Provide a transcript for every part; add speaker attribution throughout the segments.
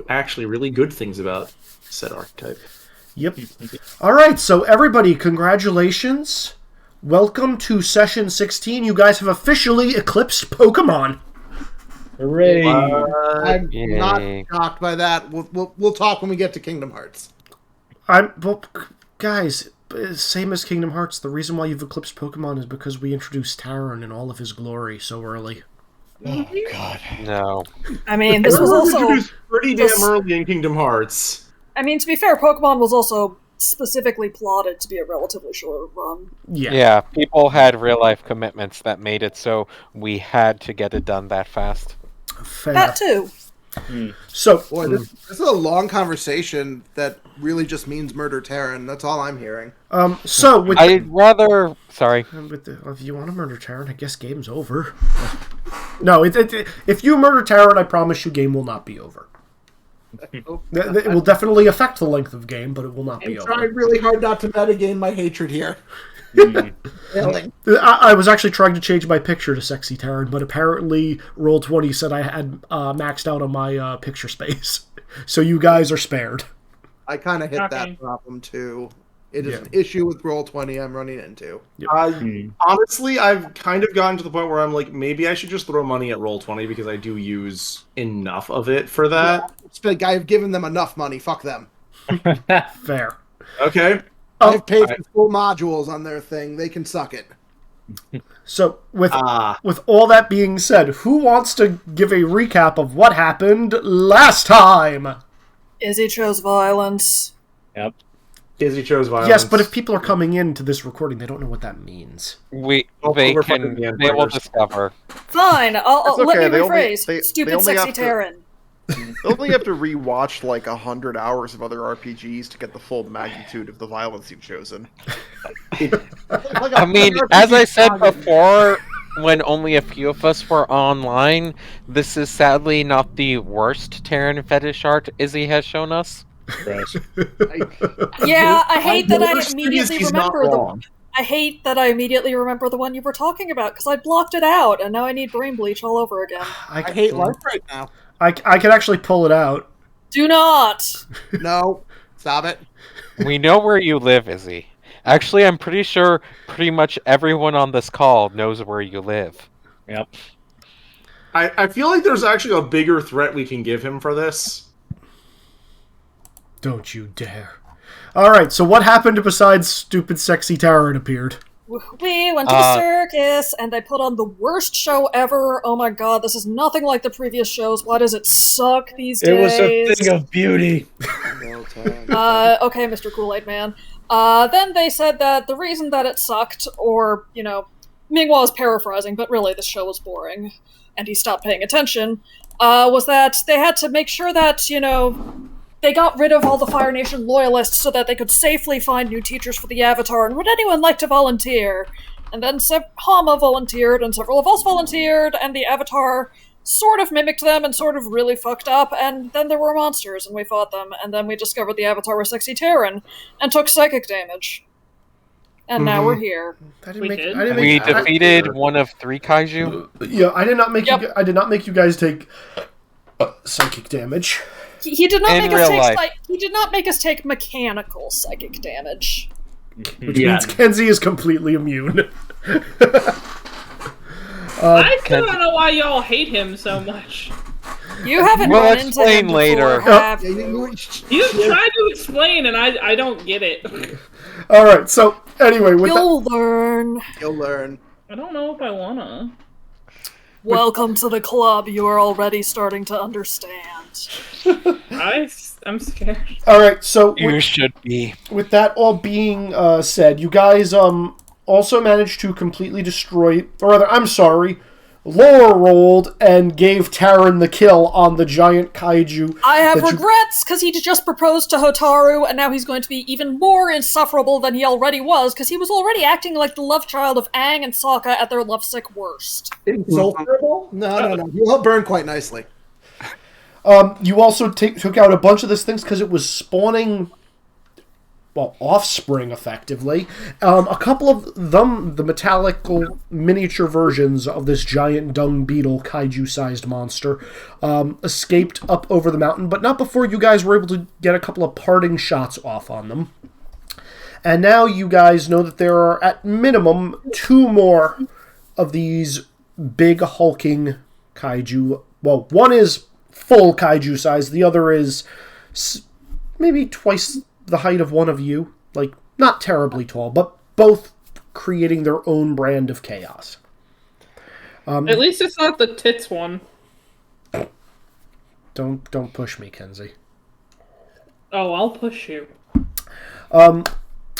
Speaker 1: actually really good things about said archetype.
Speaker 2: Yep. All right, so everybody, congratulations. Welcome to session 16. You guys have officially eclipsed Pokemon.
Speaker 3: Hooray!
Speaker 4: I'm not shocked by that. We'll talk when we get to Kingdom Hearts.
Speaker 2: Guys, same as Kingdom Hearts. The reason why you've eclipsed Pokemon is because we introduced Taron in all of his glory so early.
Speaker 3: Oh God,
Speaker 5: no.
Speaker 6: I mean, this was also
Speaker 1: pretty damn early in Kingdom Hearts.
Speaker 6: I mean, to be fair, Pokemon was also specifically plotted to be a relatively short run.
Speaker 5: Yeah, people had real-life commitments that made it so we had to get it done that fast.
Speaker 2: Fair.
Speaker 6: That too.
Speaker 2: So,
Speaker 4: Boy, this is a long conversation that really just means murder Terran. That's all I'm hearing.
Speaker 5: I'd rather... Sorry.
Speaker 2: If you want to murder Taron, I guess game's over. No, if you murder Taron, I promise you game will not be over. It will definitely affect the length of game, but it will not be over.
Speaker 4: I'm trying really hard not to metagame my hatred here.
Speaker 2: I was actually trying to change my picture to Sexy Taron, but apparently Roll20 said I had maxed out on my picture space. So you guys are spared.
Speaker 4: I kind of hit that problem too. It is an issue with Roll20 I'm running into.
Speaker 1: Honestly, I've kind of gotten to the point where I'm like, maybe I should just throw money at Roll20 because I do use enough of it for that.
Speaker 4: Yeah, I've given them enough money. Fuck them.
Speaker 2: Fair.
Speaker 1: Okay.
Speaker 4: I've paid for full modules on their thing. They can suck it.
Speaker 2: So, with all that being said, who wants to give a recap of what happened last time?
Speaker 6: Izzy chose violence.
Speaker 3: Yep.
Speaker 1: Izzy chose violence.
Speaker 2: Yes, but if people are coming into this recording, they don't know what that means.
Speaker 5: They will discover.
Speaker 6: Fine,
Speaker 7: It's
Speaker 6: let
Speaker 7: okay,
Speaker 6: me rephrase. Stupid
Speaker 7: only
Speaker 6: sexy
Speaker 7: have to-
Speaker 6: Terran.
Speaker 7: They only have to rewatch like 100 hours of other RPGs to get the full magnitude of the violence you've chosen.
Speaker 5: I mean, as I said before, when only a few of us were online, this is sadly not the worst Terran fetish art Izzy has shown us.
Speaker 6: Yeah, I hate that I
Speaker 1: worst thing is
Speaker 6: immediately
Speaker 1: he's not
Speaker 6: remember
Speaker 1: wrong.
Speaker 6: I hate that I immediately remember the one you were talking about, because I blocked it out, and now I need brain bleach all over again.
Speaker 4: I hate life right now.
Speaker 2: I can actually pull it out.
Speaker 6: Do not!
Speaker 4: No. Stop it.
Speaker 5: We know where you live, Izzy. Actually, I'm pretty sure pretty much everyone on this call knows where you live.
Speaker 3: Yep.
Speaker 1: I feel like there's actually a bigger threat we can give him for this.
Speaker 2: Don't you dare. Alright, so what happened besides stupid sexy Taron appeared?
Speaker 6: We went to the circus, and they put on the worst show ever. Oh my god, this is nothing like the previous shows. Why does it suck these days?
Speaker 3: It was a thing of beauty.
Speaker 6: Okay, Mr. Kool-Aid Man. Then they said that the reason that it sucked, or, Mingwa is paraphrasing, but really this show was boring, and he stopped paying attention, was that they had to make sure that, they got rid of all the Fire Nation loyalists so that they could safely find new teachers for the Avatar, and would anyone like to volunteer? And then Hama volunteered, and several of us volunteered, and the Avatar sort of mimicked them and sort of really fucked up, and then there were monsters, and we fought them, and then we discovered the Avatar was Sexy Terran, and took psychic damage. And now we're here.
Speaker 5: We defeated one of 3 kaiju.
Speaker 2: Yeah, I did not make you guys take psychic damage.
Speaker 6: He did not make us take he did not make us take mechanical psychic damage.
Speaker 2: Which means Kenzie is completely immune.
Speaker 8: I still don't know why y'all hate him so much.
Speaker 6: You haven't run into him before,
Speaker 5: later.
Speaker 6: have you?
Speaker 8: You tried to explain, and I don't get it.
Speaker 2: Alright, so anyway,
Speaker 6: You'll learn.
Speaker 4: You'll learn.
Speaker 8: I don't know if I wanna.
Speaker 6: Welcome to the club. You are already starting to understand.
Speaker 8: I'm scared.
Speaker 2: Alright, so
Speaker 5: You should be.
Speaker 2: with that all being said, you guys also managed to completely destroy, or rather, I'm sorry, Laura rolled and gave Taron the kill on the giant kaiju.
Speaker 6: I have regrets, because he just proposed to Hotaru, and now he's going to be even more insufferable than he already was, because he was already acting like the love child of Aang and Sokka at their lovesick worst.
Speaker 4: Insufferable? No. He'll burn quite nicely.
Speaker 2: You also took out a bunch of these things because it was spawning offspring, effectively. A couple of them, the metallical miniature versions of this giant dung beetle kaiju-sized monster, escaped up over the mountain, but not before you guys were able to get a couple of parting shots off on them. And now you guys know that there are, at minimum, 2 more of these big hulking kaiju. Well, one is full kaiju size, the other is maybe twice the height of one of you. Like, not terribly tall, but both creating their own brand of chaos.
Speaker 8: At least it's not the tits one.
Speaker 2: Don't push me, Kenzie.
Speaker 8: Oh, I'll push you.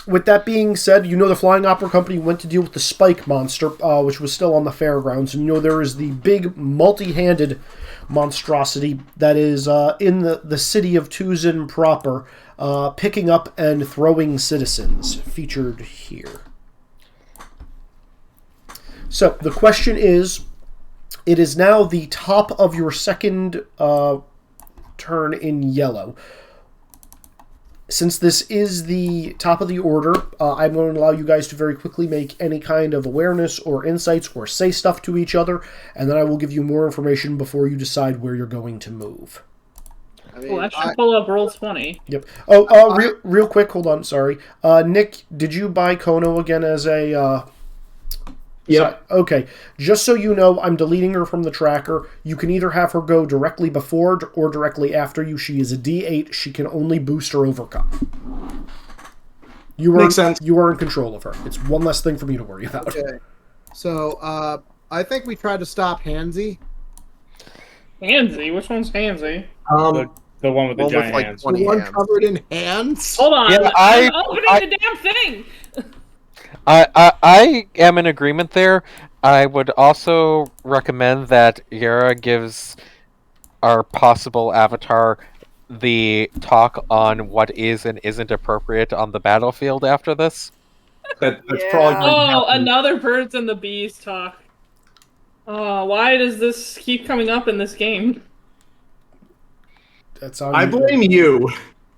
Speaker 2: With that being said, you know the Flying Opera Company went to deal with the Spike monster, which was still on the fairgrounds. And you know there is the big multi-handed monstrosity that is in the city of Tuzin proper, picking up and throwing citizens, featured here. So the question is, it is now the top of your second turn in yellow. Since this is the top of the order, I'm going to allow you guys to very quickly make any kind of awareness or insights or say stuff to each other, and then I will give you more information before you decide where you're going to move.
Speaker 8: Well, I should pull up Roll20.
Speaker 2: Yep. Oh, real quick, hold on, sorry. Nick, did you buy Kono again as a...
Speaker 1: Yep.
Speaker 2: Okay, just so you know, I'm deleting her from the tracker. You can either have her go directly before or directly after you. She is a D8. She can only boost or overcome.
Speaker 1: Makes sense.
Speaker 2: You are in control of her. It's one less thing for me to worry about.
Speaker 4: Okay. So, I think we tried to stop Hansy.
Speaker 8: Hansy? Which one's Hansy?
Speaker 3: The one with the giant
Speaker 7: like
Speaker 3: hands.
Speaker 7: 20
Speaker 4: The one
Speaker 7: hands.
Speaker 4: covered in hands?
Speaker 8: Hold on.
Speaker 5: Yeah,
Speaker 8: I'm opening the damn thing!
Speaker 5: I am in agreement there. I would also recommend that Yara gives our possible avatar the talk on what is and isn't appropriate on the battlefield after this.
Speaker 1: That's
Speaker 6: Yeah.
Speaker 1: probably going to
Speaker 8: Oh,
Speaker 1: happen.
Speaker 8: another birds and the bees talk. Oh, why does this keep coming up in this game?
Speaker 2: That's on
Speaker 1: I
Speaker 2: you.
Speaker 1: blame you.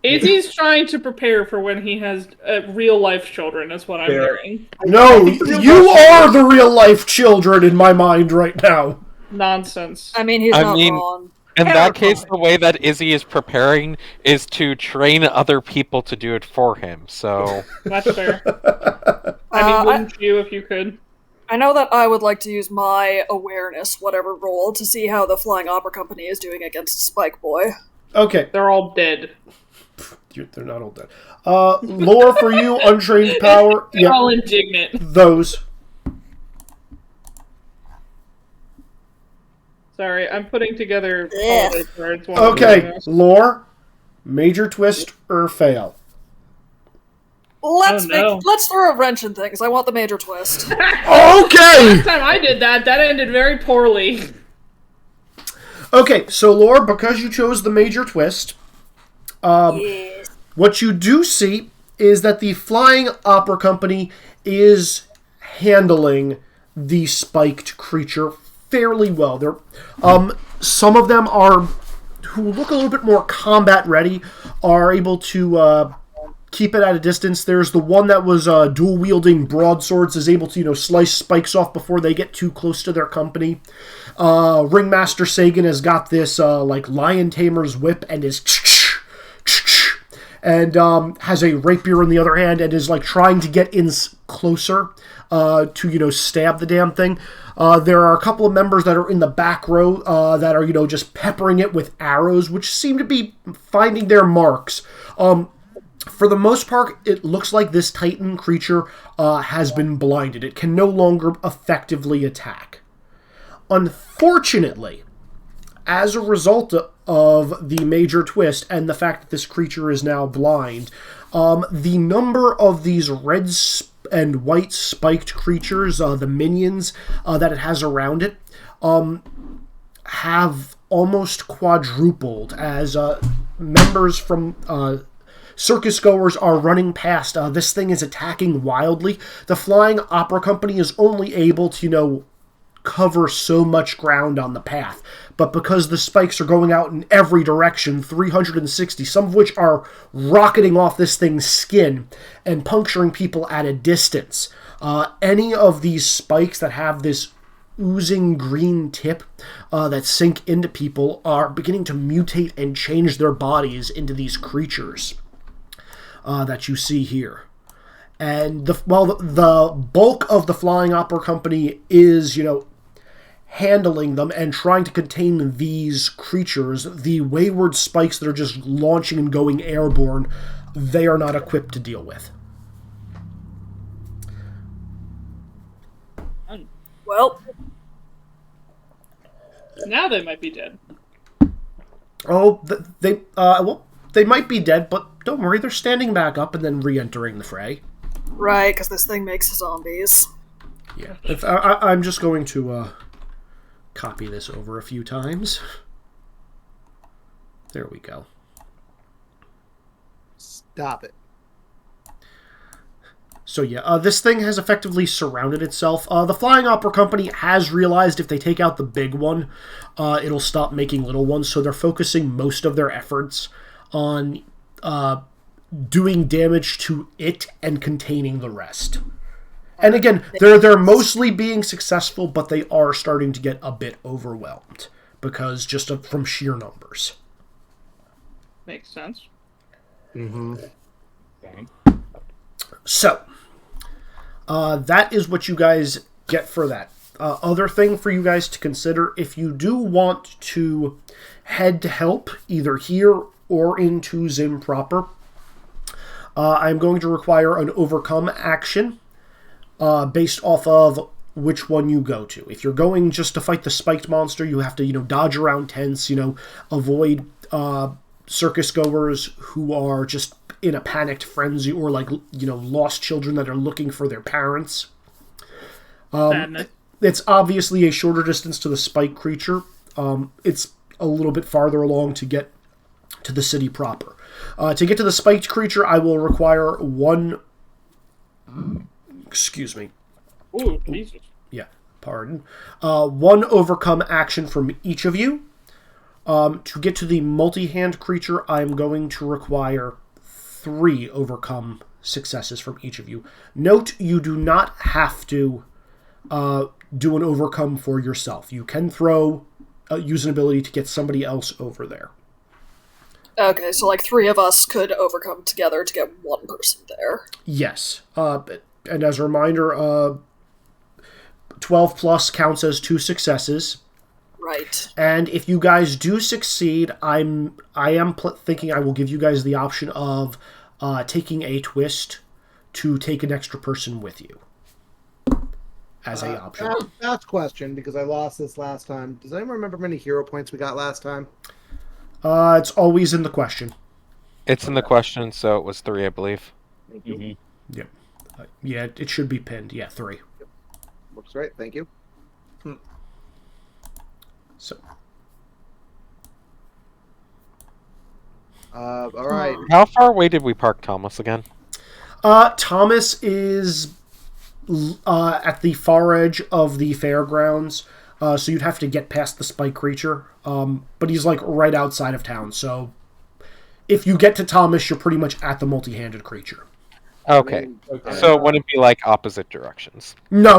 Speaker 8: Izzy's trying to prepare for when he has real-life children, is what I'm
Speaker 1: Fair.
Speaker 8: hearing.
Speaker 2: No, you are the real-life children in my mind right now.
Speaker 8: Nonsense.
Speaker 6: I mean, he's
Speaker 5: I
Speaker 6: not
Speaker 5: mean-
Speaker 6: wrong.
Speaker 5: In that case,
Speaker 8: Terrifying.
Speaker 5: the way that Izzy is preparing is to train other people to do it for him. So
Speaker 8: That's fair. I mean, wouldn't you if you could?
Speaker 6: I know that I would like to use my awareness, whatever roll, to see how the Flying Opera Company is doing against Spike Boy.
Speaker 2: Okay,
Speaker 8: They're all dead.
Speaker 2: they're not all dead. Lore for you, untrained power.
Speaker 8: They're
Speaker 2: Yep,
Speaker 8: all indignant.
Speaker 2: those.
Speaker 8: Sorry, I'm putting together
Speaker 6: Yeah.
Speaker 8: holiday cards. while I'm doing
Speaker 2: Okay,
Speaker 8: this.
Speaker 2: lore, major twist or fail.
Speaker 6: Let's
Speaker 8: no.
Speaker 6: let's throw a wrench in things. I want the major twist.
Speaker 2: Okay!
Speaker 8: Last time I did that ended very poorly.
Speaker 2: Okay, so lore, because you chose the major twist,
Speaker 6: Yes.
Speaker 2: what you do see is that the Flying Opera Company is handling the spiked creature fairly well. They're, some of them are, who look a little bit more combat ready, are able to keep it at a distance. There's the one that was dual wielding broadswords, is able to slice spikes off before they get too close to their company. Ringmaster Sagan has got this like lion tamer's whip and is and has a rapier in the other hand and is like trying to get in closer to stab the damn thing. There are a couple of members that are in the back row that are just peppering it with arrows, which seem to be finding their marks. For the most part, it looks like this Titan creature has been blinded. It can no longer effectively attack. Unfortunately, as a result of the major twist and the fact that this creature is now blind, the number of these red and white spiked creatures, the minions that it has around it, have almost quadrupled as members from circus goers are running past. This thing is attacking wildly. The Flying Opera Company is only able to, cover so much ground on the path. But because the spikes are going out in every direction, 360, some of which are rocketing off this thing's skin and puncturing people at a distance, any of these spikes that have this oozing green tip that sink into people are beginning to mutate and change their bodies into these creatures that you see here. And while the bulk of the Flying Opera Company is, handling them and trying to contain these creatures, the wayward spikes that are just launching and going airborne, they are not equipped to deal with.
Speaker 6: Well,
Speaker 8: now they might be dead.
Speaker 2: Oh, they might be dead, but don't worry, they're standing back up and then re-entering the fray.
Speaker 6: right, because this thing makes zombies.
Speaker 2: Yeah, I'm just going to copy this over a few times. There we go.
Speaker 4: Stop it.
Speaker 2: So yeah, this thing has effectively surrounded itself. The Flying Opera Company has realized if they take out the big one, it'll stop making little ones, so they're focusing most of their efforts on doing damage to it and containing the rest. And again, they're mostly being successful, but they are starting to get a bit overwhelmed because from sheer numbers.
Speaker 8: Makes sense.
Speaker 1: Mm-hmm.
Speaker 2: So, that is what you guys get for that. Other thing for you guys to consider, if you do want to head to help, either here or into Zim proper, I'm going to require an overcome action based off of which one you go to. If you're going just to fight the spiked monster, you have to, dodge around tents, avoid circus goers who are just in a panicked frenzy, or lost children that are looking for their parents. It's obviously a shorter distance to the spike creature. It's a little bit farther along to get to the city proper. To get to the spiked creature, I will require one... Excuse me.
Speaker 8: Ooh, Jesus.
Speaker 2: Yeah, pardon. One overcome action from each of you. To get to the multi-hand creature, I'm going to require 3 overcome successes from each of you. Note, you do not have to do an overcome for yourself. You can use an ability to get somebody else over there.
Speaker 6: Okay, so 3 of us could overcome together to get one person there.
Speaker 2: Yes. And as a reminder, 12 plus counts as 2 successes.
Speaker 6: Right.
Speaker 2: And if you guys do succeed, I am thinking I will give you guys the option of taking a twist to take an extra person with you as a option.
Speaker 4: Last question, because I lost this last time. Does anyone remember how many hero points we got last time?
Speaker 2: It's always in the question.
Speaker 5: It's in the question, so it was 3, I believe.
Speaker 4: Thank you.
Speaker 3: Mm-hmm.
Speaker 2: Yep. Yeah, it should be pinned. Yeah, 3.
Speaker 4: Looks right. Thank you.
Speaker 2: So.
Speaker 4: All right.
Speaker 5: How far away did we park Thomas again?
Speaker 2: Thomas is at the far edge of the fairgrounds, so you'd have to get past the spike creature. But he's right outside of town, so if you get to Thomas, you're pretty much at the multi-handed creature.
Speaker 5: Okay. So it wouldn't be opposite directions.
Speaker 2: No.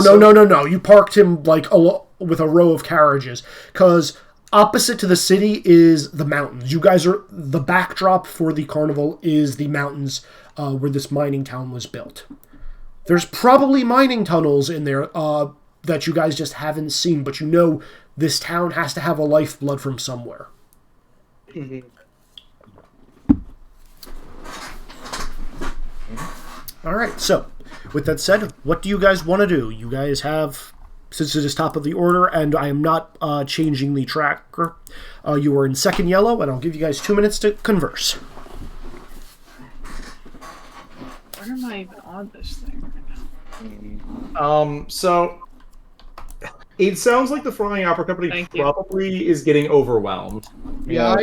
Speaker 2: You parked him with a row of carriages, because opposite to the city is the mountains. You guys are the backdrop for the carnival is the mountains where this mining town was built. There's probably mining tunnels in there that you guys just haven't seen, but this town has to have a lifeblood from somewhere.
Speaker 4: Mm-hmm.
Speaker 2: All right, so with that said, what do you guys want to do? You guys have, since it is top of the order, and I am not changing the tracker, you are in second yellow, and I'll give you guys 2 minutes to converse.
Speaker 8: Where am I even on this thing right now?
Speaker 1: So it sounds like the Flying Opera Company probably is getting overwhelmed.
Speaker 4: Yeah,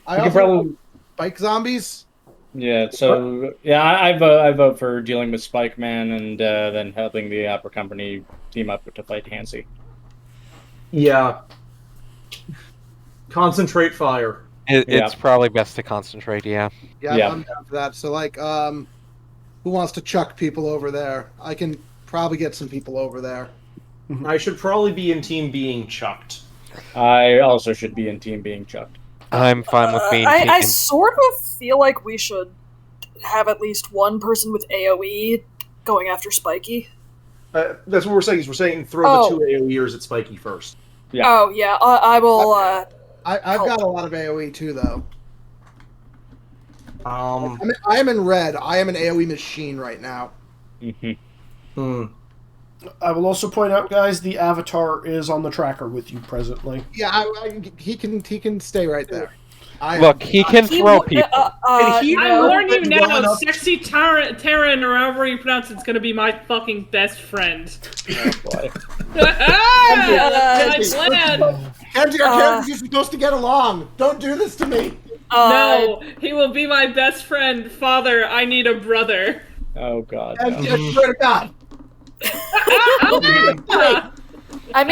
Speaker 4: I also
Speaker 3: probably
Speaker 4: spike zombies.
Speaker 3: Yeah, so I vote for dealing with Spike Man and then helping the Opera Company team up to fight Hansi.
Speaker 1: Yeah. Concentrate fire.
Speaker 5: It's probably best to concentrate. Yeah.
Speaker 4: Yeah, I'm down for that. So, like, who wants to chuck people over there? I can probably get some people over there.
Speaker 1: I should probably be in team being chucked.
Speaker 3: I also should be in team being chucked.
Speaker 5: I'm fine with being.
Speaker 6: I sort of feel like we should have at least one person with AoE going after Spiky.
Speaker 1: That's what we're saying. Is we're saying throw the 2 AoEers at Spiky first.
Speaker 3: Yeah.
Speaker 6: Oh yeah, I will.
Speaker 4: I've got a lot of AoE too, though. I am in red. I am an AoE machine right now.
Speaker 2: I will also point out, guys, the avatar is on the tracker with you presently.
Speaker 4: Yeah, he can stay right there.
Speaker 5: Look, he can throw people.
Speaker 8: I warn you now, sexy Terran, or however you pronounce it's gonna be my fucking best friend.
Speaker 4: Kenji, our characters are supposed to get along. Don't do this to me.
Speaker 8: No, he will be my best friend. Father, I need a brother.
Speaker 3: Oh God.
Speaker 4: Kenji, I swear to God.
Speaker 6: I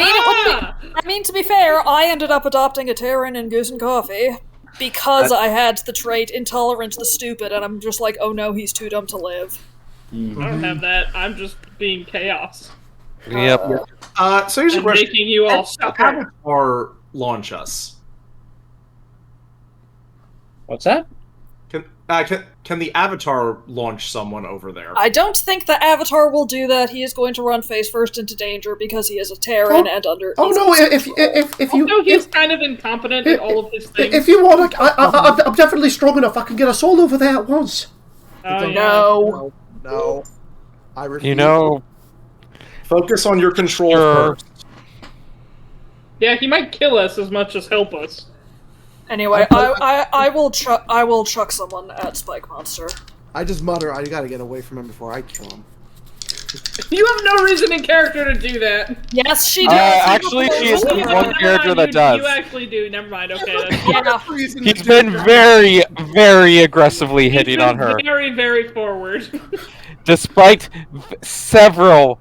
Speaker 6: mean, to be fair, I ended up adopting a Terran in Goose and Coffee because I had the trait intolerant to the stupid, and I'm just like, oh no, he's too dumb to live.
Speaker 8: I don't have that. I'm just being chaos.
Speaker 5: Yep.
Speaker 1: So here's a question:
Speaker 8: making you all suffer.
Speaker 1: Or launch us?
Speaker 3: What's that?
Speaker 1: Can the Avatar launch someone over there?
Speaker 6: I don't think the Avatar will do that. He is going to run face first into danger because he is a Terran and under.
Speaker 2: Oh no! If you,
Speaker 8: no, he's kind of incompetent in all of his things.
Speaker 2: If you want, I'm definitely strong enough. I can get us all over there at once.
Speaker 6: No.
Speaker 4: I refuse.
Speaker 5: You know,
Speaker 1: focus on your control first.
Speaker 8: Yeah, he might kill us as much as help us.
Speaker 6: Anyway, I will chuck someone at Spike Monster.
Speaker 4: I just mutter, I gotta get away from him before I kill him.
Speaker 8: You have no reason in character to do that.
Speaker 6: Yes, she does.
Speaker 5: Actually, she is the one character that does.
Speaker 8: You actually do. Never mind. Okay. That's
Speaker 5: He's been very, very aggressively hitting on her.
Speaker 8: Very, very forward.
Speaker 5: Despite several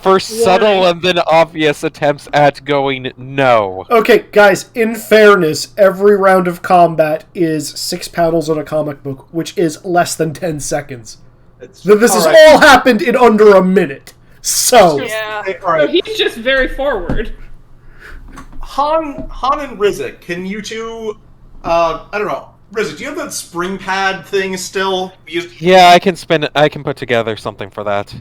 Speaker 5: first subtle and then obvious attempts at going no.
Speaker 2: Okay, guys, in fairness, every round of combat is 6 panels on a comic book, which is less than 10 seconds. This has all happened in under a minute. So,
Speaker 6: yeah.
Speaker 8: So he's just very forward.
Speaker 1: Han and Rizzik, can you two, I don't know, Rizzik, do you have that spring pad thing still?
Speaker 5: Yeah, I can spin it. I can put together something for that.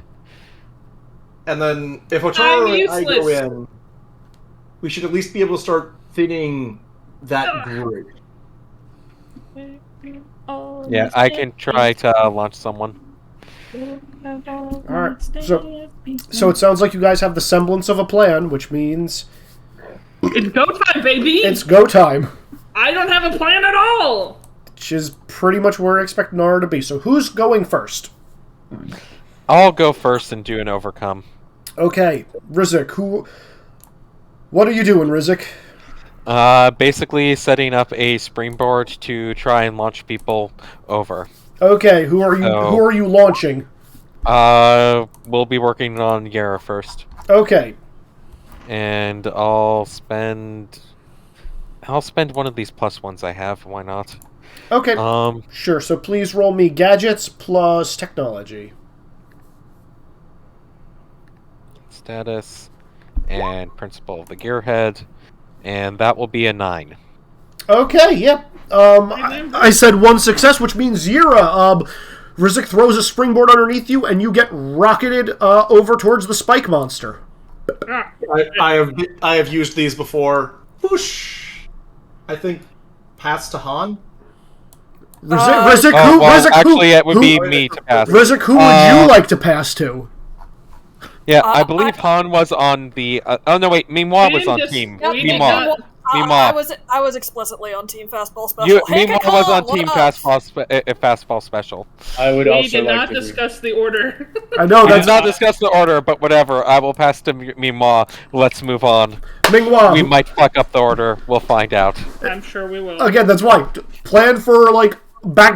Speaker 1: And then, if Otaro and I go in, we should at least be able to start thinning that group.
Speaker 5: Yeah, I can try to launch someone.
Speaker 2: alright. So it sounds like you guys have the semblance of a plan, which means...
Speaker 8: It's go time, baby!
Speaker 2: It's go time.
Speaker 8: I don't have a plan at all!
Speaker 2: Which is pretty much where I expect Nara to be. So who's going first?
Speaker 5: I'll go first and do an overcome.
Speaker 2: Okay, Rizzik, what are you doing, Rizzik?
Speaker 5: Basically setting up a springboard to try and launch people over.
Speaker 2: Okay, who are you launching?
Speaker 5: We'll be working on Yara first.
Speaker 2: Okay.
Speaker 5: And I'll spend one of these plus ones I have, why not?
Speaker 2: Okay. Sure, so please roll me gadgets plus technology.
Speaker 5: Status and principle of the gearhead, and that will be a 9.
Speaker 2: Okay, yep. I said 1 success, which means Yira. Rizzik throws a springboard underneath you, and you get rocketed over towards the spike monster.
Speaker 1: I have used these before. Whoosh! I think pass to Han.
Speaker 2: Rizzik,
Speaker 5: it would be me to pass.
Speaker 2: Rizzik, who would you like to pass to?
Speaker 5: Yeah, I believe Han was on the... oh, no, wait. Meemaw was on team. Meemaw.
Speaker 6: I was explicitly on Team Fastball Special.
Speaker 5: Meemaw was on Team Fastball Special.
Speaker 3: I would
Speaker 8: we
Speaker 3: also
Speaker 8: did
Speaker 3: like
Speaker 8: not
Speaker 3: to
Speaker 8: discuss the order.
Speaker 2: I know
Speaker 5: We
Speaker 2: that's
Speaker 5: did not discuss the order, but whatever. I will pass to Meemaw. Let's move on.
Speaker 2: Mingwa.
Speaker 5: We might fuck up the order. We'll find out.
Speaker 8: I'm sure we will.
Speaker 2: Again, that's why. Plan for,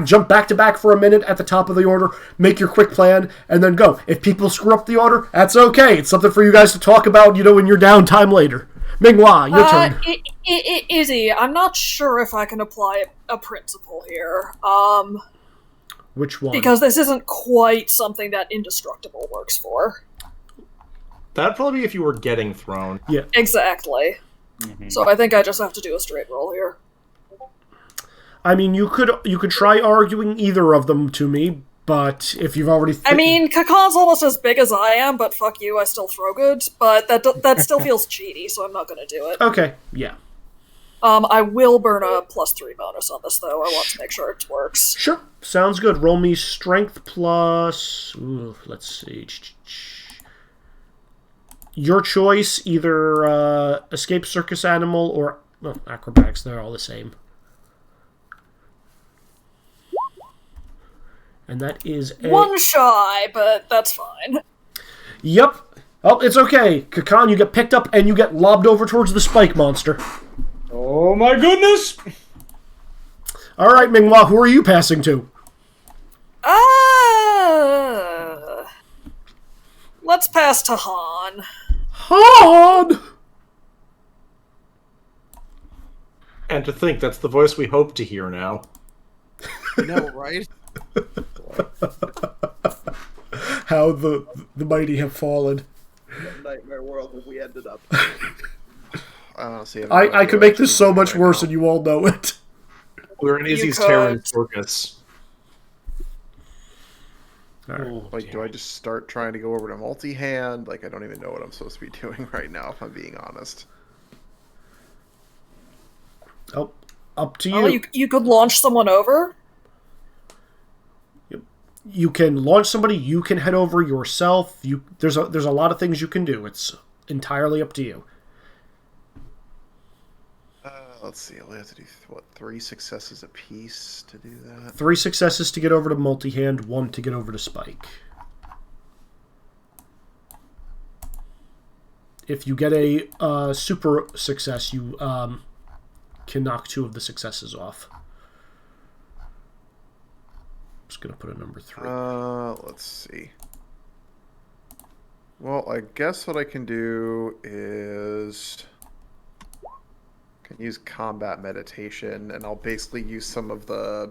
Speaker 2: jump back to back for a minute at the top of the order, make your quick plan, and then go. If people screw up the order, that's okay. It's something for you guys to talk about, in your downtime later. Ming-Hua, your turn.
Speaker 6: Izzy, I'm not sure if I can apply a principle here.
Speaker 2: Which one?
Speaker 6: Because this isn't quite something that Indestructible works for.
Speaker 1: That'd probably be if you were getting thrown.
Speaker 2: Yeah.
Speaker 6: Exactly. Mm-hmm. So I think I just have to do a straight roll here.
Speaker 2: I mean, you could try arguing either of them to me, but if you've already...
Speaker 6: I mean, Kakan's almost as big as I am, but fuck you, I still throw good. But that still feels cheaty, so I'm not going to do it.
Speaker 2: Okay, yeah.
Speaker 6: I will burn a +3 bonus on this, though. I want to make sure it works.
Speaker 2: Sure, sounds good. Roll me strength plus... Ooh, let's see. Your choice, either escape circus animal or... Well, acrobatics, they're all the same. And that is
Speaker 6: one shy, but that's fine.
Speaker 2: Yep. Oh, it's okay. Kakan, you get picked up and you get lobbed over towards the spike monster.
Speaker 3: Oh my goodness!
Speaker 2: Alright, Ming-Hua, who are you passing to?
Speaker 6: Let's pass to Han.
Speaker 2: Han!
Speaker 1: And to think that's the voice we hope to hear now.
Speaker 4: I know, right?
Speaker 2: How the mighty have fallen.
Speaker 4: What nightmare world have we ended up?
Speaker 2: I could make this so much worse, and you all know it.
Speaker 1: We're in Izzy's Terran circus.
Speaker 7: Right. Like, do I just start trying to go over to multi-hand? Like, I don't even know what I'm supposed to be doing right now, if I'm being honest.
Speaker 2: Oh, up to you.
Speaker 6: Oh, you could launch someone over?
Speaker 2: You can launch somebody. You can head over yourself. There's a lot of things you can do. It's entirely up to you.
Speaker 7: Let's see. I'll have to do 3 successes apiece to do that.
Speaker 2: 3 successes to get over to multi-hand. 1 to get over to spike. If you get a super success, you can knock 2 of the successes off. Just gonna put a number 3.
Speaker 7: Let's see. Well, I guess what I can do is can use combat meditation, and I'll basically use some of the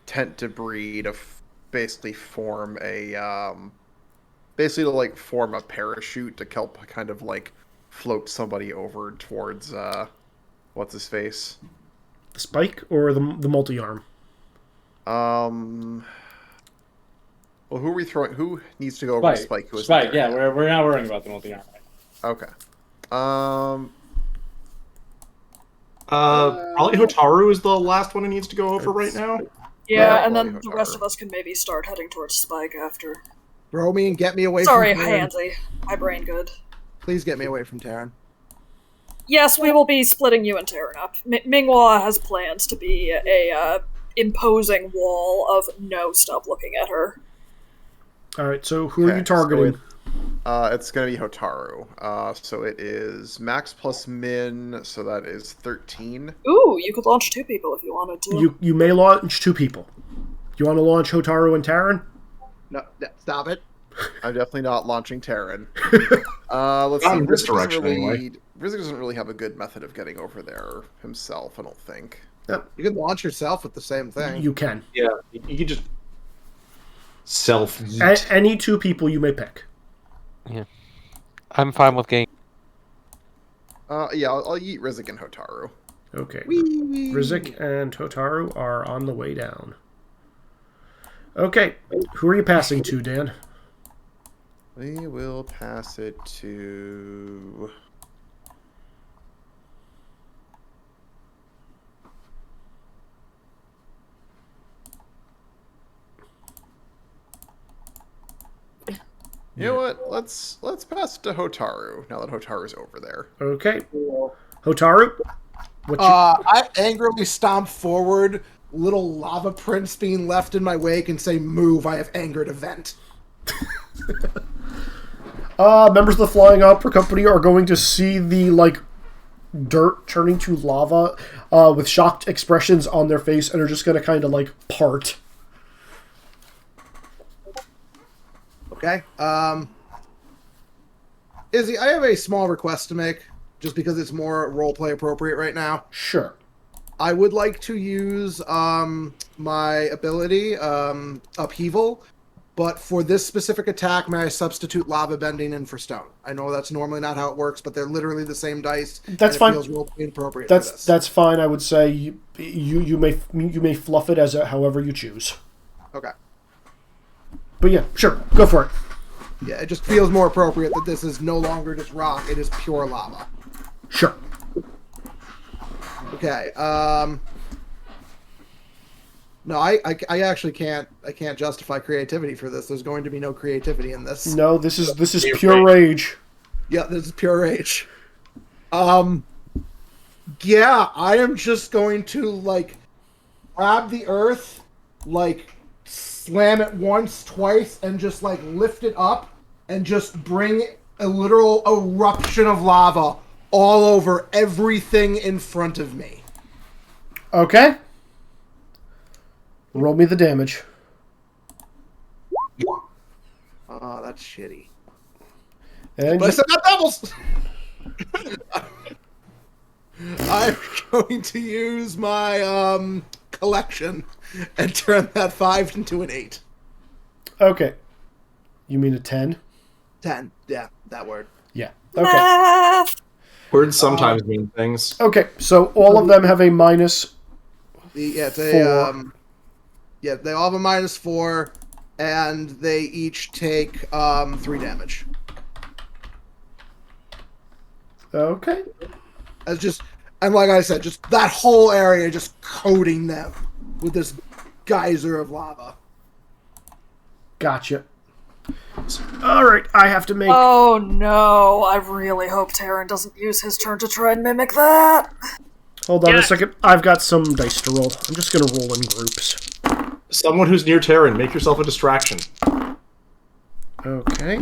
Speaker 7: tent debris to basically form a form a parachute to help kind of like float somebody over towards what's his face?
Speaker 2: The spike or the multi-arm?
Speaker 7: Well, who are we throwing? Who needs to go over
Speaker 3: Spike?
Speaker 7: Spike?
Speaker 3: Spike, yeah, we're not worrying about the multi-arm.
Speaker 7: Okay.
Speaker 1: Probably Hotaru is the last one who needs to go over right now.
Speaker 6: Yeah, and then the rest of us can maybe start heading towards Spike after.
Speaker 4: Throw me and get me away
Speaker 6: Sorry,
Speaker 4: from Terran.
Speaker 6: Handsy. My brain good.
Speaker 4: Please get me away from Terran.
Speaker 6: Yes, we will be splitting you and Terran up. Ming-Hua has plans to be a imposing wall of no stop looking at her.
Speaker 2: Alright, so who are you targeting?
Speaker 7: So it's going to be Hotaru. So it is max plus min, so that is 13.
Speaker 6: Ooh, you could launch 2 people if you wanted to.
Speaker 2: You may launch 2 people. You want to launch Hotaru and Terran?
Speaker 4: No, stop it.
Speaker 7: I'm definitely not launching Terran. Let's see.
Speaker 1: In this direction, anyway.
Speaker 7: Rizzik doesn't really have a good method of getting over there himself, I don't think.
Speaker 2: Yep.
Speaker 4: You can launch yourself with the same thing.
Speaker 2: You can.
Speaker 1: Yeah, you can just self-yeet.
Speaker 2: Any 2 people you may pick.
Speaker 5: Yeah. I'm fine with getting...
Speaker 7: Yeah, I'll eat Rizzik and Hotaru.
Speaker 2: Okay. Rizzik and Hotaru are on the way down. Okay. Who are you passing to, Dan?
Speaker 7: We will pass it to... You know what? Let's pass it to Hotaru now that Hotaru's over there.
Speaker 2: Okay. Hotaru?
Speaker 4: I angrily stomp forward, little lava prints being left in my wake, and say, "Move! I have angered a vent."
Speaker 2: Members of the Flying Opera Company are going to see the dirt turning to lava with shocked expressions on their face, and are just going to kind of part.
Speaker 4: Okay. Izzy, I have a small request to make. just because it's more roleplay appropriate right now.
Speaker 2: Sure.
Speaker 4: I would like to use my ability, Upheaval, but for this specific attack, may I substitute Lava Bending in for Stone? I know that's normally not how it works, but they're literally the same dice.
Speaker 2: That's fine.
Speaker 4: It feels roleplay appropriate for this.
Speaker 2: That's fine. I would say you may fluff it as however you choose.
Speaker 4: Okay.
Speaker 2: But yeah, sure, go for it.
Speaker 4: Yeah, it just feels more appropriate that this is no longer just rock; it is pure lava.
Speaker 2: Sure.
Speaker 4: Okay. No, I actually can't. I can't justify creativity for this. There's going to be no creativity in this.
Speaker 2: No, this is pure rage.
Speaker 4: Yeah, this is pure rage. Yeah, I am just going to like grab the earth, like slam it once, twice, and just like lift it up, and just bring a literal eruption of lava all over everything in front of me.
Speaker 2: Okay. Roll me the damage.
Speaker 4: Oh, that's shitty.
Speaker 2: And
Speaker 4: But I said not doubles! I'm going to use my collection and turn that 5 into an 8.
Speaker 2: okay. You mean a 10?
Speaker 4: 10. Yeah, that word.
Speaker 2: Yeah. Okay.
Speaker 6: Math.
Speaker 1: Words sometimes mean things.
Speaker 2: Okay, so all of them have a minus.
Speaker 4: Yeah, they
Speaker 2: 4.
Speaker 4: they all have a -4, and they each take 3 damage.
Speaker 2: Okay.
Speaker 4: It's just, and like I said, just that whole area just coating them with this geyser of lava.
Speaker 2: Gotcha. All right, I have to make.
Speaker 6: Oh no, I really hope Terran doesn't use his turn to try and mimic that.
Speaker 2: Hold on
Speaker 8: Yeah.
Speaker 2: a second. I've got some dice to roll. I'm just gonna roll in groups.
Speaker 1: Someone who's near Terran, make yourself a distraction.
Speaker 2: Okay.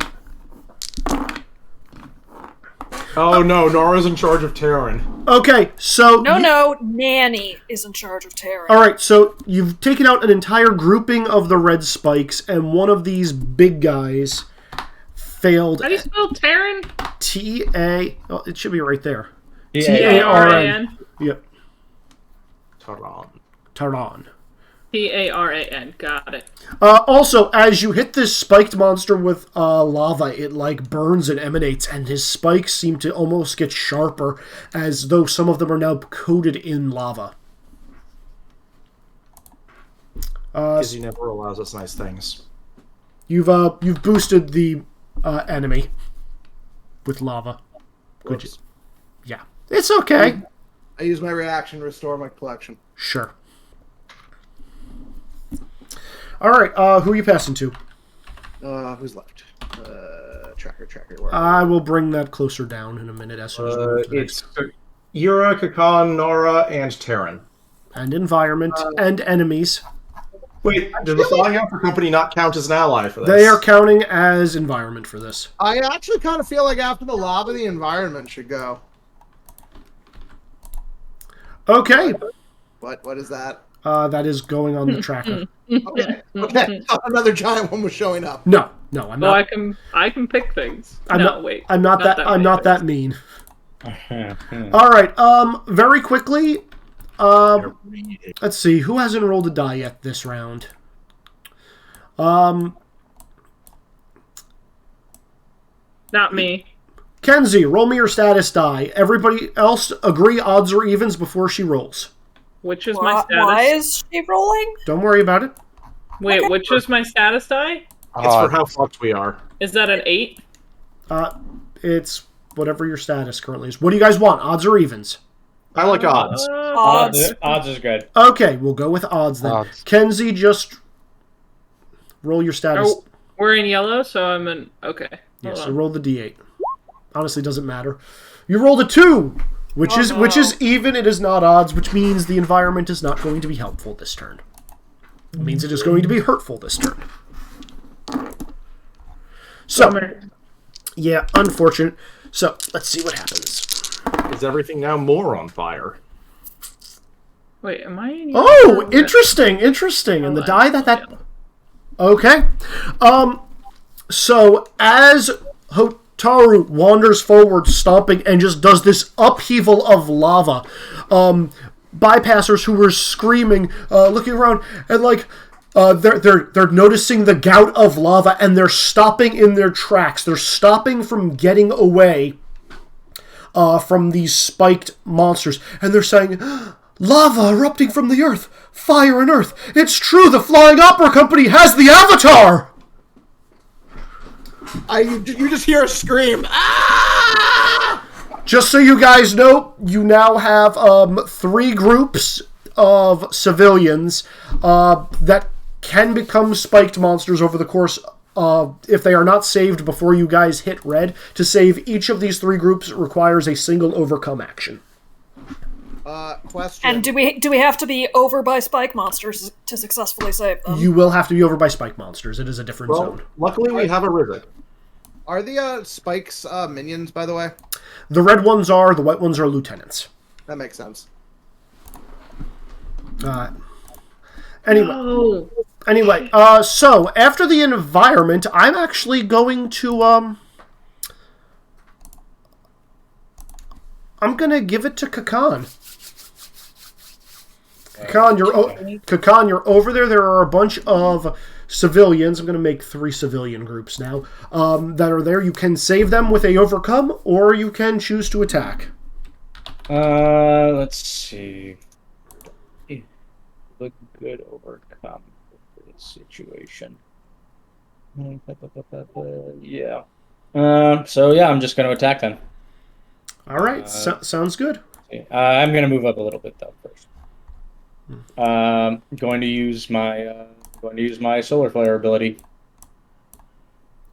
Speaker 1: Oh no, Nara's in charge of Terran.
Speaker 2: Okay, so
Speaker 6: No, Nanny is in charge of Terran.
Speaker 2: all right, so you've taken out an entire grouping of the red spikes, and one of these big guys failed.
Speaker 8: How do you spell Terran?
Speaker 2: T-A... Oh, it should be right there.
Speaker 3: Yeah.
Speaker 2: T-A-R-N. Yep.
Speaker 1: Taran.
Speaker 2: Taran.
Speaker 8: Taran. Got it.
Speaker 2: Also, as you hit this spiked monster with lava, it like burns and emanates, and his spikes seem to almost get sharper, as though some of them are now coated in lava.
Speaker 1: Because he never allows us nice things.
Speaker 2: You've boosted the enemy with lava. Good. Yeah, it's okay.
Speaker 4: I use my reaction to restore my collection.
Speaker 2: Sure. All right, who are you passing to?
Speaker 4: Who's left? Tracker. Where
Speaker 2: I will bring that closer down in a minute as soon as we move to the next.
Speaker 1: It's Ira, Kakan, Nara, and Terran.
Speaker 2: And environment and enemies.
Speaker 1: Wait, does the Flying Alpha Company not count as an ally for this?
Speaker 2: They are counting as environment for this.
Speaker 4: I actually kind of feel like after the lava, the environment should go.
Speaker 2: Okay.
Speaker 4: What is that?
Speaker 2: That is going on the tracker.
Speaker 4: Okay. Another giant one was showing up.
Speaker 2: No, I'm
Speaker 8: So
Speaker 2: not.
Speaker 8: I can pick things.
Speaker 2: I'm
Speaker 8: no,
Speaker 2: not,
Speaker 8: wait.
Speaker 2: I'm not that. I'm not that mean. All right. Very quickly. Let's see. Who hasn't rolled a die yet this round?
Speaker 8: Not me.
Speaker 2: Kenzie, roll me your status die. Everybody else agree odds or evens before she rolls.
Speaker 8: Which is my status?
Speaker 6: Why is she rolling?
Speaker 2: Don't worry about it.
Speaker 8: Wait,
Speaker 6: Okay.
Speaker 8: which is my status die?
Speaker 1: It's for how fucked we are.
Speaker 8: Is that an 8?
Speaker 2: It's whatever your status currently is. What do you guys want? Odds or evens?
Speaker 1: I like odds.
Speaker 6: Odds.
Speaker 3: Odds is good.
Speaker 2: Okay, we'll go with odds then.
Speaker 5: Odds.
Speaker 2: Kenzie, just roll your status.
Speaker 8: Oh, we're in yellow, so I'm in... Okay.
Speaker 2: Yeah,
Speaker 8: Hold
Speaker 2: so
Speaker 8: on.
Speaker 2: roll the d8. Honestly, doesn't matter. You rolled a 2, which is even. It is not odds, which means the environment is not going to be helpful this turn. It means it is going to be hurtful this turn. So, yeah, unfortunate. So, let's see what happens.
Speaker 1: Is everything now more on fire?
Speaker 8: Wait, am I in yellow?
Speaker 2: Oh, interesting. And the die that... Okay. So, as Hotaru wanders forward, stomping, and just does this upheaval of lava. Bypassers who were screaming, looking around, and like they're noticing the gout of lava, and they're stopping in their tracks. They're stopping from getting away from these spiked monsters, and they're saying, "Lava erupting from the earth, fire and earth. It's true. The Flying Opera Company has the Avatar."
Speaker 4: You just hear a scream. Ah!
Speaker 2: Just so you guys know, you now have 3 groups of civilians that can become spiked monsters over the course of, if they are not saved before you guys hit red. To save each of these 3 groups requires a single overcome action.
Speaker 4: Question.
Speaker 6: And do we have to be over by spike monsters to successfully save them?
Speaker 2: You will have to be over by spike monsters. It is a different zone.
Speaker 1: Luckily, we have a rivet.
Speaker 7: Are the spikes minions, by the way?
Speaker 2: The red ones are, the white ones are lieutenants.
Speaker 7: That makes sense.
Speaker 2: Anyway, so after the environment, I'm actually going to I'm gonna give it to Kakan. Kakan, you're over there. There are a bunch of civilians. I'm going to make 3 civilian groups now that are there. You can save them with a overcome, or you can choose to attack.
Speaker 3: Let's see. Look good overcome for this situation. Yeah. So yeah, I'm just going to attack them.
Speaker 2: All right, sounds good.
Speaker 3: I'm going to move up a little bit though first. Going to use my solar flare ability.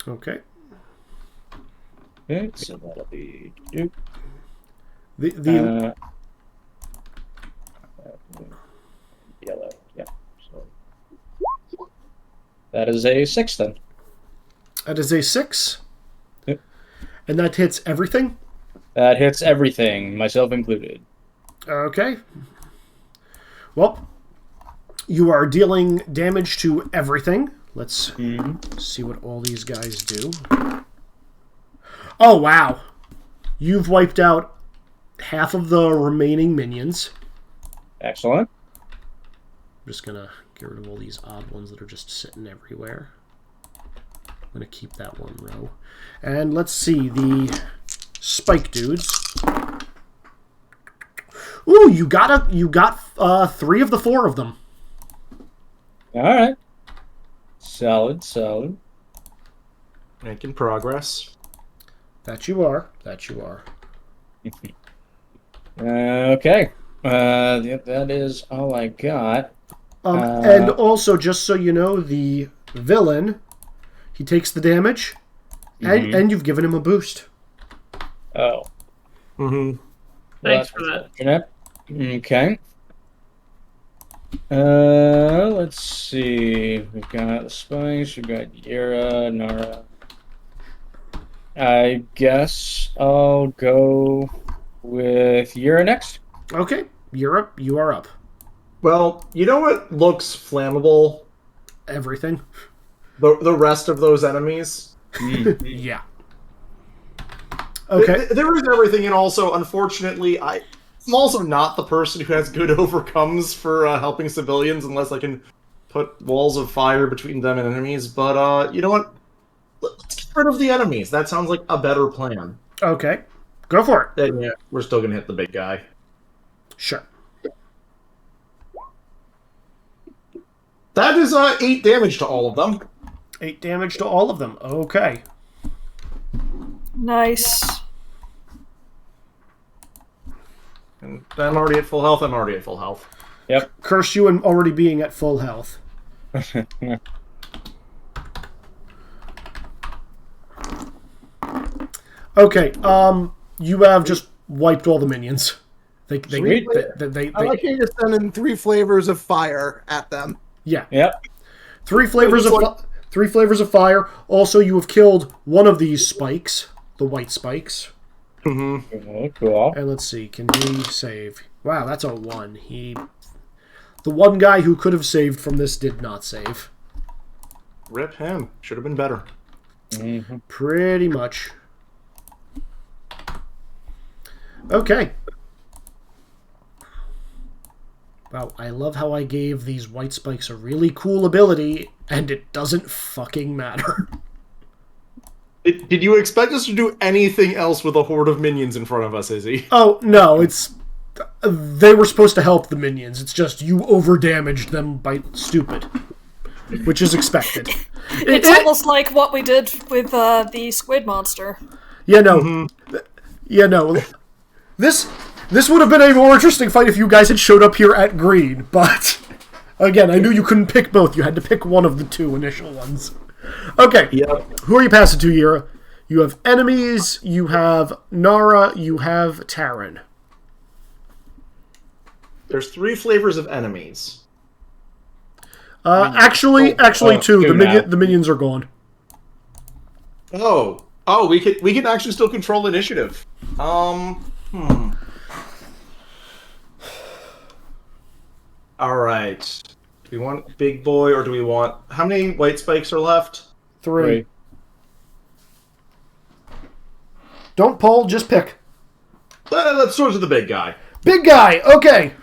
Speaker 2: Okay.
Speaker 3: Okay, so that'll be
Speaker 2: the
Speaker 3: yellow. Yeah. So that is a 6 then.
Speaker 2: That is a 6.
Speaker 3: Yep.
Speaker 2: And that hits everything.
Speaker 3: That hits everything, myself included.
Speaker 2: Okay. Well, you are dealing damage to everything. Let's see what all these guys do. Oh, wow. You've wiped out half of the remaining minions.
Speaker 3: Excellent.
Speaker 2: I'm just going to get rid of all these odd ones that are just sitting everywhere. I'm going to keep that one row. And let's see, the spike dudes. Ooh, you got 3 of the 4 of them.
Speaker 3: All right. Solid.
Speaker 1: Making progress.
Speaker 2: That you are.
Speaker 3: Okay. That is all I got.
Speaker 2: And also, just so you know, the villain, he takes the damage, and you've given him a boost.
Speaker 3: Oh.
Speaker 1: Mm-hmm.
Speaker 8: Thanks for that.
Speaker 3: Okay. Let's see. We've got the Spice, we've got Yera, Nara. I guess I'll go with Yera next.
Speaker 2: Okay, you're up. You are up.
Speaker 1: Well, you know what looks flammable?
Speaker 2: Everything.
Speaker 1: The rest of those enemies.
Speaker 2: Yeah. Okay.
Speaker 1: There is everything, and also, unfortunately, I'm also not the person who has good overcomes for helping civilians, unless I can put walls of fire between them and enemies. But you know what? Let's get rid of the enemies. That sounds like a better plan.
Speaker 2: Okay. Go for it.
Speaker 1: Yeah, we're still gonna hit the big guy.
Speaker 2: Sure.
Speaker 1: That is 8 damage to all of them.
Speaker 2: 8 damage to all of them. Okay.
Speaker 6: Nice.
Speaker 1: And I'm already at full health.
Speaker 3: Yep.
Speaker 2: Curse you and already being at full health. Okay. You have just wiped all the minions. They
Speaker 4: I like how you're sending 3 flavors of fire at them.
Speaker 2: Yeah.
Speaker 3: Yep.
Speaker 2: 3 flavors of fire. Also, you have killed one of these spikes, the white spikes.
Speaker 1: Mm-hmm.
Speaker 3: Cool.
Speaker 2: And let's see, can he save? Wow, that's a 1. The one guy who could have saved from this did not save.
Speaker 1: Rip him. Should have been better.
Speaker 2: Pretty much. Okay. Wow, I love how I gave these white spikes a really cool ability, and it doesn't fucking matter.
Speaker 1: Did you expect us to do anything else with a horde of minions in front of us, Izzy?
Speaker 2: Oh, no, it's... They were supposed to help the minions. It's just you over-damaged them by stupid. Which is expected.
Speaker 6: It's almost like what we did with the squid monster.
Speaker 2: Yeah, no. Yeah, no. This would have been a more interesting fight if you guys had showed up here at green, but... Again, I knew you couldn't pick both. You had to pick one of the two initial ones. Okay.
Speaker 1: Yep.
Speaker 2: Who are you passing to, Yira? You have enemies, you have Nara, you have Taryn.
Speaker 1: There's 3 flavors of enemies.
Speaker 2: Actually, two. The minions are gone.
Speaker 1: Oh, we can actually still control initiative. All right. Do we want big boy or do we want... How many white spikes are left?
Speaker 2: 3. Don't pull, just pick.
Speaker 1: Let's switch to the big guy.
Speaker 2: Big guy, okay.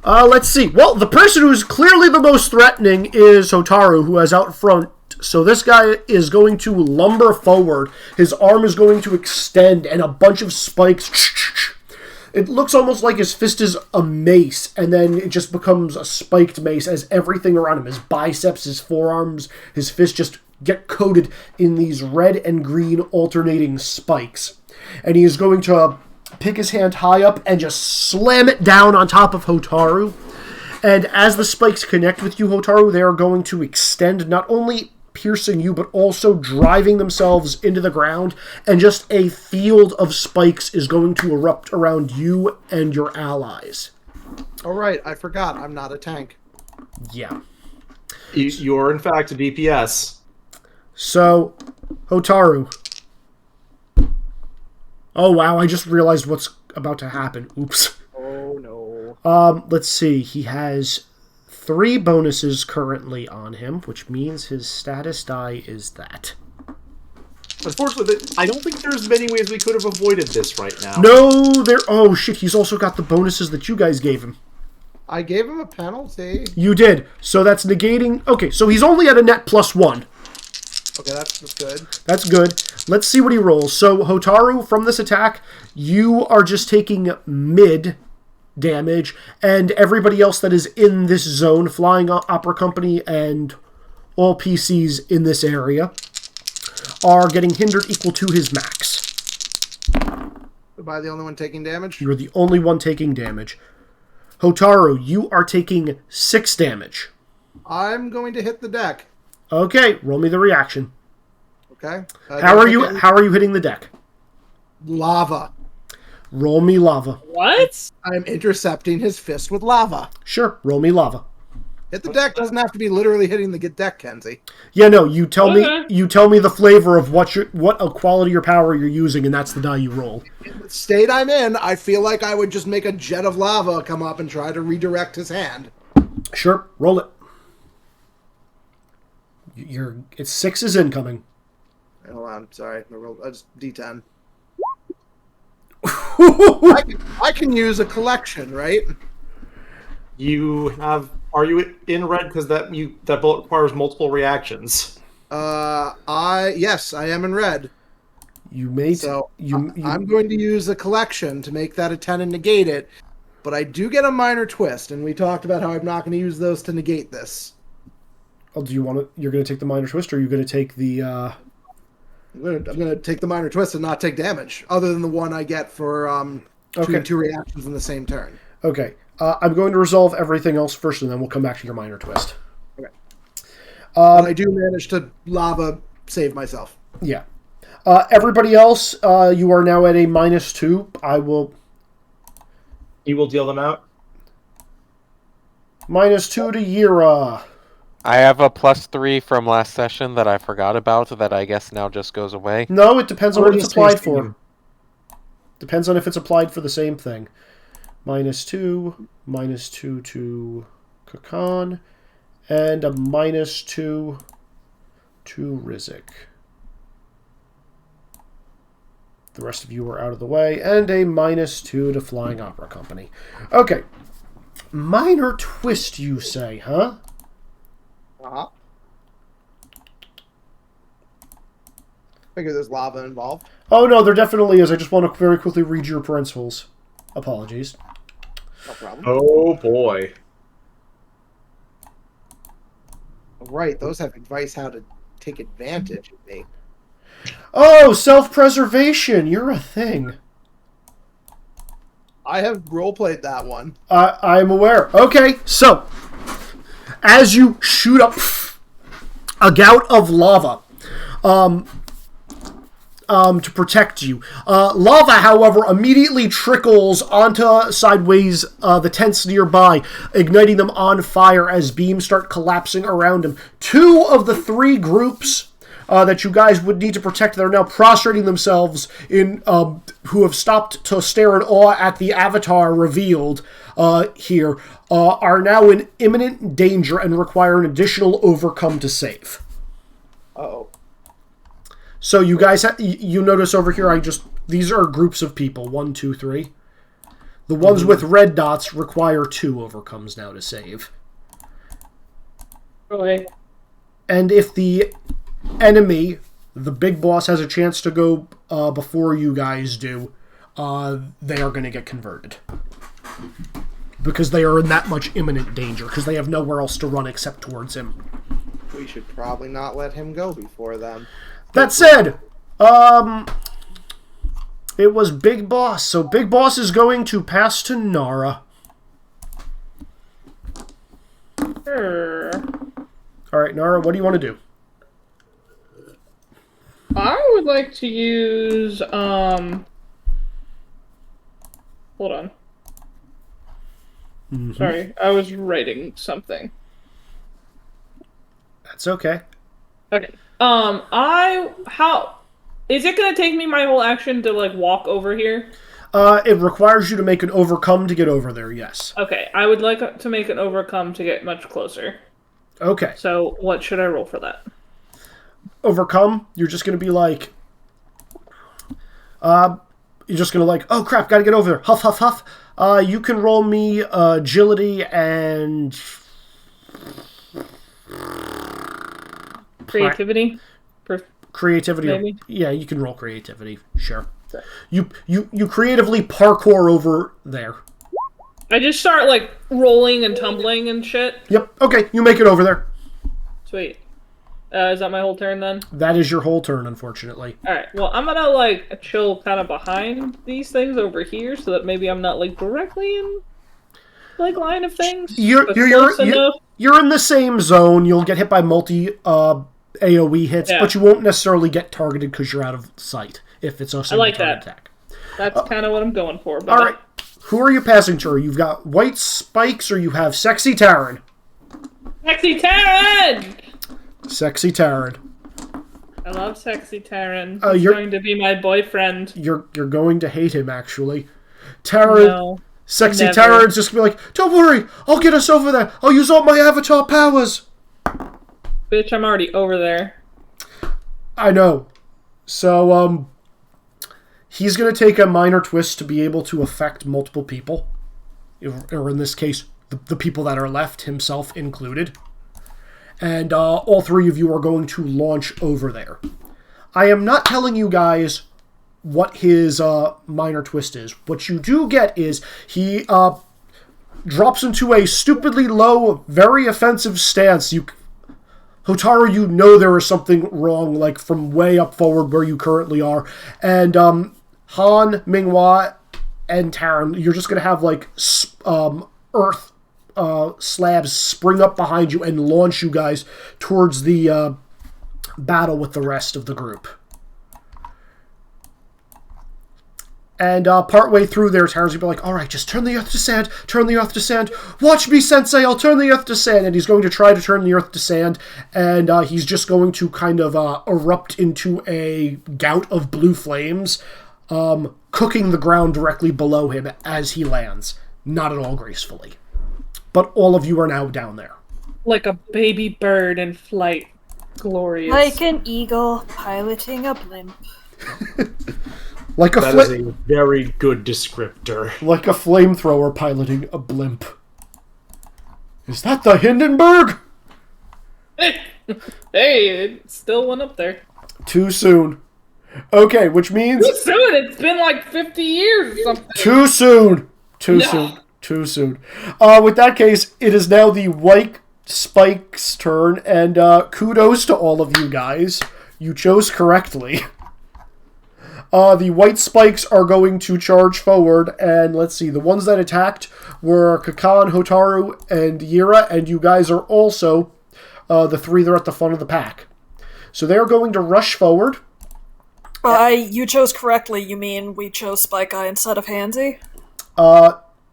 Speaker 2: Let's see. Well, the person who's clearly the most threatening is Hotaru, who is out front. So this guy is going to lumber forward. His arm is going to extend, and a bunch of spikes... It looks almost like his fist is a mace, and then it just becomes a spiked mace as everything around him, his biceps, his forearms, his fist just get coated in these red and green alternating spikes. And he is going to pick his hand high up and just slam it down on top of Hotaru. And as the spikes connect with you, Hotaru, they are going to extend, not only piercing you, but also driving themselves into the ground, and just a field of spikes is going to erupt around you and your allies.
Speaker 4: Oh, right, I forgot. I'm not a tank.
Speaker 2: Yeah.
Speaker 1: You're, in fact, a DPS.
Speaker 2: So, Hotaru. Oh, wow, I just realized what's about to happen. Oops.
Speaker 4: Oh, no.
Speaker 2: Let's see. He has 3 bonuses currently on him, which means his status die is that.
Speaker 1: Unfortunately, I don't think there's many ways we could have avoided this right now.
Speaker 2: No, oh shit, he's also got the bonuses that you guys gave him.
Speaker 4: I gave him a penalty.
Speaker 2: You did. So that's negating... Okay, so he's only at a net +1.
Speaker 4: Okay, that's good.
Speaker 2: That's good. Let's see what he rolls. So, Hotaru, from this attack, you are just taking mid damage, and everybody else that is in this zone, Flying Opera Company and all PCs in this area, are getting hindered equal to his max.
Speaker 4: Am I the only one taking damage?
Speaker 2: You're the only one taking damage. Hotaru, you are taking 6 damage.
Speaker 4: I'm going to hit the deck.
Speaker 2: Okay, roll me the reaction.
Speaker 4: Okay.
Speaker 2: How are you hitting the deck?
Speaker 4: Lava.
Speaker 2: Roll me lava.
Speaker 8: What?
Speaker 4: I'm intercepting his fist with lava.
Speaker 2: Sure, roll me lava.
Speaker 4: Hit the deck doesn't have to be literally hitting the deck, Kenzie.
Speaker 2: Yeah, no, you tell me the flavor of what a quality or power you're using, and that's the die you roll.
Speaker 4: In the state I'm in, I feel like I would just make a jet of lava come up and try to redirect his hand.
Speaker 2: Sure, roll it. It's 6 is incoming.
Speaker 4: Hold on, sorry. It's D10. I can use a collection, right?
Speaker 1: You have... Are you in red because that bullet requires multiple reactions?
Speaker 4: Yes, I am in red.
Speaker 2: You may...
Speaker 4: I'm going to use a collection to make that a 10 and negate it, but I do get a minor twist, and we talked about how I'm not going to use those to negate this.
Speaker 2: Oh, do you want to... You're going to take the minor twist, or are you going to take the... I'm
Speaker 4: going to take the minor twist and not take damage, other than the one I get for two reactions in the same turn.
Speaker 2: Okay. I'm going to resolve everything else first, and then we'll come back to your minor twist.
Speaker 4: Okay. I do manage to lava save myself.
Speaker 2: Yeah. Everybody else, you are now at a -2.
Speaker 1: You will deal them out?
Speaker 2: -2 to Yira.
Speaker 5: I have a +3 from last session that I forgot about that I guess now just goes away.
Speaker 2: No, it depends on what it's applied for. Depends on if it's applied for the same thing. -2, -2 to Kakan, and a -2 to Rizik. The rest of you are out of the way. And a -2 to Flying Opera Company. Okay. Minor twist, you say, huh?
Speaker 9: Uh-huh. Figure there's lava involved.
Speaker 2: Oh, no, there definitely is. I just want to very quickly read your principles. Apologies.
Speaker 9: No problem.
Speaker 1: Oh boy.
Speaker 9: Right, those have advice how to take advantage of me.
Speaker 2: Oh, self-preservation. You're a thing.
Speaker 9: I have roleplayed that one.
Speaker 2: I'm aware. Okay, so as you shoot up a gout of lava to protect you, lava, however, immediately trickles onto sideways the tents nearby, igniting them on fire as beams start collapsing around him. 2 of the 3 groups that you guys would need to protect that are now prostrating themselves in who have stopped to stare in awe at the avatar revealed here are now in imminent danger and require an additional overcome to save.
Speaker 9: Uh-oh.
Speaker 2: So you guys, you notice over here, these are groups of people. 1, 2, 3. The ones with red dots require 2 overcomes now to save.
Speaker 8: Okay.
Speaker 2: And if the enemy, the big boss, has a chance to go before you guys do, they are going to get converted. Because they are in that much imminent danger, because they have nowhere else to run except towards him.
Speaker 9: We should probably not let him go before then.
Speaker 2: That said, it was Big Boss, so Big Boss is going to pass to Nara.
Speaker 8: Sure.
Speaker 2: Alright, Nara, what do you want to do?
Speaker 8: I would like to use, hold on. Sorry, I was writing something.
Speaker 2: That's okay.
Speaker 8: Okay. How is it gonna take me my whole action to like walk over here?
Speaker 2: It requires you to make an overcome to get over there, yes.
Speaker 8: Okay, I would like to make an overcome to get much closer.
Speaker 2: Okay.
Speaker 8: So what should I roll for that?
Speaker 2: Overcome, you're just going to be like... you're just going to like, oh crap, gotta get over there. Huff, huff, huff. You can roll me agility and...
Speaker 8: Creativity?
Speaker 2: Creativity.
Speaker 8: Maybe?
Speaker 2: Yeah, you can roll creativity, sure. You creatively parkour over there.
Speaker 8: I just start like rolling and tumbling and shit.
Speaker 2: Yep, okay, you make it over there.
Speaker 8: Sweet. Is that my whole turn then?
Speaker 2: That is your whole turn, unfortunately.
Speaker 8: Alright, well I'm gonna like chill kind of behind these things over here so that maybe I'm not like directly in like line of things.
Speaker 2: You're in the same zone. You'll get hit by multi AoE hits,
Speaker 8: Yeah.
Speaker 2: but you won't necessarily get targeted because you're out of sight if it's a single
Speaker 8: like
Speaker 2: target
Speaker 8: that.
Speaker 2: attack.
Speaker 8: That's kind of what I'm going for. But
Speaker 2: All right, who are you passing to? You've got White Spikes, or you have Sexy Taryn.
Speaker 8: Sexy Taryn!
Speaker 2: Sexy Taryn.
Speaker 8: I love Sexy Taryn.
Speaker 2: Oh,
Speaker 8: He's
Speaker 2: you're-
Speaker 8: going to be my boyfriend.
Speaker 2: You're going to hate him, actually. Taryn,
Speaker 8: No.
Speaker 2: Sexy
Speaker 8: never.
Speaker 2: Taryn's just gonna be like, don't worry, I'll get us over there. I'll use all my avatar powers.
Speaker 8: Bitch, I'm already over there.
Speaker 2: I know. So, he's going to take a minor twist to be able to affect multiple people. Or in this case, the people that are left, himself included. And all 3 of you are going to launch over there. I am not telling you guys what his minor twist is. What you do get is he drops into a stupidly low, very offensive stance. Hotaru, you know there is something wrong, like, from way up forward where you currently are. And, Han, Minghua, and Taryn, you're just going to have, like, earth slabs spring up behind you and launch you guys towards the battle with the rest of the group. And partway through there, Taryn's going to be like, all right, just turn the earth to sand, turn the earth to sand. Watch me, Sensei, I'll turn the earth to sand. And he's going to try to turn the earth to sand, and he's just going to kind of erupt into a gout of blue flames, cooking the ground directly below him as he lands. Not at all gracefully. But all of you are now down there.
Speaker 8: Like a baby bird in flight. Glorious.
Speaker 6: Like an eagle piloting a blimp.
Speaker 2: Like a
Speaker 1: That is a very good descriptor.
Speaker 2: like a flamethrower piloting a blimp. Is that the Hindenburg?
Speaker 8: Hey, it still went up there.
Speaker 2: Too soon. Okay, which means...
Speaker 8: Too soon! It's been like 50 years or something!
Speaker 2: Too soon! Too
Speaker 8: No.
Speaker 2: soon. Too soon. With that case, it is now the White Spike's turn, and kudos to all of you guys. You chose correctly. The White Spikes are going to charge forward, and let's see, the ones that attacked were Kakan, Hotaru, and Yira, and you guys are also the three that are at the front of the pack. So they're going to rush forward.
Speaker 6: By you chose correctly, you mean we chose Spike Eye instead of Handsy?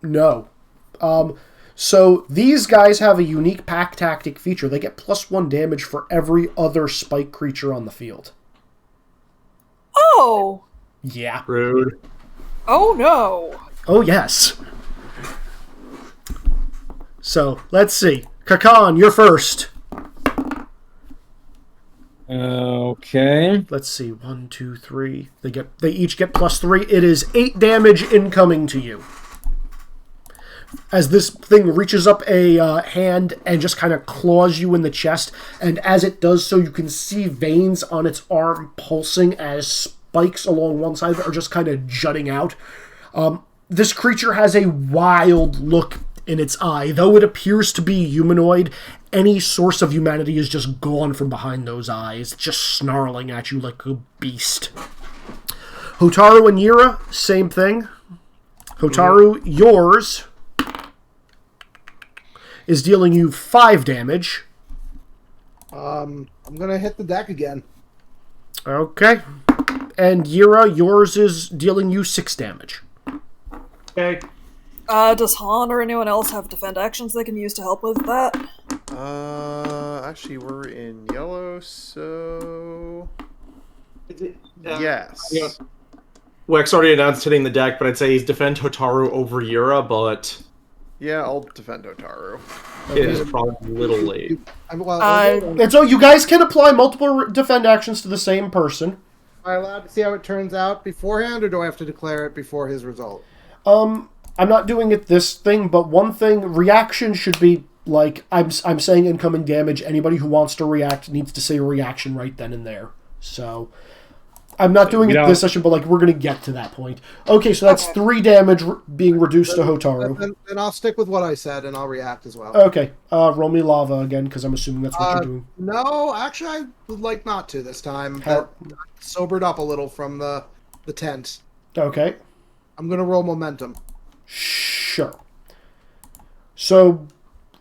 Speaker 2: No. So these guys have a unique pack tactic feature. They get +1 damage for every other spike creature on the field.
Speaker 6: Oh!
Speaker 2: Yeah.
Speaker 1: Rude.
Speaker 6: Oh no!
Speaker 2: Oh, yes. So, let's see. Kakan, you're first.
Speaker 3: Okay.
Speaker 2: Let's see. 1, 2, 3. They each get +3. It is 8 damage incoming to you. As this thing reaches up a hand and just kind of claws you in the chest, and as it does so, you can see veins on its arm pulsing as spikes along one side of it are just kind of jutting out. This creature has a wild look in its eye. Though it appears to be humanoid, any source of humanity is just gone from behind those eyes, just snarling at you like a beast. Hotaru and Yira, same thing. Hotaru, yours is dealing you 5 damage.
Speaker 4: I'm gonna hit the deck again.
Speaker 2: Okay. And Yira, yours is dealing you 6 damage.
Speaker 1: Okay.
Speaker 6: Does Han or anyone else have defend actions they can use to help with that?
Speaker 7: Actually, we're in yellow, so yes.
Speaker 1: Yeah. Wex already announced hitting the deck, but I'd say he's defend Hotaru over Yura, but
Speaker 7: Yeah, I'll defend Otaru.
Speaker 1: it is probably a little late.
Speaker 2: And so you guys can apply multiple defend actions to the same person.
Speaker 4: Am I allowed to see how it turns out beforehand, or do I have to declare it before his result?
Speaker 2: I'm not doing it this thing, but one thing, reaction should be like, I'm saying incoming damage. Anybody who wants to react needs to say reaction right then and there. So, I'm not doing it this session, but like, we're going to get to that point. Okay, so that's 3 damage being reduced to Hotaru.
Speaker 4: Then I'll stick with what I said, and I'll react as well.
Speaker 2: Okay, roll me lava again, because I'm assuming that's what you're doing.
Speaker 4: No, actually, I would like not to this time. I sobered up a little from the tent.
Speaker 2: Okay.
Speaker 4: I'm going to roll momentum.
Speaker 2: Sure. So,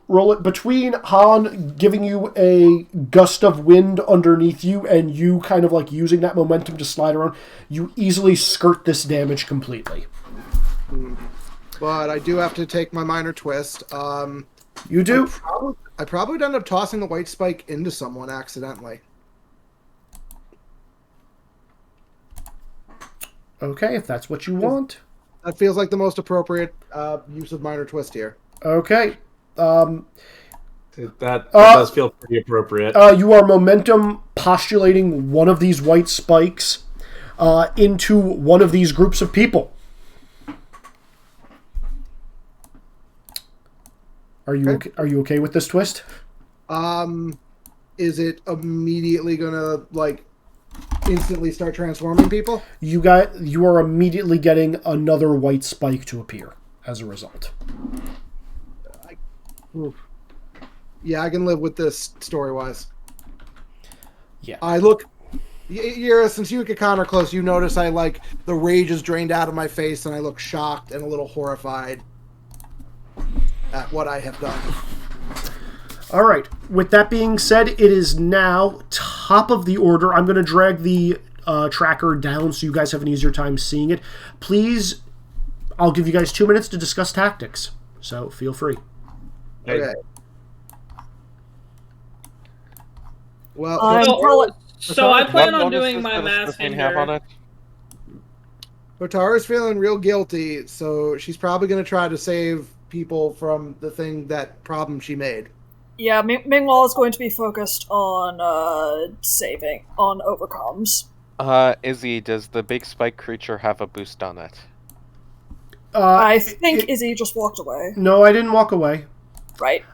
Speaker 2: roll it between Han giving you a gust of wind underneath you and you kind of like using that momentum to slide around. You easily skirt this damage completely.
Speaker 4: But I do have to take my minor twist.
Speaker 2: You do?
Speaker 4: I probably would end up tossing the white spike into someone accidentally.
Speaker 2: Okay, if that's what you want.
Speaker 4: That feels like the most appropriate use of minor twist here.
Speaker 2: Okay.
Speaker 1: That does feel pretty appropriate.
Speaker 2: You are momentum postulating one of these white spikes into one of these groups of people. Are you okay? Are you okay with this twist?
Speaker 4: Is it immediately gonna like instantly start transforming people?
Speaker 2: You are immediately getting another white spike to appear as a result.
Speaker 4: Yeah, I can live with this story-wise.
Speaker 2: Yeah.
Speaker 4: I look... Yira, since you and Kakan are close, you notice I, like, the rage is drained out of my face and I look shocked and a little horrified at what I have done.
Speaker 2: All right. With that being said, it is now top of the order. I'm going to drag the tracker down so you guys have an easier time seeing it. Please, I'll give you guys 2 minutes to discuss tactics. So feel free.
Speaker 4: Okay. Well,
Speaker 8: so I plan on doing my mass hinder.
Speaker 4: Hotaru's feeling real guilty, so she's probably going to try to save people from that problem she made.
Speaker 6: Yeah, Mingwall is going to be focused on saving, on overcomes.
Speaker 5: Izzy, does the big spike creature have a boost on it?
Speaker 6: I think Izzy just walked away.
Speaker 2: No, I didn't walk away.
Speaker 6: Right.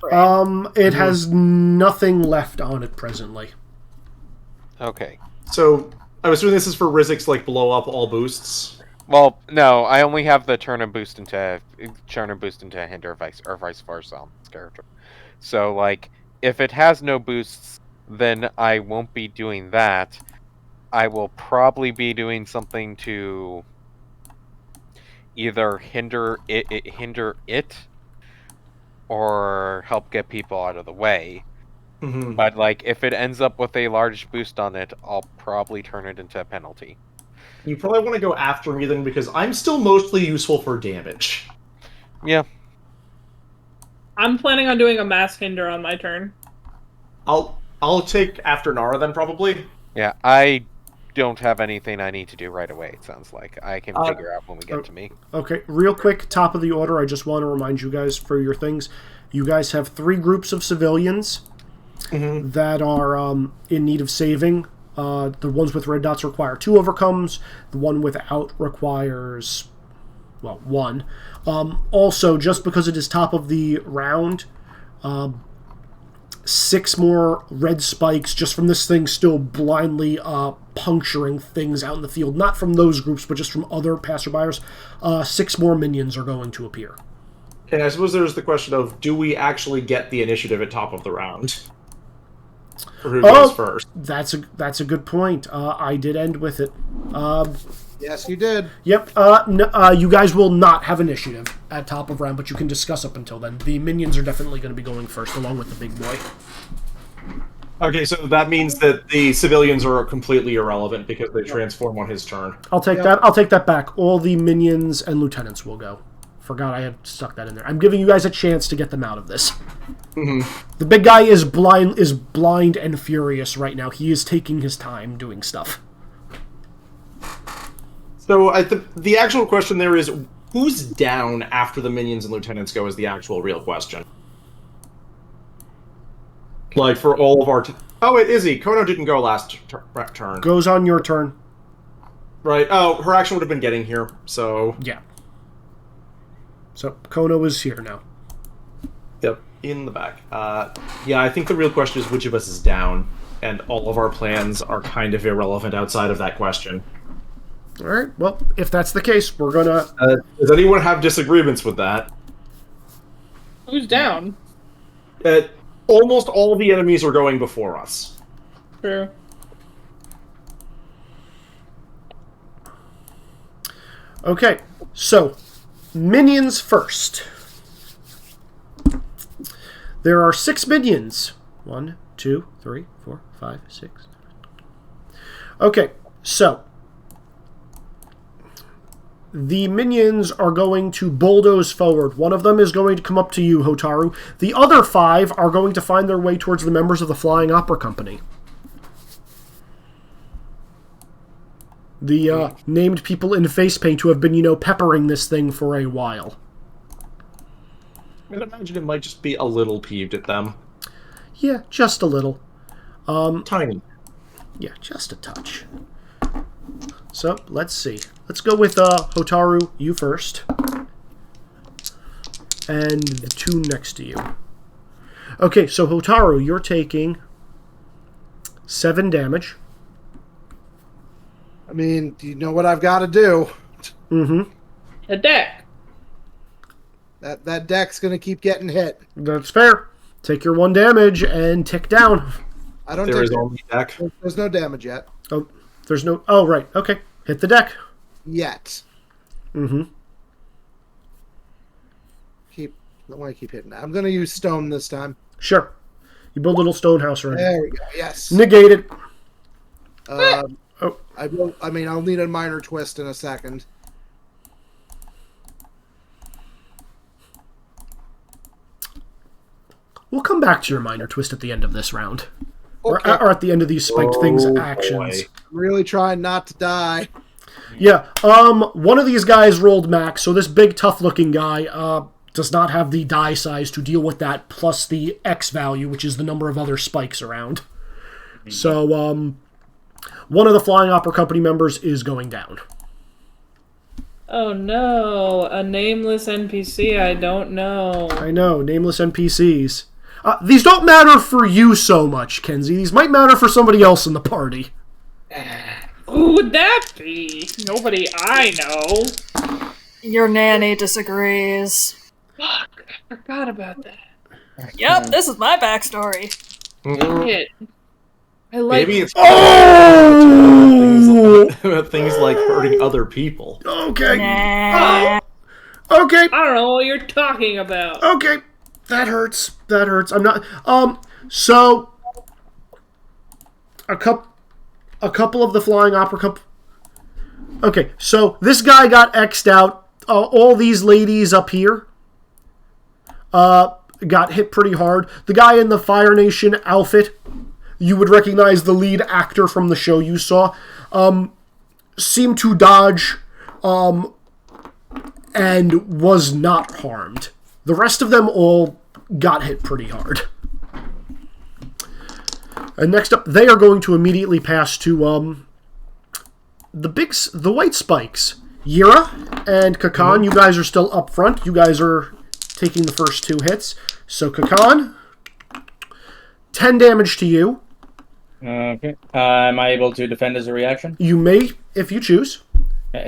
Speaker 2: It has nothing left on it presently.
Speaker 5: Okay.
Speaker 1: So I was assuming this is for Rizik's like blow up all boosts.
Speaker 5: Well, no, I only have the turn and boost into hinder, vice versa on this character. So, like, if it has no boosts, then I won't be doing that. I will probably be doing something to either hinder it, or help get people out of the way.
Speaker 1: Mm-hmm.
Speaker 5: But, like, if it ends up with a large boost on it, I'll probably turn it into a penalty.
Speaker 1: You probably want to go after me then, because I'm still mostly useful for damage.
Speaker 5: Yeah.
Speaker 8: I'm planning on doing a mass hinder on my turn.
Speaker 1: I'll take after Nara then, probably.
Speaker 5: Yeah, I don't have anything I need to do right away, it sounds like. I can figure out when we get to me.
Speaker 2: Okay, real quick, top of the order, I just want to remind you guys for your things. You guys have 3 groups of civilians that are in need of saving. The ones with red dots require 2 overcomes. The one without requires, well, 1. Also, just because it is top of the round, 6 more red spikes just from this thing still blindly puncturing things out in the field. Not from those groups, but just from other passerbyers. 6 more minions are going to appear.
Speaker 1: And I suppose there's the question of, do we actually get the initiative at top of the round? Or who goes first?
Speaker 2: That's a good point. I did end with it.
Speaker 9: Yes, you did.
Speaker 2: Yep. You guys will not have initiative at top of round, but you can discuss up until then. The minions are definitely going to be going first, along with the big boy.
Speaker 1: Okay, so that means that the civilians are completely irrelevant because they transform on his turn.
Speaker 2: I'll take that. I'll take that back. All the minions and lieutenants will go. Forgot I had stuck that in there. I'm giving you guys a chance to get them out of this. The big guy is blind and furious right now. He is taking his time doing stuff.
Speaker 1: So the actual question there is, who's down after the minions and lieutenants go is the actual real question. Like, for all of our... Oh, it is he. Kono didn't go last turn.
Speaker 2: Goes on your turn.
Speaker 1: Right. Oh, her action would have been getting here, so...
Speaker 2: Yeah. So, Kono is here now.
Speaker 1: Yep, in the back. Yeah, I think the real question is which of us is down, and all of our plans are kind of irrelevant outside of that question.
Speaker 2: Alright, well, if that's the case, we're gonna...
Speaker 1: Does anyone have disagreements with that?
Speaker 8: Who's down?
Speaker 1: Almost all the enemies are going before us.
Speaker 8: True.
Speaker 2: Okay, so... Minions first. There are 6 minions. 1, 2, 3, 4, 5, 6. Okay, so the minions are going to bulldoze forward. One of them is going to come up to you, Hotaru. The other 5 are going to find their way towards the members of the Flying Opera Company. The named people in face paint who have been, peppering this thing for a while.
Speaker 1: I'd imagine it might just be a little peeved at them.
Speaker 2: Yeah, just a little.
Speaker 1: Tiny.
Speaker 2: Yeah, just a touch. So, let's see. Let's go with Hotaru, you first. And the 2 next to you. Okay, so Hotaru, you're taking 7 damage.
Speaker 9: I mean, do you know what I've got to do?
Speaker 2: Mm-hmm.
Speaker 8: A deck.
Speaker 9: That deck's going to keep getting hit.
Speaker 2: That's fair. Take your 1 damage and tick down.
Speaker 9: I don't
Speaker 1: There
Speaker 9: take
Speaker 1: is only deck.
Speaker 9: There's no damage yet.
Speaker 2: Oh, there's no... Oh, right. Okay. Hit the deck.
Speaker 9: Yet.
Speaker 2: Mm-hmm.
Speaker 9: Don't want to keep hitting that. I'm going to use stone this time.
Speaker 2: Sure. You build a little stone house around it.
Speaker 9: There we go. Yes.
Speaker 2: Negate it.
Speaker 9: I'll need a minor twist in a second.
Speaker 2: We'll come back to your minor twist at the end of this round.
Speaker 9: Okay.
Speaker 2: Or at the end of these spiked things actions.
Speaker 1: Boy.
Speaker 9: I'm really trying not to die.
Speaker 2: Yeah, one of these guys rolled max, so this big, tough-looking guy does not have the die size to deal with that, plus the X value, which is the number of other spikes around. So, One of the Flying Opera Company members is going down.
Speaker 8: Oh no, a nameless NPC I don't know.
Speaker 2: I know, nameless NPCs. These don't matter for you so much, Kenzie. These might matter for somebody else in the party.
Speaker 8: Who would that be? Nobody I know.
Speaker 6: Your nanny disagrees.
Speaker 8: Fuck, I forgot about that.
Speaker 6: Yep, this is my backstory.
Speaker 8: Shit. I like
Speaker 1: Maybe it's
Speaker 2: Oh!
Speaker 1: things like hurting other people.
Speaker 2: Okay.
Speaker 6: Nah.
Speaker 2: Okay.
Speaker 8: I don't know what you're talking about.
Speaker 2: Okay. That hurts. That hurts. I'm not. So a couple of the Flying Opera Cup. Okay, so this guy got X'd out. All these ladies up here got hit pretty hard. The guy in the Fire Nation outfit, you would recognize the lead actor from the show you saw, seemed to dodge and was not harmed. The rest of them all got hit pretty hard. And next up, they are going to immediately pass to the White Spikes. Yira and Kakan, you guys are still up front. You guys are taking the first 2 hits. So Kakan, 10 damage to you.
Speaker 3: Okay. Am I able to defend as a reaction?
Speaker 2: You may, if you choose.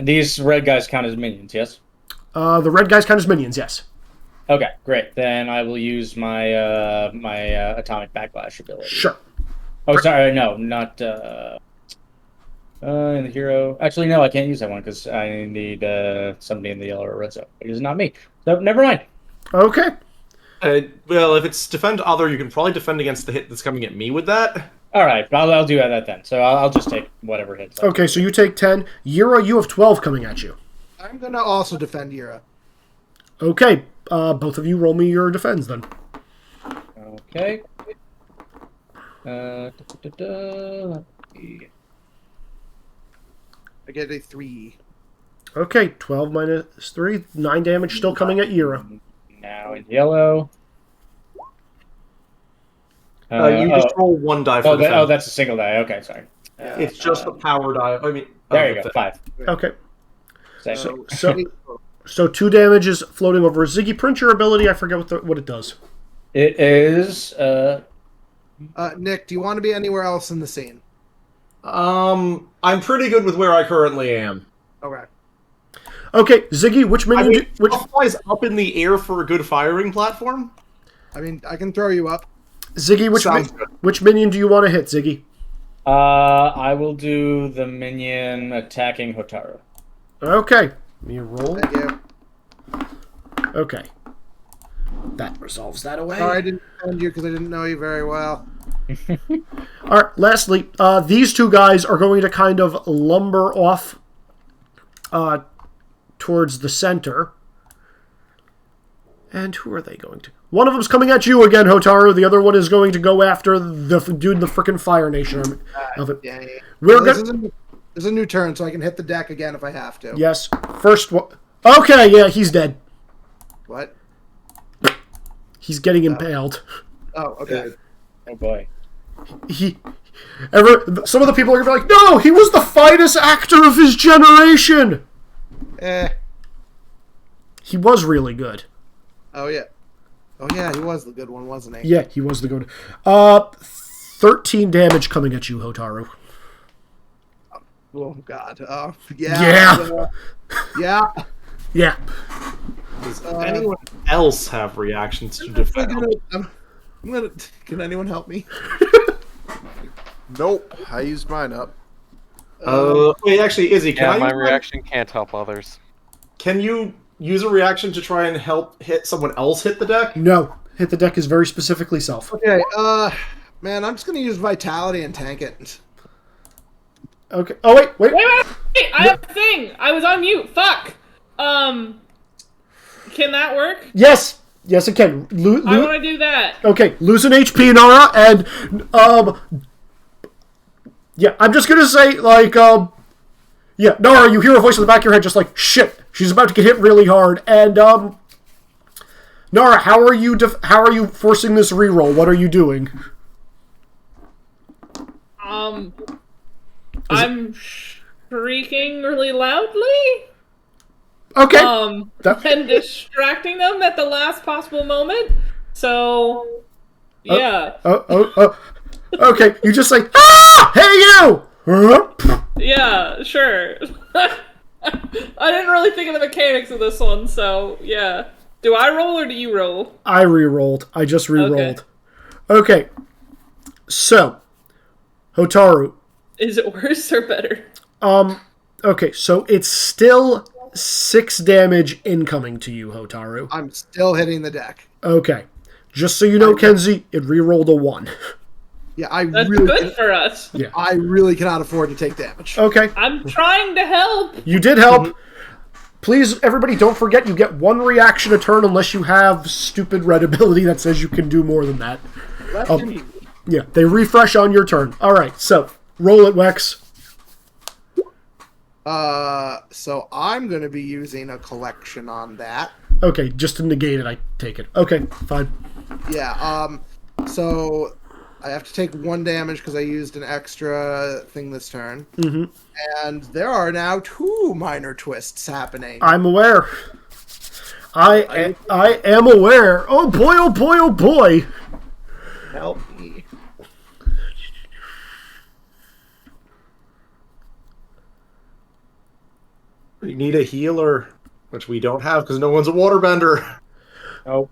Speaker 3: These red guys count as minions, yes?
Speaker 2: The red guys count as minions, yes.
Speaker 3: Okay, great. Then I will use my my atomic backlash ability.
Speaker 2: Sure.
Speaker 3: Oh, sorry, no, not in the hero. Actually, no, I can't use that one because I need somebody in the yellow or red zone. It is not me. So never mind.
Speaker 2: Okay.
Speaker 1: Well, if it's defend other, you can probably defend against the hit that's coming at me with that.
Speaker 3: All right, I'll do that then. So I'll just take whatever hits.
Speaker 2: Okay, so you take 10. Yira, you have 12 coming at you.
Speaker 4: I'm gonna also defend Yira.
Speaker 2: Okay, both of you roll me your defense then.
Speaker 3: Okay.
Speaker 9: I get a 3.
Speaker 2: Okay, 12 minus 3, 9 damage still coming at Yira.
Speaker 3: Now in yellow.
Speaker 1: You just roll 1 die for defense.
Speaker 3: that's a single die. Okay, sorry.
Speaker 1: It's just a power die. I mean,
Speaker 3: There you go, 5.
Speaker 2: Okay.
Speaker 3: Same.
Speaker 2: So 2 damage is floating over. Ziggy, print your ability. I forget what it does.
Speaker 3: It is.
Speaker 9: Nick, do you want to be anywhere else in the scene?
Speaker 1: I'm pretty good with where I currently am.
Speaker 9: Okay.
Speaker 2: Okay, Ziggy, which minion? Which
Speaker 1: flies up in the air for a good firing platform?
Speaker 9: I mean, I can throw you up.
Speaker 2: Ziggy, which minion do you want to hit, Ziggy?
Speaker 3: I will do the minion attacking Hotaru.
Speaker 2: Okay. Let me roll.
Speaker 9: Thank you.
Speaker 2: Okay. That resolves that away.
Speaker 9: Sorry, I didn't defend you because I didn't know you very well.
Speaker 2: All right, lastly, these 2 guys are going to kind of lumber off towards the center. And who are they going to? One of them's coming at you again, Hotaru. The other one is going to go after the dude, the frickin' Fire Nation of it.
Speaker 9: Yeah.
Speaker 2: We're
Speaker 9: This
Speaker 2: going.
Speaker 9: is a new turn, so I can hit the deck again if I have to.
Speaker 2: Yes. First one. Okay, yeah, he's dead.
Speaker 9: What?
Speaker 2: He's getting impaled.
Speaker 9: Oh, okay.
Speaker 3: Oh boy.
Speaker 2: Some of the people are going to be like, no, he was the finest actor of his generation. He was really good.
Speaker 9: Oh, yeah. Oh, yeah, he was the good one, wasn't he?
Speaker 2: Yeah, he was the good. 13 damage coming at you, Hotaru.
Speaker 9: Oh, God.
Speaker 2: Yeah.
Speaker 9: Yeah.
Speaker 2: Yeah.
Speaker 1: Does anyone else have reactions to defend?
Speaker 9: Can anyone help me?
Speaker 7: Nope, I used mine up.
Speaker 1: Wait, actually, Izzy,
Speaker 5: My reaction can't help others.
Speaker 1: Can you use a reaction to try and help someone else hit the deck?
Speaker 2: No. Hit the deck is very specifically self.
Speaker 9: Okay, man, I'm just gonna use Vitality and tank it.
Speaker 2: Okay. Oh, wait.
Speaker 8: Wait! I have a thing! I was on mute! Fuck! Can that work?
Speaker 2: Yes! Yes, it can.
Speaker 8: I want to do that.
Speaker 2: Okay, lose an HP, Nara, and, yeah, I'm just gonna say, like, yeah, Nara, you hear a voice in the back of your head just like, shit, she's about to get hit really hard, and, Nara, how are you forcing this reroll? What are you doing?
Speaker 8: I'm shrieking really loudly.
Speaker 2: Okay.
Speaker 8: And distracting them at the last possible moment. So, yeah.
Speaker 2: Okay, you just say, ah! Hey, you!
Speaker 8: Yeah, sure. I didn't really think of the mechanics of this one, so, yeah. Do I roll or do you roll?
Speaker 2: I re-rolled. I just re-rolled. Okay. So, Hotaru.
Speaker 8: Is it worse or better?
Speaker 2: Okay, so it's still 6 damage incoming to you, Hotaru.
Speaker 9: I'm still hitting the deck.
Speaker 2: Okay. Just so you know, Kenzie, it re-rolled a 1.
Speaker 9: Yeah,
Speaker 8: That's good for us.
Speaker 2: Yeah.
Speaker 9: I really cannot afford to take damage.
Speaker 2: Okay.
Speaker 8: I'm trying to help.
Speaker 2: You did help. Please, everybody, don't forget you get 1 reaction a turn unless you have stupid red ability that says you can do more than that. Yeah, they refresh on your turn. All right, so roll it, Wex.
Speaker 9: So I'm going to be using a collection on that.
Speaker 2: Okay, just to negate it, I take it. Okay, fine.
Speaker 9: Yeah, so I have to take 1 damage because I used an extra thing this turn.
Speaker 2: Mm-hmm.
Speaker 9: And there are now 2 minor twists happening.
Speaker 2: I'm aware. I am aware. Oh boy, oh boy, oh boy.
Speaker 9: Help me.
Speaker 1: We need a healer, which we don't have because no one's a waterbender.
Speaker 3: Oh.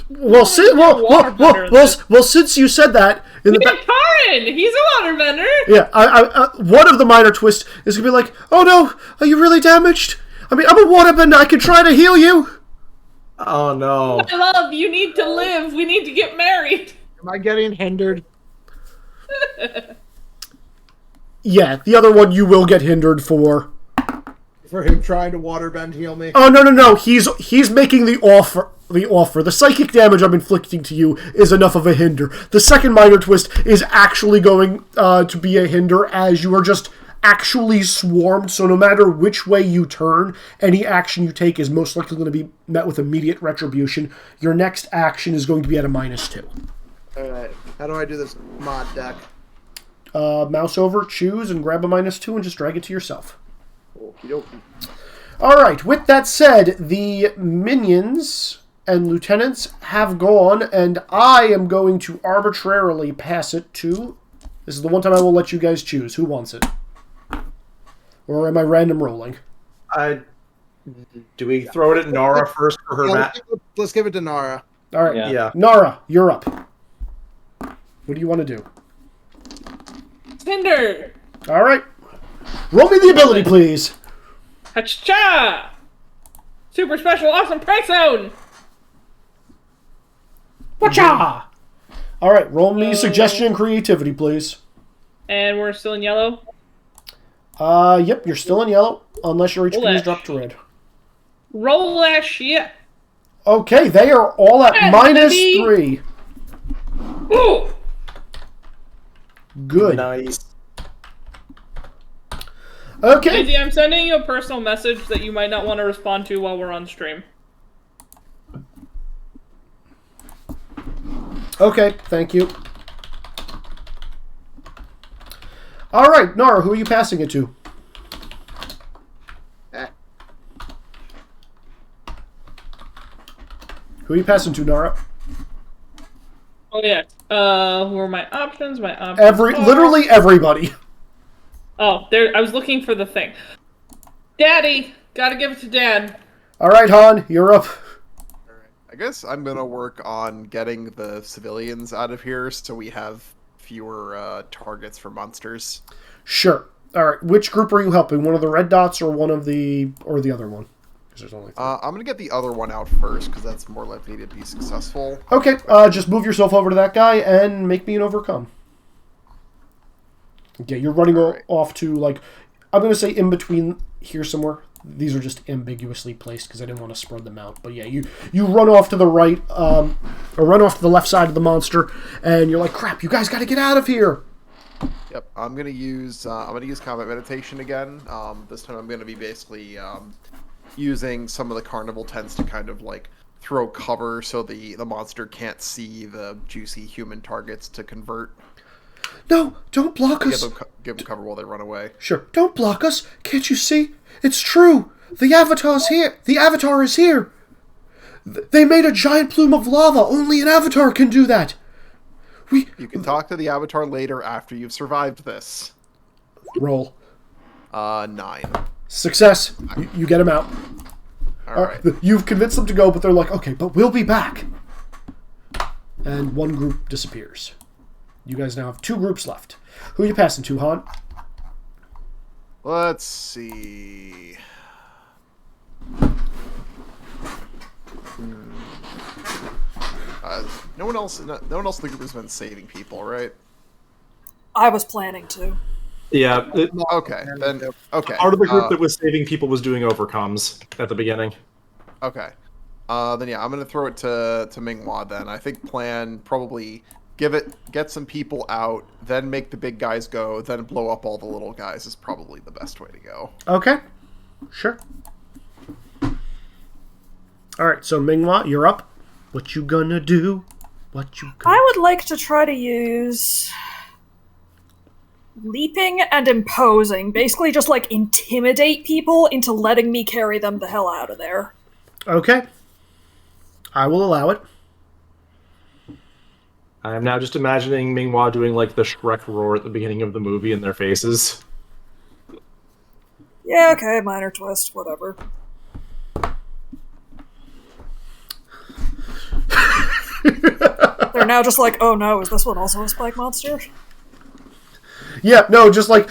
Speaker 2: Well, since you said that, in the
Speaker 8: Taran, he's a waterbender.
Speaker 2: Yeah, one of the minor twists is gonna be like, "Oh no, are you really damaged? I mean, I'm a waterbender. I can try to heal you."
Speaker 1: Oh no!
Speaker 8: My love, you need to live. We need to get married.
Speaker 9: Am I getting hindered?
Speaker 2: Yeah, the other one you will get hindered for.
Speaker 9: For him trying to waterbend heal me?
Speaker 2: Oh no! He's making the offer. The psychic damage I'm inflicting to you is enough of a hinder. The second minor twist is actually going to be a hinder as you are just actually swarmed, so no matter which way you turn, any action you take is most likely going to be met with immediate retribution. Your next action is going to be at a -2.
Speaker 9: Alright, how do I do this mod deck?
Speaker 2: Mouse over, choose, and grab a -2 and just drag it to yourself.
Speaker 9: Okie dokie.
Speaker 2: Alright, with that said, the minions and lieutenants have gone, and I am going to arbitrarily pass it to... This is the one time I will let you guys choose. Who wants it? Or am I random rolling?
Speaker 1: Do we throw it at Nara first for her match?
Speaker 9: Let's give it to Nara.
Speaker 2: Alright,
Speaker 1: Yeah.
Speaker 2: Nara, you're up. What do you want to do?
Speaker 8: Cinder.
Speaker 2: Alright. Roll me the ability, please.
Speaker 8: Ha-cha! Super special awesome prank zone!
Speaker 2: Wacha! Alright, roll me suggestion and creativity, please.
Speaker 8: And we're still in yellow?
Speaker 2: Yep, you're still in yellow, unless your HP is dropped to red.
Speaker 8: Roll that shit!
Speaker 2: Okay, they are all at -3.
Speaker 8: Ooh!
Speaker 2: Good.
Speaker 1: Nice.
Speaker 2: Okay.
Speaker 8: Daisy, I'm sending you a personal message that you might not want to respond to while we're on stream.
Speaker 2: Okay, thank you. Alright, Nara, who are you passing it to? Who are you passing to, Nara?
Speaker 8: Oh yeah. Who are my options? My options are...
Speaker 2: Literally everybody.
Speaker 8: Oh, there. I was looking for the thing. Daddy! Gotta give it to Dad.
Speaker 2: Alright, Han, you're up.
Speaker 7: I guess I'm gonna work on getting the civilians out of here so we have fewer targets for monsters.
Speaker 2: Sure. Alright, which group are you helping? One of the red dots or one of the... or the other one? Because there's only 3.
Speaker 7: I'm gonna get the other one out first because that's more likely to be successful.
Speaker 2: Okay, just move yourself over to that guy and make me an overcome. Okay, you're running off to, like... I'm going to say in between here somewhere. These are just ambiguously placed because I didn't want to spread them out. But yeah, you run off to the right, or run off to the left side of the monster, and you're like, crap, you guys got to get out of here.
Speaker 7: Yep, I'm gonna use combat meditation again. This time I'm gonna be basically using some of the carnival tents to kind of like throw cover so the monster can't see the juicy human targets to convert.
Speaker 2: No, don't block us.
Speaker 7: Give them cover while they run away.
Speaker 2: Sure, don't block us. Can't you see? It's true. The Avatar's here. The Avatar is here. They made a giant plume of lava. Only an Avatar can do that.
Speaker 7: You can talk to the Avatar later after you've survived this.
Speaker 2: Roll.
Speaker 7: 9.
Speaker 2: Success. You get him out.
Speaker 7: All right.
Speaker 2: You've convinced them to go, but they're like, okay, but we'll be back. And one group disappears. You guys now have 2 groups left. Who are you passing to, Han?
Speaker 7: Let's see. No one else in the group has been saving people, right?
Speaker 6: I was planning to.
Speaker 1: Yeah.
Speaker 7: Okay, then. Okay.
Speaker 1: Part of the group that was saving people was doing overcomes at the beginning.
Speaker 7: Okay. Then yeah, I'm gonna throw it to Minghua then. I think plan probably get some people out, then make the big guys go, then blow up all the little guys is probably the best way to go.
Speaker 2: Okay. Sure. Alright, so Minghua, you're up. What you gonna do?
Speaker 6: I would like to try to use leaping and imposing. Basically just like intimidate people into letting me carry them the hell out of there.
Speaker 2: Okay. I will allow it.
Speaker 1: I am now just imagining Minghua doing like the Shrek roar at the beginning of the movie in their faces.
Speaker 6: Yeah, okay, minor twist, whatever. They're now just like, oh no, is this one also a spike monster?
Speaker 2: Yeah, no, just like...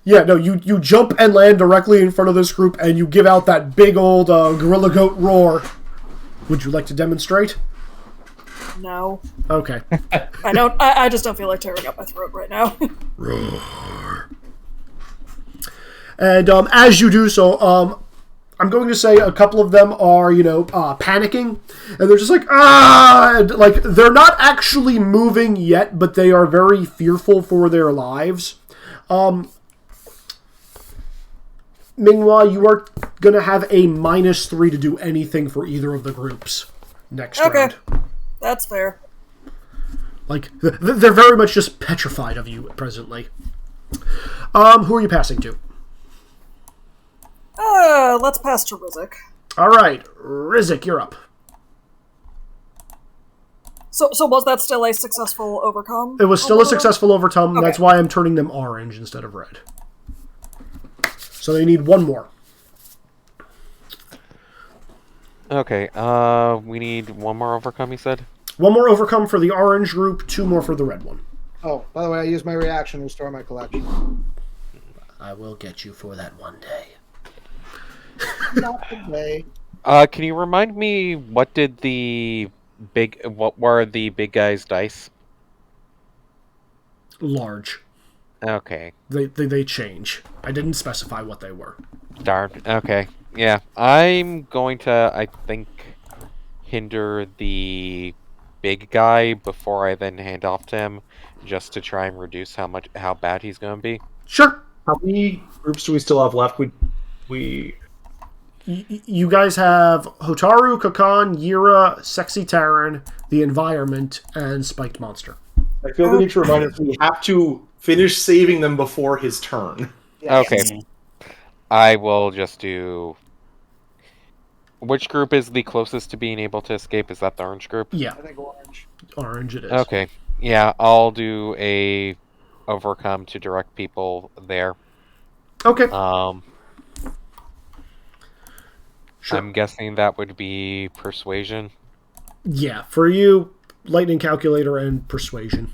Speaker 2: Yeah, no, you jump and land directly in front of this group, and you give out that big old gorilla goat roar. Would you like to demonstrate?
Speaker 6: No.
Speaker 2: Okay.
Speaker 6: I just don't feel like tearing up my throat right now.
Speaker 2: Roar. And as you do so, I'm going to say a couple of them are, panicking, and they're just like, ah! And, like, they're not actually moving yet, but they are very fearful for their lives. Minghua, you are going to have a -3 to do anything for either of the groups next round.
Speaker 6: That's fair.
Speaker 2: Like, they're very much just petrified of you presently. Who are you passing to?
Speaker 6: Let's pass to Rizek.
Speaker 2: Alright, Rizek, you're up.
Speaker 6: So was that still a successful overcome?
Speaker 2: It was still a successful overcome,
Speaker 6: Okay.
Speaker 2: That's why I'm turning them orange instead of red. So they need one more.
Speaker 5: Okay, we need one more overcome, you said?
Speaker 2: One more overcome for the orange group, 2 more for the red one.
Speaker 9: Oh, by the way, I used my reaction to restore my collection.
Speaker 2: I will get you for that one day.
Speaker 9: Not today.
Speaker 5: Can you remind me what were the big guys' dice?
Speaker 2: Large.
Speaker 5: Okay.
Speaker 2: They change. I didn't specify what they were.
Speaker 5: Darn. Okay. Yeah. I'm going to, I think, hinder the big guy before I then hand off to him, just to try and reduce how bad he's going to be.
Speaker 2: Sure.
Speaker 1: How many groups do we still have left?
Speaker 2: You guys have Hotaru, Kakan, Yira, Sexy Terran, The Environment, and Spiked Monster.
Speaker 1: I feel the need to remind us we have to finish saving them before his turn.
Speaker 9: Yes.
Speaker 5: Okay. I will just do... Which group is the closest to being able to escape? Is that the orange group?
Speaker 2: Yeah.
Speaker 9: I think orange.
Speaker 2: Orange it is.
Speaker 5: Okay. Yeah, I'll do a overcome to direct people there.
Speaker 2: Okay. Sure.
Speaker 5: I'm guessing that would be persuasion.
Speaker 2: Yeah, for you, lightning calculator and persuasion.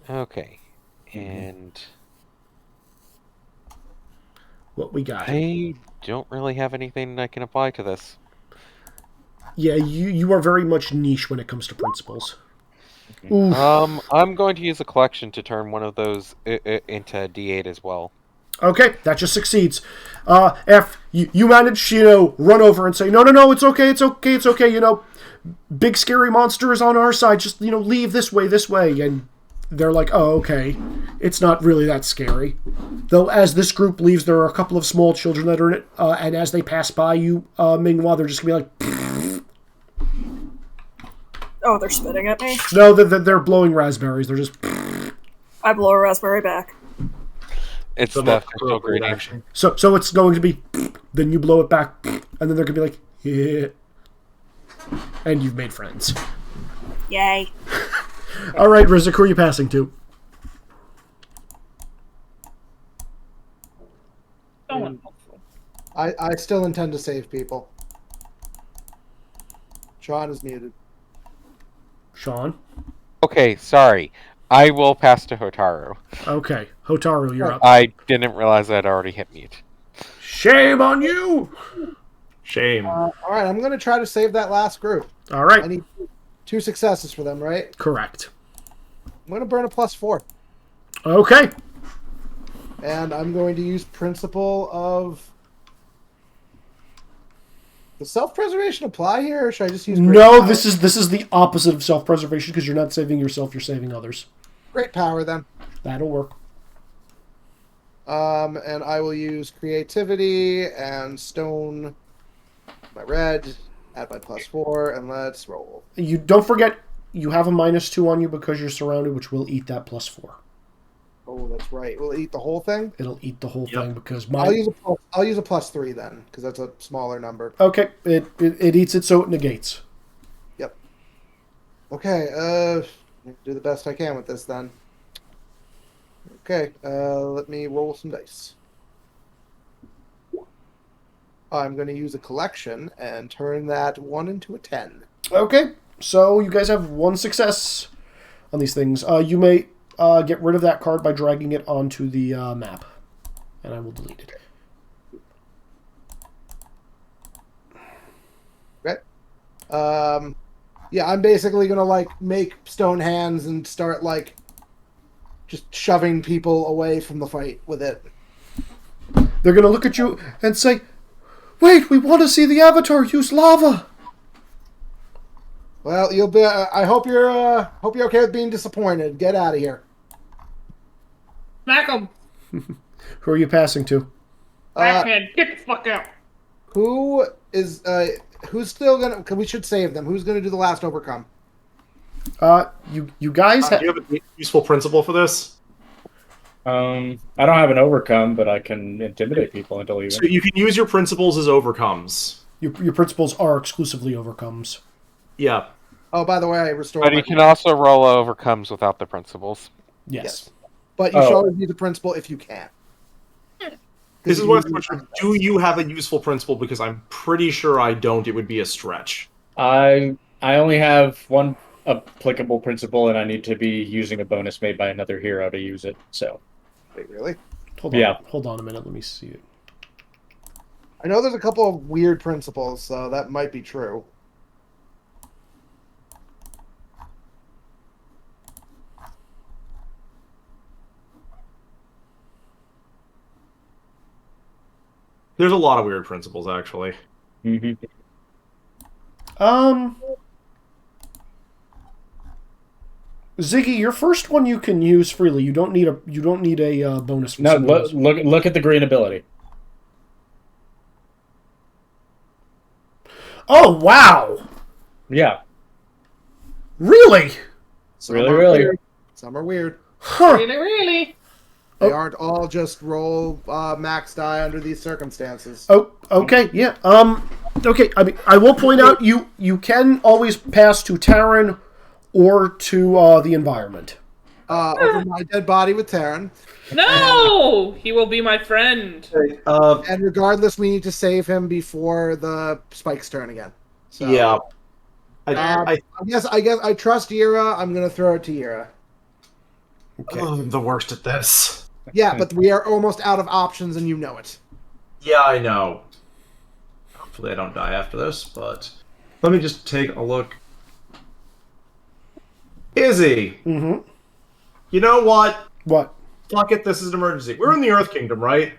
Speaker 5: Okay. And
Speaker 2: What we got?
Speaker 5: I don't really have anything I can apply to this.
Speaker 2: Yeah, you are very much niche when it comes to principles. Oof.
Speaker 5: I'm going to use a collection to turn one of those into D8 as well.
Speaker 2: Okay, that just succeeds. If you manage, run over and say, no, it's okay, big scary monster is on our side, just, leave this way, and they're like, oh, okay, it's not really that scary. Though, as this group leaves, there are a couple of small children that are in it, and as they pass by you, Minghua, they're just gonna be like,
Speaker 6: Oh, they're spitting at me?
Speaker 2: no, they're blowing raspberries, they're just...
Speaker 6: I blow a raspberry back.
Speaker 5: It's
Speaker 1: The
Speaker 5: the
Speaker 1: most
Speaker 5: official
Speaker 1: appropriate
Speaker 5: greeting.
Speaker 1: action.
Speaker 2: So it's going to be, then you blow it back, and then they're going to be like, yeah. And you've made friends.
Speaker 6: Yay.
Speaker 2: All right, Rizzik, who are you passing to?
Speaker 8: Someone helpful.
Speaker 9: I still intend to save people. Sean is muted.
Speaker 2: Sean?
Speaker 5: Okay, sorry. I will pass to Hotaru.
Speaker 2: Okay. Hotaru, you're up.
Speaker 5: I didn't realize I'd already hit mute.
Speaker 2: Shame on you!
Speaker 1: Shame.
Speaker 9: All right, I'm going to try to save that last group.
Speaker 2: All right.
Speaker 9: I need 2 successes for them, right?
Speaker 2: Correct.
Speaker 9: I'm going to burn a +4.
Speaker 2: Okay.
Speaker 9: And I'm going to use principle of... Does self-preservation apply here, or should I just use...
Speaker 2: No, this is the opposite of self-preservation because you're not saving yourself, you're saving others.
Speaker 9: Great power, then.
Speaker 2: That'll work.
Speaker 9: And I will use creativity and stone my red, add my +4, and let's roll.
Speaker 2: You don't forget you have a -2 on you because you're surrounded, which will eat that +4.
Speaker 9: Oh, that's right. Will it eat the whole thing?
Speaker 2: It'll eat the whole
Speaker 1: Yep.
Speaker 2: thing because
Speaker 9: I'll use a +3 then, because that's a smaller number.
Speaker 2: Okay, it eats it, so it negates.
Speaker 9: Yep. Okay, do the best I can with this then. Okay, let me roll some dice. I'm going to use a collection and turn that 1 into a 10.
Speaker 2: Okay, so you guys have 1 success on these things. You may get rid of that card by dragging it onto the map, and I will delete it.
Speaker 9: Okay. Yeah, I'm basically going to, like, make stone hands and start, like, just shoving people away from the fight with it.
Speaker 2: They're going to look at you and say, "Wait, we want to see the Avatar use lava."
Speaker 9: Well, you'll be. I hope you're okay with being disappointed. Get out of here.
Speaker 8: Smack him!
Speaker 2: Who are you passing to?
Speaker 8: Backhand, get the fuck out!
Speaker 9: Who is? Who's still gonna? 'Cause we should save them. Who's gonna do the last overcome?
Speaker 2: You guys.
Speaker 1: Do you have a useful principle for this?
Speaker 3: I don't have an overcome, but I can intimidate people into leaving.
Speaker 1: So you can use your principles as overcomes.
Speaker 2: Your principles are exclusively overcomes.
Speaker 1: Yeah.
Speaker 9: Oh, by the way, I restored.
Speaker 5: But
Speaker 9: my-
Speaker 5: you can also roll overcomes without the principles.
Speaker 2: Yes.
Speaker 9: But you should
Speaker 3: Oh.
Speaker 9: always use the principle if you can.
Speaker 1: This is what do you have a useful principle? Because I'm pretty sure I don't. It would be a stretch.
Speaker 3: I only have one applicable principle, and I need to be using a bonus made by another hero to use it. So
Speaker 9: Wait, really?
Speaker 2: Hold on.
Speaker 3: Yeah.
Speaker 2: Hold on a minute. Let me see it.
Speaker 9: I know there's a couple of weird principles, so that might be true.
Speaker 1: There's a lot of weird principles, actually.
Speaker 2: Ziggy, your first one you can use freely. You don't need a bonus for
Speaker 3: no,
Speaker 2: someone else.
Speaker 3: look at the green ability.
Speaker 2: Oh wow!
Speaker 3: Yeah,
Speaker 2: Really?
Speaker 9: Some
Speaker 3: Really,
Speaker 9: are
Speaker 3: really?
Speaker 9: weird, some are weird.
Speaker 2: Huh?
Speaker 8: Really, really?
Speaker 9: They aren't all just roll max die under these circumstances.
Speaker 2: Oh, okay, yeah. Okay. I mean, I will point out you can always pass to Taryn or to the environment.
Speaker 9: Over my dead body with Terran.
Speaker 8: No! He will be my friend.
Speaker 9: And regardless, we need to save him before the spikes turn again. So,
Speaker 1: Yeah.
Speaker 9: I guess I trust Yira. I'm gonna throw it to Yira.
Speaker 2: Okay.
Speaker 1: I'm the worst at this.
Speaker 9: Yeah, but we are almost out of options, and you know it.
Speaker 1: Yeah, I know. Hopefully I don't die after this, but let me just take a look. Izzy,
Speaker 2: Mm-hmm.
Speaker 1: you know what?
Speaker 2: What?
Speaker 1: Fuck it, this is an emergency. We're in the Earth Kingdom, right?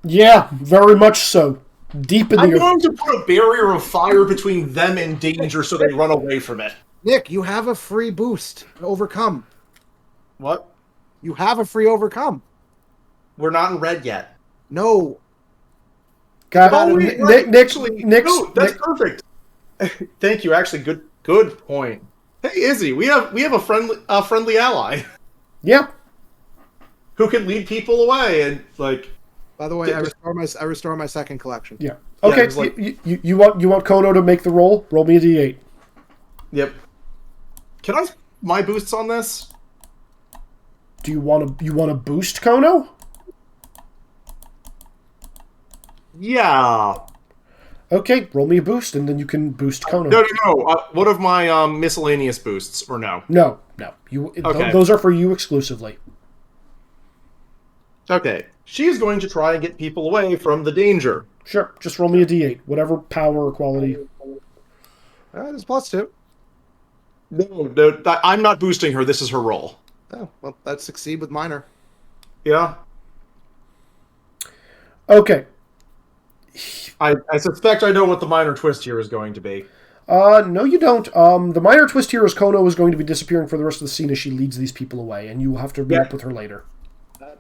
Speaker 2: Yeah, very much so. Deep in
Speaker 1: I'm
Speaker 2: the earth.
Speaker 1: going to put a barrier of fire between them and danger so they run away from it.
Speaker 9: Nick, you have a free boost. Overcome.
Speaker 1: What?
Speaker 9: You have a free overcome.
Speaker 1: We're not in red yet.
Speaker 9: No.
Speaker 2: God,
Speaker 1: Oh, wait,
Speaker 2: Nick,
Speaker 1: right.
Speaker 2: Nick,
Speaker 1: Actually,
Speaker 2: Nick's,
Speaker 1: no, that's
Speaker 2: Nick,
Speaker 1: perfect. Thank you. Actually, good point. Hey, Izzy, we have a friendly ally.
Speaker 2: yeah.
Speaker 1: who can lead people away and like.
Speaker 9: By the way, I restore my second collection.
Speaker 2: Yeah. Okay.
Speaker 1: Yeah, like,
Speaker 2: you want Kono to make the roll? Roll me a d8.
Speaker 1: Yep. Can I my boosts on this?
Speaker 2: Do you want to boost Kono?
Speaker 1: Yeah.
Speaker 2: Okay, roll me a boost, and then you can boost Kono.
Speaker 1: No. What of my miscellaneous boosts, or no?
Speaker 2: No.
Speaker 1: Okay.
Speaker 2: Those are for you exclusively.
Speaker 1: Okay. She is going to try and get people away from the danger.
Speaker 2: Sure, just roll me a d8, whatever power or quality.
Speaker 9: It's +2.
Speaker 1: No, I'm not boosting her. This is her roll.
Speaker 9: Oh, well, that's succeed with minor.
Speaker 1: Yeah.
Speaker 2: Okay.
Speaker 1: I suspect I know what the minor twist here is going to be.
Speaker 2: No, you don't. The minor twist here is Kono is going to be disappearing for the rest of the scene as she leads these people away, and you will have to meet up with her later.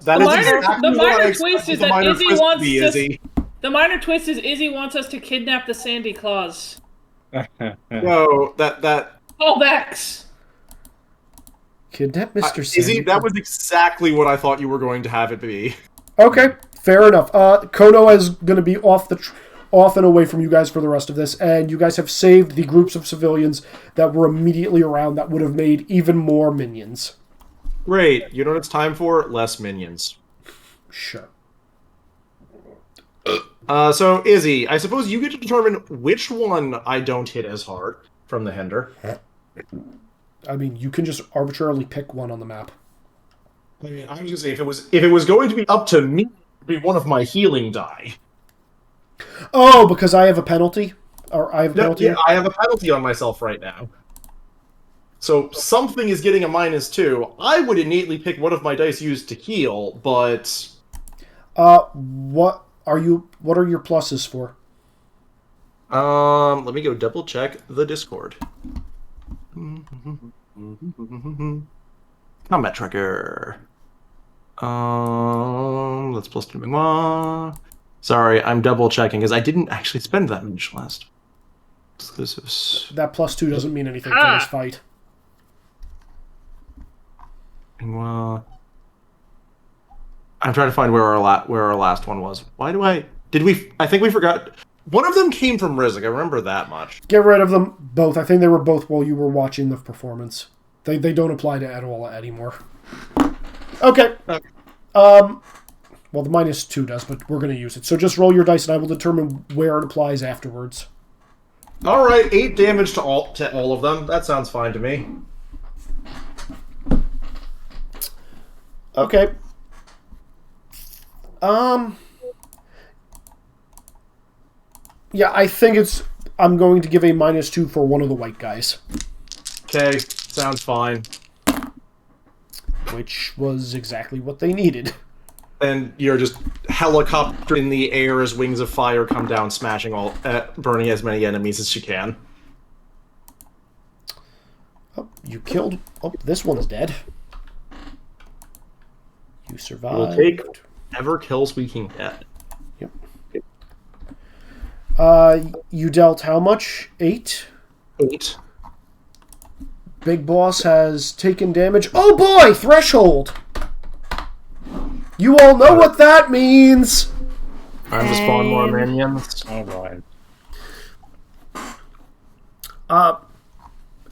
Speaker 8: The minor twist is that Izzy wants us. The minor twist is Izzy wants us to kidnap the Sandy Claus.
Speaker 1: No, that.
Speaker 8: Callbacks.
Speaker 2: Kidnap Mr. Sandy.
Speaker 1: Izzy, that was exactly what I thought you were going to have it be.
Speaker 2: Okay, fair enough. Kono is going to be off and away from you guys for the rest of this, and you guys have saved the groups of civilians that were immediately around that would have made even more minions.
Speaker 1: Great. You know what it's time for? Less minions.
Speaker 2: Sure.
Speaker 1: So, Izzy, I suppose you get to determine which one I don't hit as hard from the hinder.
Speaker 2: I mean, you can just arbitrarily pick one on the map.
Speaker 1: I mean, I was going to say, if it was going to be up to me, it would be one of my healing die.
Speaker 2: Oh, because I have a penalty? Or I have a penalty?
Speaker 1: Yeah, I have a penalty on myself right now. So something is getting a -2. I would innately pick one of my dice used to heal, but...
Speaker 2: What are your pluses for?
Speaker 1: Let me go double check the Discord. Combat tracker. Let's +2 Migma. Sorry, I'm double checking because I didn't actually spend that much last. Exclusives.
Speaker 2: That +2 doesn't mean anything for this fight.
Speaker 1: Migma. I'm trying to find where our last one was. I think we forgot. One of them came from Rizzik. I remember that much.
Speaker 2: Get rid of them both. I think they were both while you were watching the performance. They don't apply to at all anymore. Okay. Well, the -2 does, but we're going to use it. So just roll your dice, and I will determine where it applies afterwards.
Speaker 1: All right, 8 damage to all of them. That sounds fine to me.
Speaker 2: Okay. Yeah, I think I'm going to give a -2 for one of the white guys.
Speaker 1: Okay, sounds fine.
Speaker 2: Which was exactly what they needed.
Speaker 1: And you're just helicopter in the air as wings of fire come down, smashing burning as many enemies as you can.
Speaker 2: Oh, you killed... Oh, this one's dead. You survived.
Speaker 1: We'll take whatever kills we can get.
Speaker 2: Yep. You dealt how much? 8?
Speaker 1: 8.
Speaker 2: Big Boss has taken damage. Oh boy! Threshold! You all know what that means!
Speaker 1: Time to spawn more minions.
Speaker 3: Oh boy.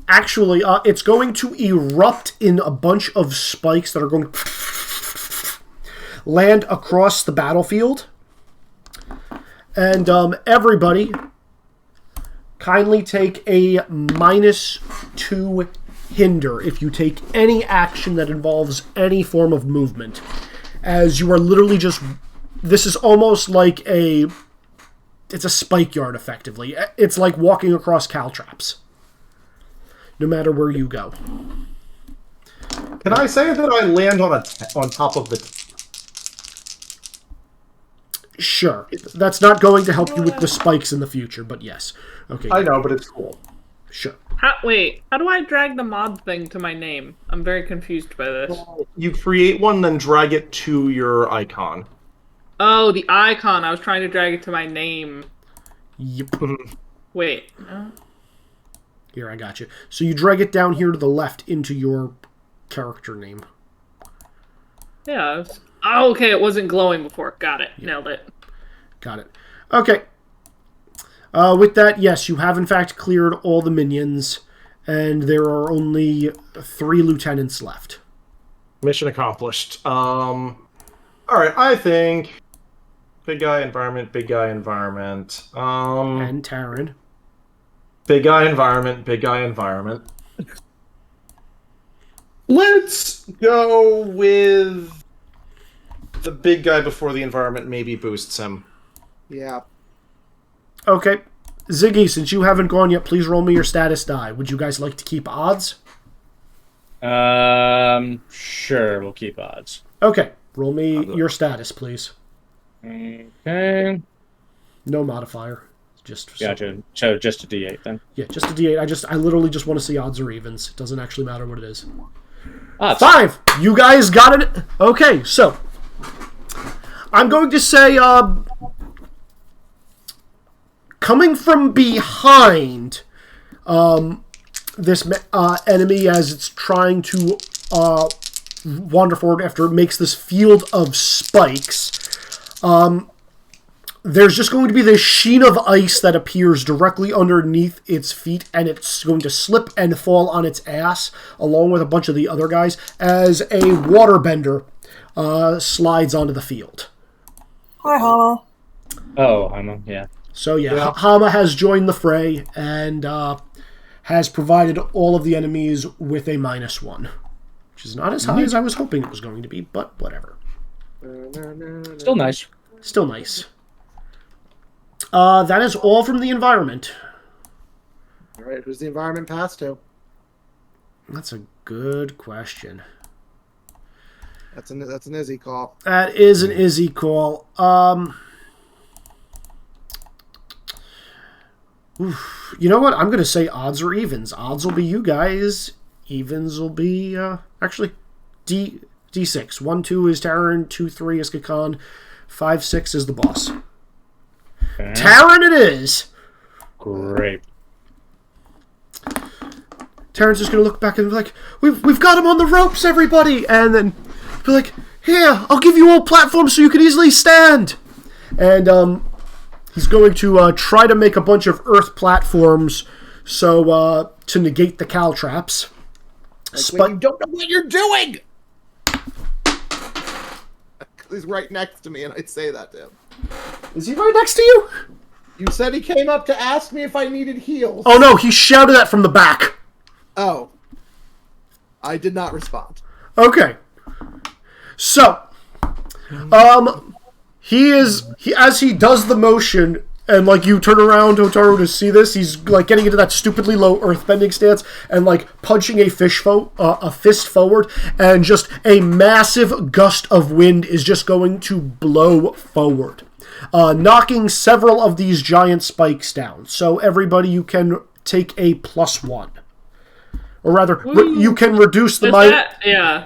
Speaker 2: Actually, it's going to erupt in a bunch of spikes that are going to land across the battlefield. And everybody, kindly take a -2 hinder if you take any action that involves any form of movement. As you are literally just... This is almost like it's a spike yard, effectively. It's like walking across caltraps. No matter where you go.
Speaker 1: Can I say that I land on top of the...
Speaker 2: Sure. That's not going to help you with the spikes in the future, but yes. Okay.
Speaker 1: I know, but it's cool.
Speaker 2: Sure.
Speaker 8: Wait, how do I drag the mod thing to my name? I'm very confused by this.
Speaker 1: You create one, then drag it to your icon.
Speaker 8: Oh, the icon. I was trying to drag it to my name.
Speaker 2: Yep.
Speaker 8: Wait.
Speaker 2: Here, I got you. So you drag it down here to the left into your character name.
Speaker 8: Yeah. Oh, okay, it wasn't glowing before. Got it. Nailed it.
Speaker 2: Got it. Okay. With that, yes, you have in fact cleared all the minions, and there are only 3 lieutenants left.
Speaker 1: Mission accomplished. Alright, I think... Big guy environment, big guy environment.
Speaker 2: And Taryn.
Speaker 1: Big guy environment, big guy environment. Let's go with the big guy before the environment maybe boosts him.
Speaker 9: Yeah.
Speaker 2: Okay. Ziggy, since you haven't gone yet, please roll me your status die. Would you guys like to keep odds?
Speaker 3: Sure, we'll keep odds.
Speaker 2: Okay. Roll me your status, please.
Speaker 3: Okay.
Speaker 2: No modifier. Just
Speaker 3: Gotcha. So just a D8 then.
Speaker 2: Yeah, just a D8. I literally just want to see odds or evens. It doesn't actually matter what it is.
Speaker 3: Odds.
Speaker 2: 5! You guys got it. Okay, so I'm going to say coming from behind this enemy as it's trying to wander forward after it makes this field of spikes. There's just going to be this sheen of ice that appears directly underneath its feet, and it's going to slip and fall on its ass, along with a bunch of the other guys, as a waterbender slides onto the field.
Speaker 6: Hi, Hama.
Speaker 3: Oh, I'm yeah.
Speaker 2: So yeah, Hama has joined the fray and has provided all of the enemies with a -1, which is not as high as I was hoping it was going to be, but whatever.
Speaker 3: Still nice.
Speaker 2: Still nice. That is all from the environment.
Speaker 9: All right, who's the environment pass to?
Speaker 2: That's a good question.
Speaker 9: That's an Izzy call.
Speaker 2: That is an Izzy call. You know what? I'm going to say odds or evens. Odds will be you guys. Evens will be actually D6. 1, 2 is Taryn. 2, 3 is Kakan. 5, 6 is the boss.
Speaker 3: Okay.
Speaker 2: Taryn it is!
Speaker 3: Great.
Speaker 2: Taryn's just going to look back and be like, we've got him on the ropes, everybody! And then be like, here, I'll give you all platforms so you can easily stand! And he's going to try to make a bunch of earth platforms so to negate the caltraps.
Speaker 9: When you don't know what you're doing! He's right next to me, and I'd say that to him.
Speaker 2: Is he right next to you?
Speaker 9: You said he came up to ask me if I needed heals.
Speaker 2: Oh no, he shouted that from the back.
Speaker 9: Oh. I did not respond.
Speaker 2: Okay. So, as he does the motion, and like you turn around, Hotaru, to see this, he's like getting into that stupidly low earthbending stance and like punching a fist forward, and just a massive gust of wind is just going to blow forward, knocking several of these giant spikes down. So everybody, you can take a +1. Or rather, you can reduce the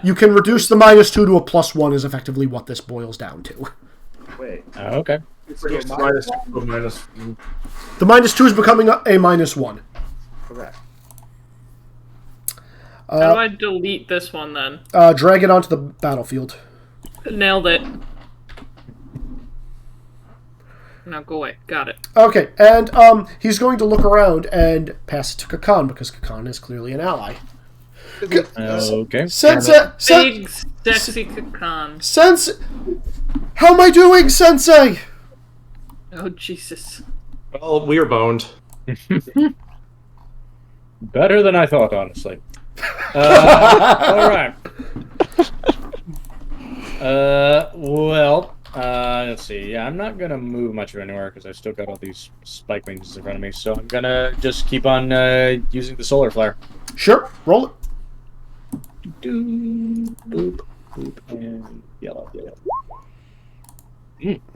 Speaker 2: You can reduce the -2 to a +1 is effectively what this boils down to.
Speaker 9: Wait.
Speaker 3: Oh, okay.
Speaker 1: The
Speaker 2: -2 is becoming a -1.
Speaker 9: Okay.
Speaker 8: How do I delete this one then?
Speaker 2: Drag it onto the battlefield.
Speaker 8: Nailed it. Now go away. Got it.
Speaker 2: Okay, and he's going to look around and pass it to Kakan, because Kakan is clearly an ally.
Speaker 3: Okay.
Speaker 2: Sensei!
Speaker 8: Big, sexy Kakan.
Speaker 2: Sensei! How am I doing, Sensei?
Speaker 8: Oh, Jesus.
Speaker 1: Well, we are boned.
Speaker 3: Better than I thought, honestly. Alright. Let's see. Yeah, I'm not going to move much of anywhere because I've still got all these spike wings in front of me, so I'm going to just keep on using the solar flare.
Speaker 2: Sure, roll it.
Speaker 3: Boop, boop, and yellow.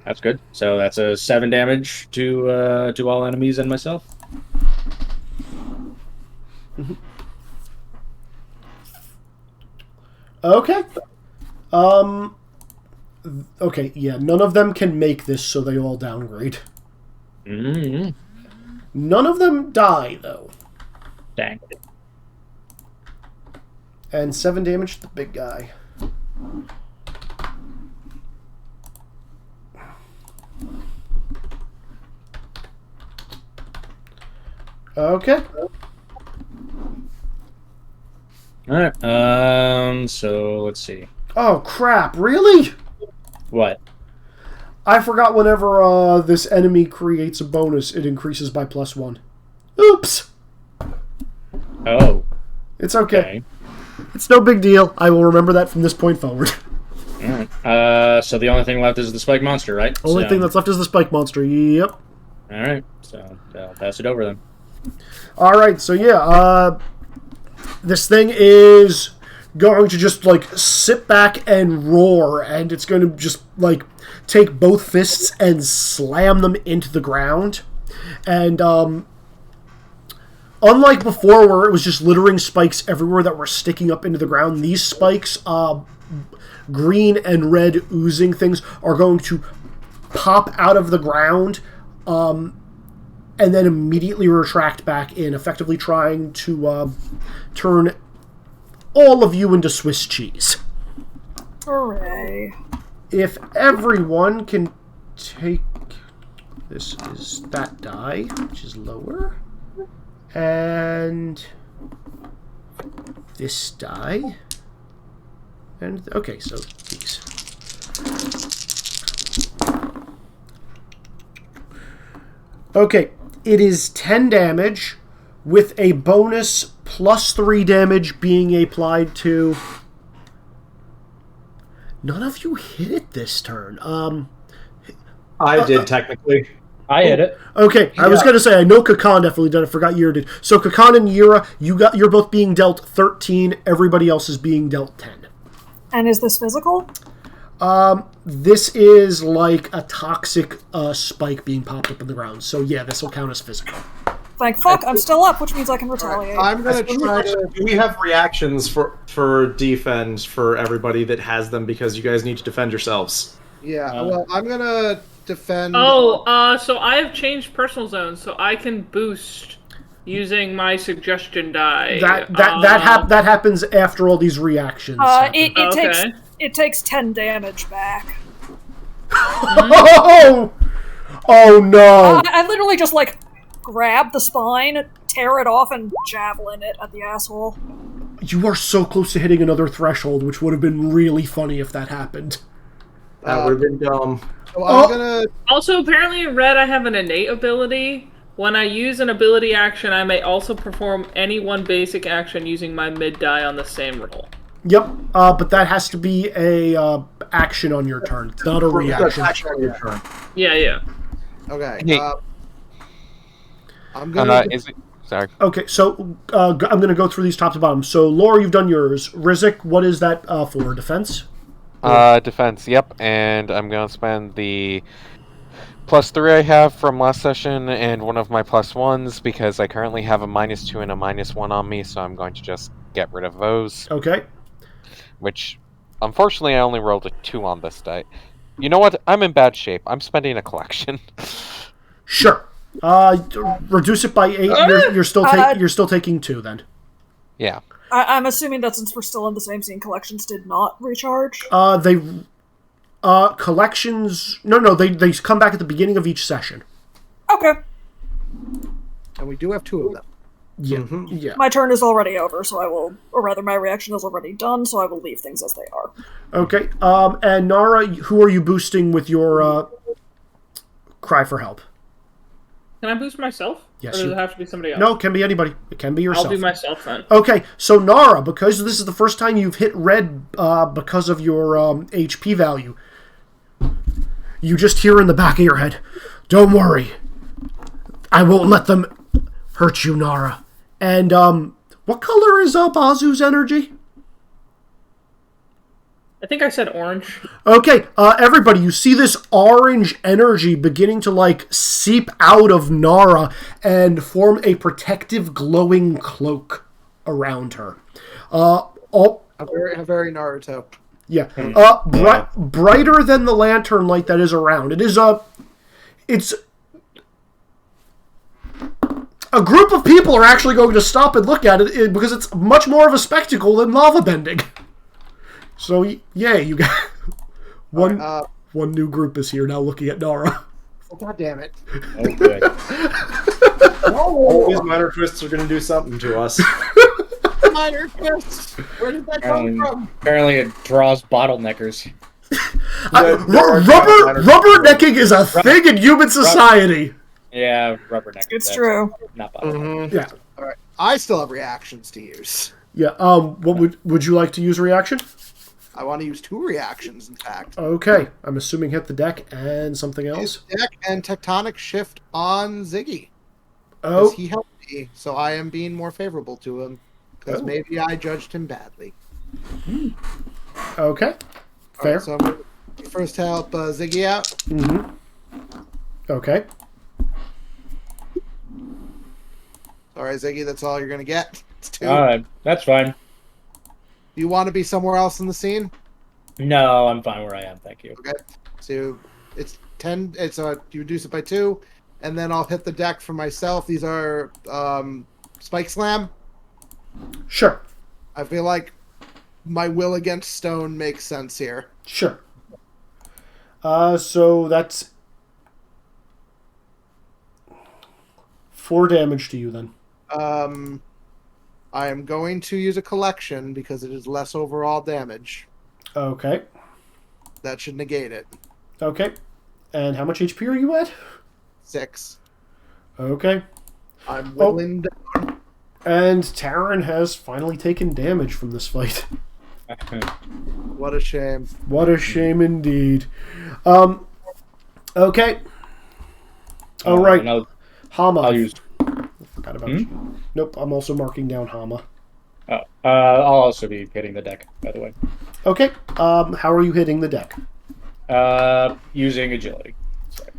Speaker 3: That's good. So that's a 7 damage to all enemies and myself.
Speaker 2: Okay. Okay, yeah, none of them can make this, so they all downgrade. None of them die, though.
Speaker 3: Dang.
Speaker 2: And 7 damage to the big guy. Okay.
Speaker 3: All right. So let's see.
Speaker 2: Oh crap! Really?
Speaker 3: What?
Speaker 2: I forgot. Whenever this enemy creates a bonus, it increases by +1. Oops.
Speaker 3: Oh.
Speaker 2: It's okay. It's no big deal. I will remember that from this point forward.
Speaker 3: All right. So the only thing left is the spike monster, right?
Speaker 2: Only thing that's left is the spike monster. Yep.
Speaker 3: All right. So I'll pass it over then.
Speaker 2: All right. So yeah, this thing is going to just like sit back and roar, and it's going to just like take both fists and slam them into the ground, and unlike before where it was just littering spikes everywhere that were sticking up into the ground, these spikes, green and red oozing things, are going to pop out of the ground and then immediately retract back in, effectively trying to turn all of you into Swiss cheese.
Speaker 6: Hooray.
Speaker 2: If everyone can take... This is that die, which is lower. And this die. And okay, so these. Okay, it is 10 damage with a bonus +3 damage being applied to... None of you hit it this turn.
Speaker 1: I did, technically.
Speaker 3: I hit it.
Speaker 2: Okay, I was going to say, I know Kakan definitely did. I forgot Yira did. So Kakan and Yira, you're both being dealt 13. Everybody else is being dealt 10.
Speaker 6: And is this physical?
Speaker 2: This is like a toxic spike being popped up in the ground. So yeah, this will count as physical.
Speaker 6: Thank fuck, I'm still up, which means I can retaliate.
Speaker 9: I'm gonna try to.
Speaker 1: Do we have reactions for defend for everybody that has them, because you guys need to defend yourselves?
Speaker 9: Yeah, well, I'm gonna defend.
Speaker 8: So I have changed personal zones, so I can boost using my suggestion die.
Speaker 2: That happens after all these reactions.
Speaker 6: It takes 10 damage back.
Speaker 2: Oh no!
Speaker 6: I literally just like grab the spine, tear it off, and javelin it at the asshole.
Speaker 2: You are so close to hitting another threshold, which would have been really funny if that happened.
Speaker 1: That would have been dumb.
Speaker 9: So I'm gonna.
Speaker 8: Also, apparently in red, I have an innate ability. When I use an ability action, I may also perform any one basic action using my mid die on the same roll.
Speaker 2: Yep, but that has to be a action on your turn. It's not a reaction.
Speaker 1: Action on your turn.
Speaker 8: Yeah.
Speaker 9: Okay.
Speaker 5: Hey.
Speaker 9: I'm gonna.
Speaker 5: Sorry.
Speaker 2: Okay, so I'm going to go through these top to bottom. So, Laura, you've done yours. Rizik, what is that for? Defense?
Speaker 5: Defense, yep. And I'm going to spend the +3 I have from last session and one of my +1s because I currently have a -2 and a -1 on me, so I'm going to just get rid of those.
Speaker 2: Okay.
Speaker 5: Which, unfortunately, I only rolled a 2 on this die. You know what? I'm in bad shape. I'm spending a collection.
Speaker 2: Sure. Reduce it by 8. You're still taking 2 then.
Speaker 5: Yeah.
Speaker 6: I'm assuming that since we're still in the same scene, collections did not recharge.
Speaker 2: Collections. No. They come back at the beginning of each session.
Speaker 6: Okay.
Speaker 9: And we do have 2 of them.
Speaker 2: Yeah.
Speaker 1: Mm-hmm.
Speaker 2: Yeah.
Speaker 6: My turn is already over, so I will, or rather, my reaction is already done, so I will leave things as they are.
Speaker 2: Okay. And Nara, who are you boosting with your cry for help?
Speaker 8: Can I boost myself?
Speaker 2: Yes.
Speaker 8: Or does it have to be somebody else?
Speaker 2: No, it can be anybody. It can be yourself.
Speaker 8: I'll do myself then.
Speaker 2: Okay, so Nara, because this is the first time you've hit red because of your HP value, you just hear in the back of your head, "Don't worry, I won't let them hurt you, Nara." And what color is Bazu's energy?
Speaker 8: I think I said orange.
Speaker 2: Okay, everybody, you see this orange energy beginning to, like, seep out of Nara and form a protective, glowing cloak around her.
Speaker 9: Very Naruto.
Speaker 2: Yeah. Brighter than the lantern light that is around. It is it's... A group of people are actually going to stop and look at it because it's much more of a spectacle than lava bending. So, yeah, you got one new group is here now looking at Nara.
Speaker 9: Oh, God damn it.
Speaker 3: Oh, good.
Speaker 1: All these minor twists are going to do something to us.
Speaker 9: Minor twists. Where did that come from?
Speaker 3: Apparently it draws bottleneckers.
Speaker 2: Rubbernecking is a thing in human society.
Speaker 3: Yeah, rubbernecker.
Speaker 6: It's true.
Speaker 3: Not bottlenecker.
Speaker 2: Yeah.
Speaker 9: All right. I still have reactions to use.
Speaker 2: Yeah. What would you like to use a reaction?
Speaker 9: I want to use 2 reactions, in fact.
Speaker 2: Okay. I'm assuming hit the deck and something else.
Speaker 9: Deck and tectonic shift on Ziggy.
Speaker 2: Oh.
Speaker 9: He helped me, so I am being more favorable to him. Because maybe I judged him badly.
Speaker 2: Okay. Fair.
Speaker 9: Right, so I'm going to first help Ziggy out.
Speaker 2: Mm-hmm. Okay.
Speaker 9: Alright, Ziggy, that's all you're going to get. It's 2.
Speaker 3: Alright, that's fine.
Speaker 9: Do you want to be somewhere else in the scene?
Speaker 3: No, I'm fine where I am, thank you.
Speaker 9: Okay. So it's 10. It's you reduce it by 2, and then I'll hit the deck for myself. These are Spike Slam.
Speaker 2: Sure.
Speaker 9: I feel like my will against stone makes sense here.
Speaker 2: Sure. So that's 4 damage to you then.
Speaker 9: I am going to use a collection because it is less overall damage.
Speaker 2: Okay.
Speaker 9: That should negate it.
Speaker 2: Okay. And how much HP are you at?
Speaker 9: 6.
Speaker 2: Okay.
Speaker 9: I'm whittling down.
Speaker 2: And Taryn has finally taken damage from this fight.
Speaker 9: What a shame.
Speaker 2: What a shame indeed. Okay. All right. Hama.
Speaker 3: I'll use.
Speaker 2: I forgot about you. Nope, I'm also marking down Hama.
Speaker 3: Oh, I'll also be hitting the deck, by the way.
Speaker 2: Okay. How are you hitting the deck?
Speaker 3: Using agility. Sorry.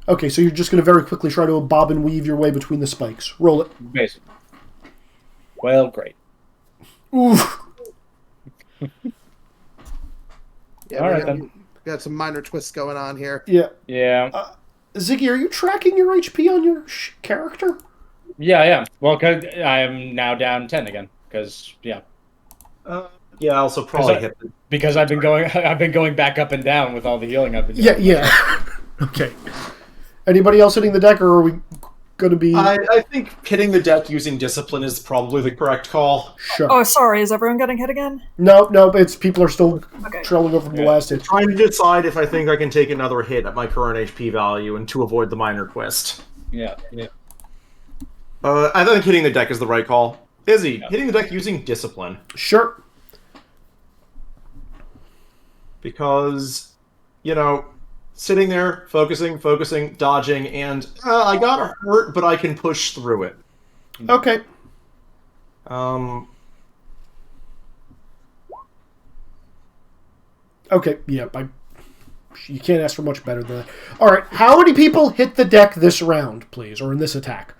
Speaker 2: Okay, so you're just going to very quickly try to bob and weave your way between the spikes. Roll it.
Speaker 3: Basically. Well, great.
Speaker 2: Oof.
Speaker 9: Yeah,
Speaker 3: all right, then.
Speaker 9: We got some minor twists going on here.
Speaker 2: Yeah.
Speaker 3: Yeah.
Speaker 2: Ziggy, are you tracking your HP on your character?
Speaker 3: Yeah, I am. Well, cause I am now down 10 again. Because, yeah.
Speaker 1: Yeah, I also probably hit the...
Speaker 3: Because I've been going back up and down with all the healing I've been doing.
Speaker 2: Yeah. Okay. Anybody else hitting the deck, or are we going to be...
Speaker 1: I think hitting the deck using discipline is probably the correct call.
Speaker 2: Sure.
Speaker 6: Oh, sorry, is everyone getting hit again?
Speaker 2: No, it's people are still trailing over from the last hit.
Speaker 1: Trying to decide if I think I can take another hit at my current HP value and to avoid the minor twist.
Speaker 3: Yeah.
Speaker 1: I think hitting the deck is the right call. Izzy, hitting the deck using discipline.
Speaker 2: Sure.
Speaker 1: Because, sitting there, focusing, dodging, and I got hurt, but I can push through it.
Speaker 2: Okay. Okay, yeah, you can't ask for much better than that. All right, how many people hit the deck this round, please, or in this attack?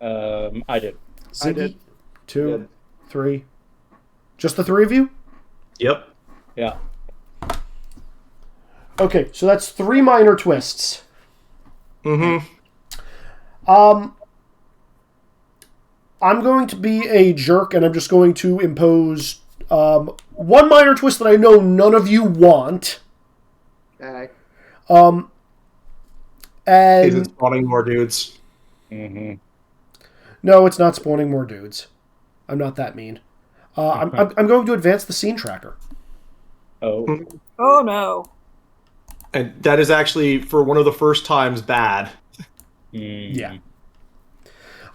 Speaker 3: I did.
Speaker 2: Ziggy,
Speaker 9: I did.
Speaker 2: 2, 3. Just the 3 of you?
Speaker 1: Yep.
Speaker 3: Yeah.
Speaker 2: Okay, so that's 3 minor twists.
Speaker 1: Mm-hmm.
Speaker 2: I'm going to be a jerk, and I'm just going to impose 1 minor twist that I know none of you want.
Speaker 9: Okay.
Speaker 2: And
Speaker 1: It's spawning more dudes.
Speaker 3: Mm-hmm.
Speaker 2: no, it's not spawning more dudes. I'm not that mean. I'm going to advance the scene tracker.
Speaker 3: Oh.
Speaker 6: Oh no.
Speaker 1: And that is actually, for one of the first times, bad.
Speaker 2: Yeah.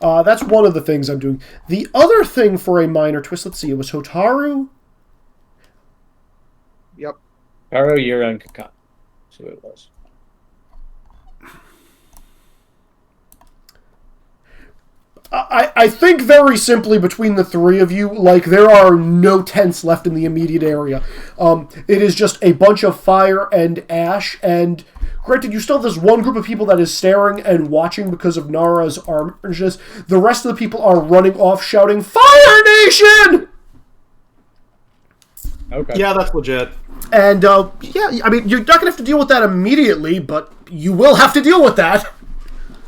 Speaker 2: That's one of the things I'm doing. The other thing for a minor twist, let's see, it was Hotaru.
Speaker 9: Yep.
Speaker 3: Paro, Yura, and Kakan. That's who it was.
Speaker 2: I think very simply between the 3 of you, there are no tents left in the immediate area. It is just a bunch of fire and ash, and granted, you still have this one group of people that is staring and watching because of Nara's armors. The rest of the people are running off shouting, "Fire Nation!"
Speaker 3: Okay.
Speaker 1: Yeah, that's legit.
Speaker 2: And, yeah, I mean, you're not going to have to deal with that immediately, but you will have to deal with that.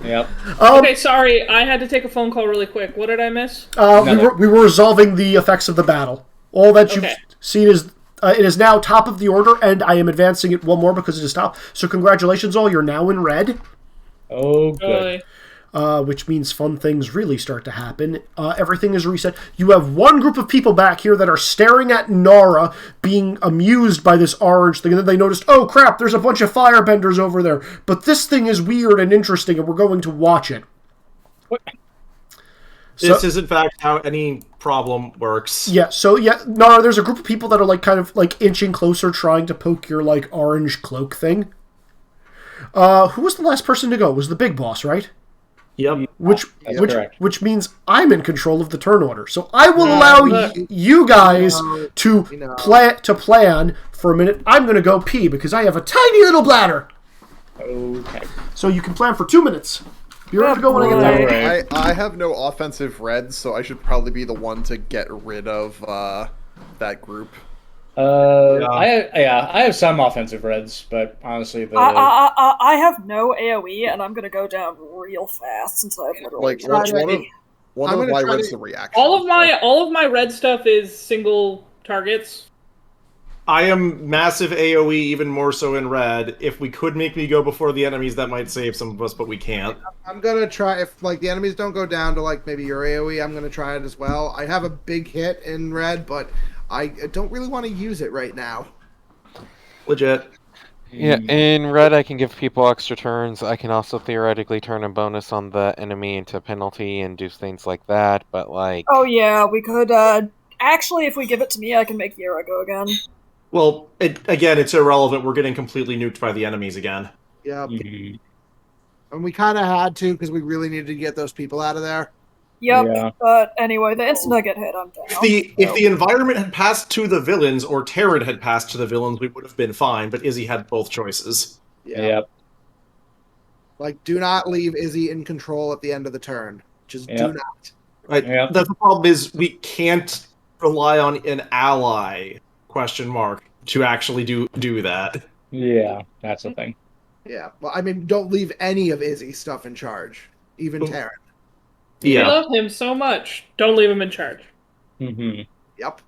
Speaker 3: Yep.
Speaker 8: Okay, sorry, I had to take a phone call really quick. What did I miss?
Speaker 2: We were resolving the effects of the battle. All that you've seen is it is now top of the order, and I am advancing it 1 more because it is top. So congratulations, all. You're now in red.
Speaker 3: Oh, good.
Speaker 2: which means fun things really start to happen. Everything is reset. You have one group of people back here that are staring at Nara, being amused by this orange thing, and then they noticed, oh crap, there's a bunch of firebenders over there, but this thing is weird and interesting, and we're going to watch it.
Speaker 3: What?
Speaker 1: This is, in fact, how any problem works.
Speaker 2: Yeah, so, Nara, there's a group of people that are, kind of, inching closer, trying to poke your, orange cloak thing. Who was the last person to go? It was the big boss, right?
Speaker 1: Yep.
Speaker 2: Which means I'm in control of the turn order. So I will allow you guys to plan for a minute. I'm going to go pee because I have a tiny little bladder.
Speaker 3: Okay.
Speaker 2: So you can plan for 2 minutes. Be ready to go when I get
Speaker 3: Right.
Speaker 7: I have no offensive reds, so I should probably be the one to get rid of that group.
Speaker 3: I have some offensive reds, but honestly,
Speaker 6: I have no AoE, and I'm gonna go down real fast since I have literally
Speaker 7: One of my reds the reaction.
Speaker 8: All of my red stuff is single targets.
Speaker 1: I am massive AoE, even more so in red. If we could make me go before the enemies, that might save some of us, but we can't.
Speaker 9: I'm gonna try, if the enemies don't go down to maybe your AoE, I'm gonna try it as well. I have a big hit in red, but I don't really want to use it right now.
Speaker 1: Legit.
Speaker 5: Yeah, in red I can give people extra turns. I can also theoretically turn a bonus on the enemy into penalty and do things like that, but
Speaker 6: Oh yeah, we could, actually, if we give it to me, I can make Yera go again.
Speaker 1: Well, it's irrelevant. We're getting completely nuked by the enemies again.
Speaker 9: Yep. And we kind of had to, because we really needed to get those people out of there.
Speaker 6: Yep, but anyway, the instant I get hit, I'm down.
Speaker 1: If the environment had passed to the villains, or Terran had passed to the villains, we would have been fine, but Izzy had both choices.
Speaker 3: Yep.
Speaker 9: Do not leave Izzy in control at the end of the turn. Just do not.
Speaker 1: Right. The problem is we can't rely on an ally, ? To actually do that.
Speaker 3: Yeah, that's the thing.
Speaker 9: Yeah, well, I mean, don't leave any of Izzy's stuff in charge, even Terran.
Speaker 1: Yeah.
Speaker 8: I love him so much. Don't leave him in charge.
Speaker 3: Mm-hmm.
Speaker 9: Yep.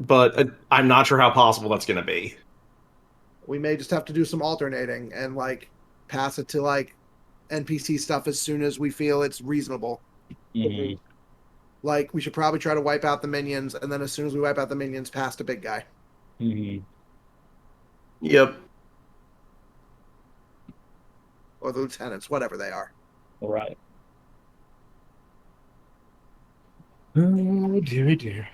Speaker 1: But I'm not sure how possible that's going to be.
Speaker 9: We may just have to do some alternating and pass it to NPC stuff as soon as we feel it's reasonable.
Speaker 3: Mm-hmm.
Speaker 9: We should probably try to wipe out the minions, and then as soon as we wipe out the minions, pass to big guy.
Speaker 3: Mm-hmm.
Speaker 1: Yep.
Speaker 9: Or the lieutenants, whatever they are.
Speaker 3: All right. Oh, dear.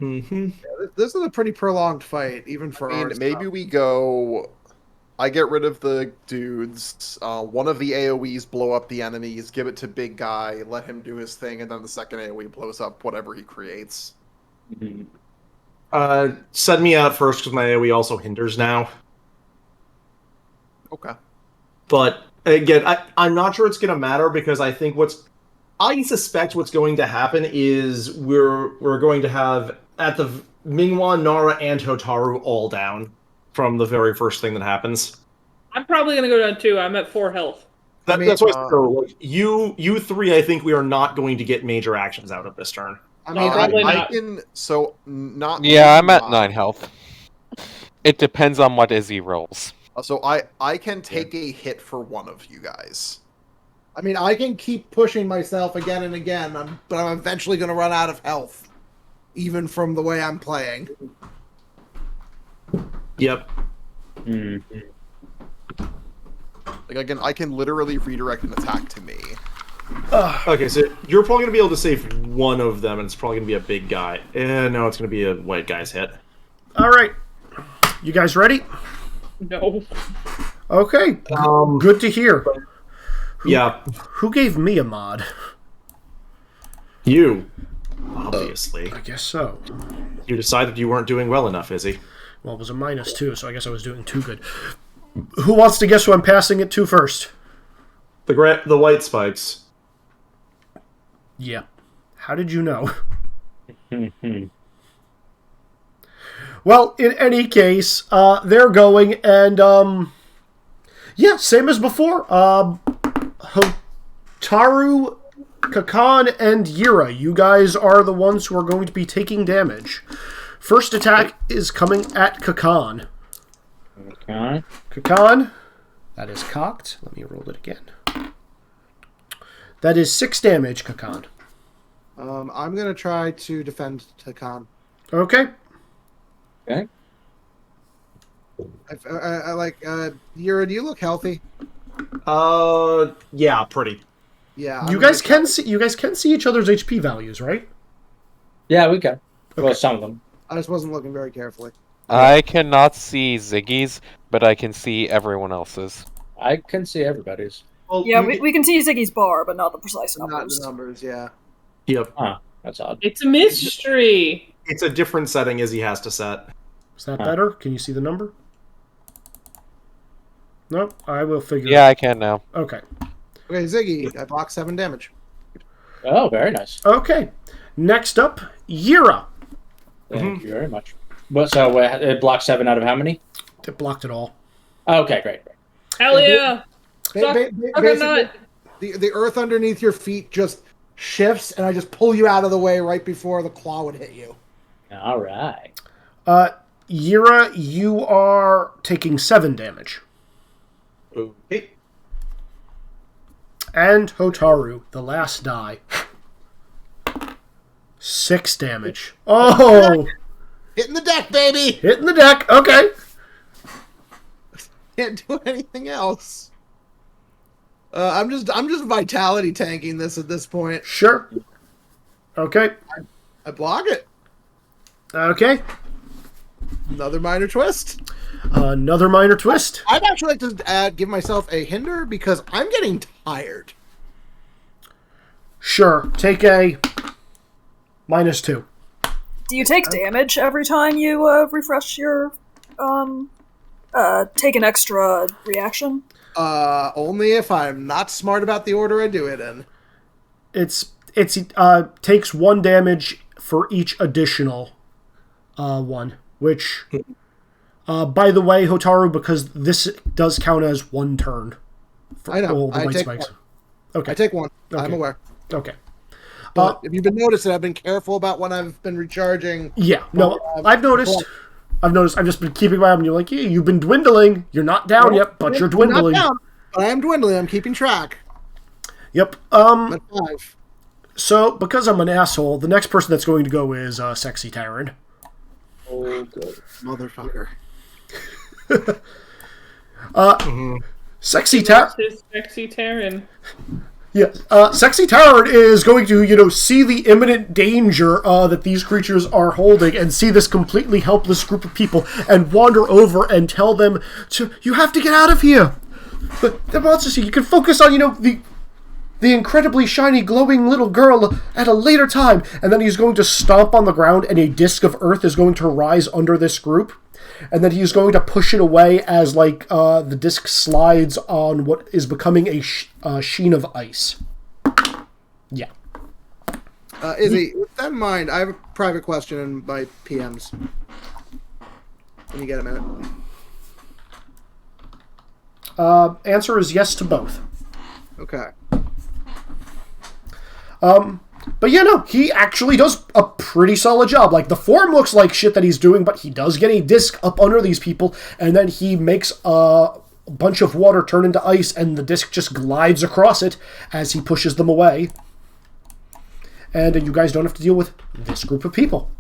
Speaker 1: Mm-hmm.
Speaker 9: Yeah, this is a pretty prolonged fight, even for
Speaker 7: maybe we go... I get rid of the dudes, one of the AoEs blow up the enemies, give it to big guy, let him do his thing, and then the second AoE blows up whatever he creates.
Speaker 3: Mm-hmm.
Speaker 1: Send me out first, because my AoE also hinders now.
Speaker 7: Okay.
Speaker 1: But, again, I'm not sure it's going to matter, because I suspect what's going to happen is we're going to have, at the Mingwa, Nara, and Hotaru all down from the very first thing that happens.
Speaker 8: I'm probably going to go down too. I'm at 4 health.
Speaker 1: That's why you three, I think we are not going to get major actions out of this turn.
Speaker 8: I
Speaker 7: can... So, not...
Speaker 5: Yeah, I'm at 9 health. It depends on what Izzy rolls.
Speaker 7: So I can take a hit for one of you guys.
Speaker 9: I mean, I can keep pushing myself again and again, but I'm eventually going to run out of health, even from the way I'm playing.
Speaker 1: Yep.
Speaker 3: Mm-hmm.
Speaker 7: Again, I can literally redirect an attack to me.
Speaker 1: Okay, so you're probably going to be able to save one of them, and it's probably going to be a big guy. No, it's going to be a white guy's hit.
Speaker 2: All right. You guys ready?
Speaker 8: No.
Speaker 2: Okay. Good to hear. Who gave me a mod?
Speaker 1: You. Obviously.
Speaker 2: I guess so.
Speaker 1: You decided you weren't doing well enough, Izzy.
Speaker 2: Well, it was a -2, so I guess I was doing too good. Who wants to guess who I'm passing it to first?
Speaker 1: The white spikes.
Speaker 2: Yeah. How did you know? Well, in any case, they're going, and, same as before. Hotaru, Kakan, and Yira, you guys are the ones who are going to be taking damage. First attack is coming at Kakan.
Speaker 3: Okay.
Speaker 2: Kakan, that is cocked. Let me roll it again. That is 6 damage, Kakan.
Speaker 9: I'm gonna try to defend Takan.
Speaker 2: Okay.
Speaker 3: Okay.
Speaker 9: I like Yura. Do you look healthy?
Speaker 1: Yeah, pretty.
Speaker 9: Yeah.
Speaker 2: You guys can see each other's HP values, right?
Speaker 3: Yeah, we can.
Speaker 2: Okay.
Speaker 3: Well, some of them.
Speaker 9: I just wasn't looking very carefully.
Speaker 5: I cannot see Ziggy's, but I can see everyone else's.
Speaker 3: I can see everybody's.
Speaker 1: Well,
Speaker 6: Yeah, we can see Ziggy's bar, but not the precise
Speaker 9: Not
Speaker 6: numbers.
Speaker 9: the numbers. Yeah.
Speaker 1: Yep.
Speaker 3: Huh. That's odd.
Speaker 8: It's a mystery.
Speaker 1: It's a different setting Izzy has to set.
Speaker 2: Is that better? Can you see the number? No, I will figure.
Speaker 5: Yeah, I can now.
Speaker 2: Okay.
Speaker 9: Okay, Ziggy. I blocked 7 damage.
Speaker 3: Oh, very nice.
Speaker 2: Okay. Next up, Yira.
Speaker 3: Thank you very much. But so it blocked 7 out of how many?
Speaker 2: It blocked it all.
Speaker 3: Okay, great.
Speaker 8: Hell yeah!
Speaker 9: Basically, the earth underneath your feet just shifts, and I just pull you out of the way right before the claw would hit you.
Speaker 3: All right.
Speaker 2: Yira, you are taking 7 damage.
Speaker 1: Okay.
Speaker 2: And Hotaru, the last die. 6 damage. Oh!
Speaker 9: Hitting the deck, baby!
Speaker 2: Hitting the deck. Okay.
Speaker 9: Can't do anything else. I'm just vitality tanking this at this point.
Speaker 2: Sure. Okay.
Speaker 9: I block it.
Speaker 2: Okay.
Speaker 9: Another minor twist.
Speaker 2: Another minor twist.
Speaker 9: I'd actually like to give myself a hinder because I'm getting tired.
Speaker 2: Sure. Take a -2.
Speaker 6: Do you take damage every time you refresh your take an extra reaction?
Speaker 9: Only if I'm not smart about the order I do it in.
Speaker 2: It's takes 1 damage for each additional one, which by the way, Hotaru, because this does count as 1 turn for
Speaker 9: I know.
Speaker 2: all the
Speaker 9: I
Speaker 2: white
Speaker 9: take
Speaker 2: spikes.
Speaker 9: one.
Speaker 2: Okay.
Speaker 9: I take 1.
Speaker 2: Okay.
Speaker 9: I'm aware.
Speaker 2: Okay.
Speaker 9: But if you've been noticing, I've been careful about when I've been recharging.
Speaker 2: Yeah, no, I've noticed. I've just been keeping my eye on you. Like, yeah, you've been dwindling. You're not down yet, but you're dwindling.
Speaker 9: Not down, but I am dwindling. I'm keeping track.
Speaker 2: Yep.
Speaker 9: I'm at 5.
Speaker 2: So, because I'm an asshole, the next person that's going to go is Sexy Tyrant.
Speaker 3: Oh, good.
Speaker 9: Motherfucker.
Speaker 2: Sexy Tyrant.
Speaker 8: His sexy Terran.
Speaker 2: Yeah, Sexy Tyrant is going to, see the imminent danger that these creatures are holding and see this completely helpless group of people and wander over and tell them you have to get out of here. But the monsters here, you can focus on, the incredibly shiny, glowing little girl at a later time. And then he's going to stomp on the ground and a disc of earth is going to rise under this group. And then he's going to push it away as, the disc slides on what is becoming a sheen of ice. Yeah.
Speaker 9: Izzy, with that in mind, I have a private question in my PMs. When you get a minute.
Speaker 2: Answer is yes to both.
Speaker 9: Okay.
Speaker 2: But yeah, no, he actually does a pretty solid job. Like, the form looks like shit that he's doing, but he does get a disc up under these people, and then he makes a bunch of water turn into ice, and the disc just glides across it as he pushes them away. And you guys don't have to deal with this group of people.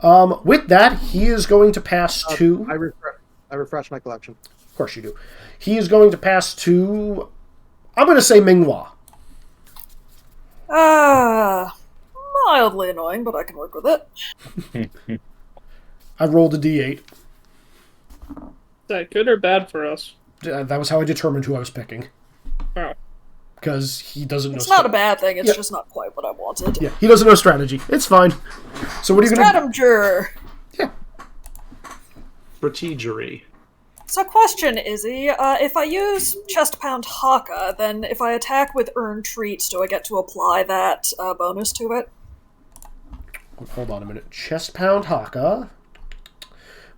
Speaker 2: With that, he is going to pass to...
Speaker 9: I refresh my collection.
Speaker 2: Of course you do. He is going to pass to... I'm going to say Minghua.
Speaker 6: Mildly annoying, but I can work with it.
Speaker 2: I rolled a d8.
Speaker 8: Is that good or bad for us?
Speaker 2: That was how I determined who I was picking.
Speaker 8: Oh.
Speaker 2: Because he doesn't know...
Speaker 6: It's not a bad thing, it's
Speaker 2: Yeah.
Speaker 6: just not quite what I wanted.
Speaker 2: Yeah, he doesn't know strategy. It's fine. So what are you going to...
Speaker 6: Stratager!
Speaker 2: Yeah.
Speaker 1: Strategery.
Speaker 6: So question, Izzy, if I use Chest Pound Haka, then if I attack with Earn Treats, do I get to apply that bonus to it?
Speaker 2: Hold on a minute. Chest Pound Haka.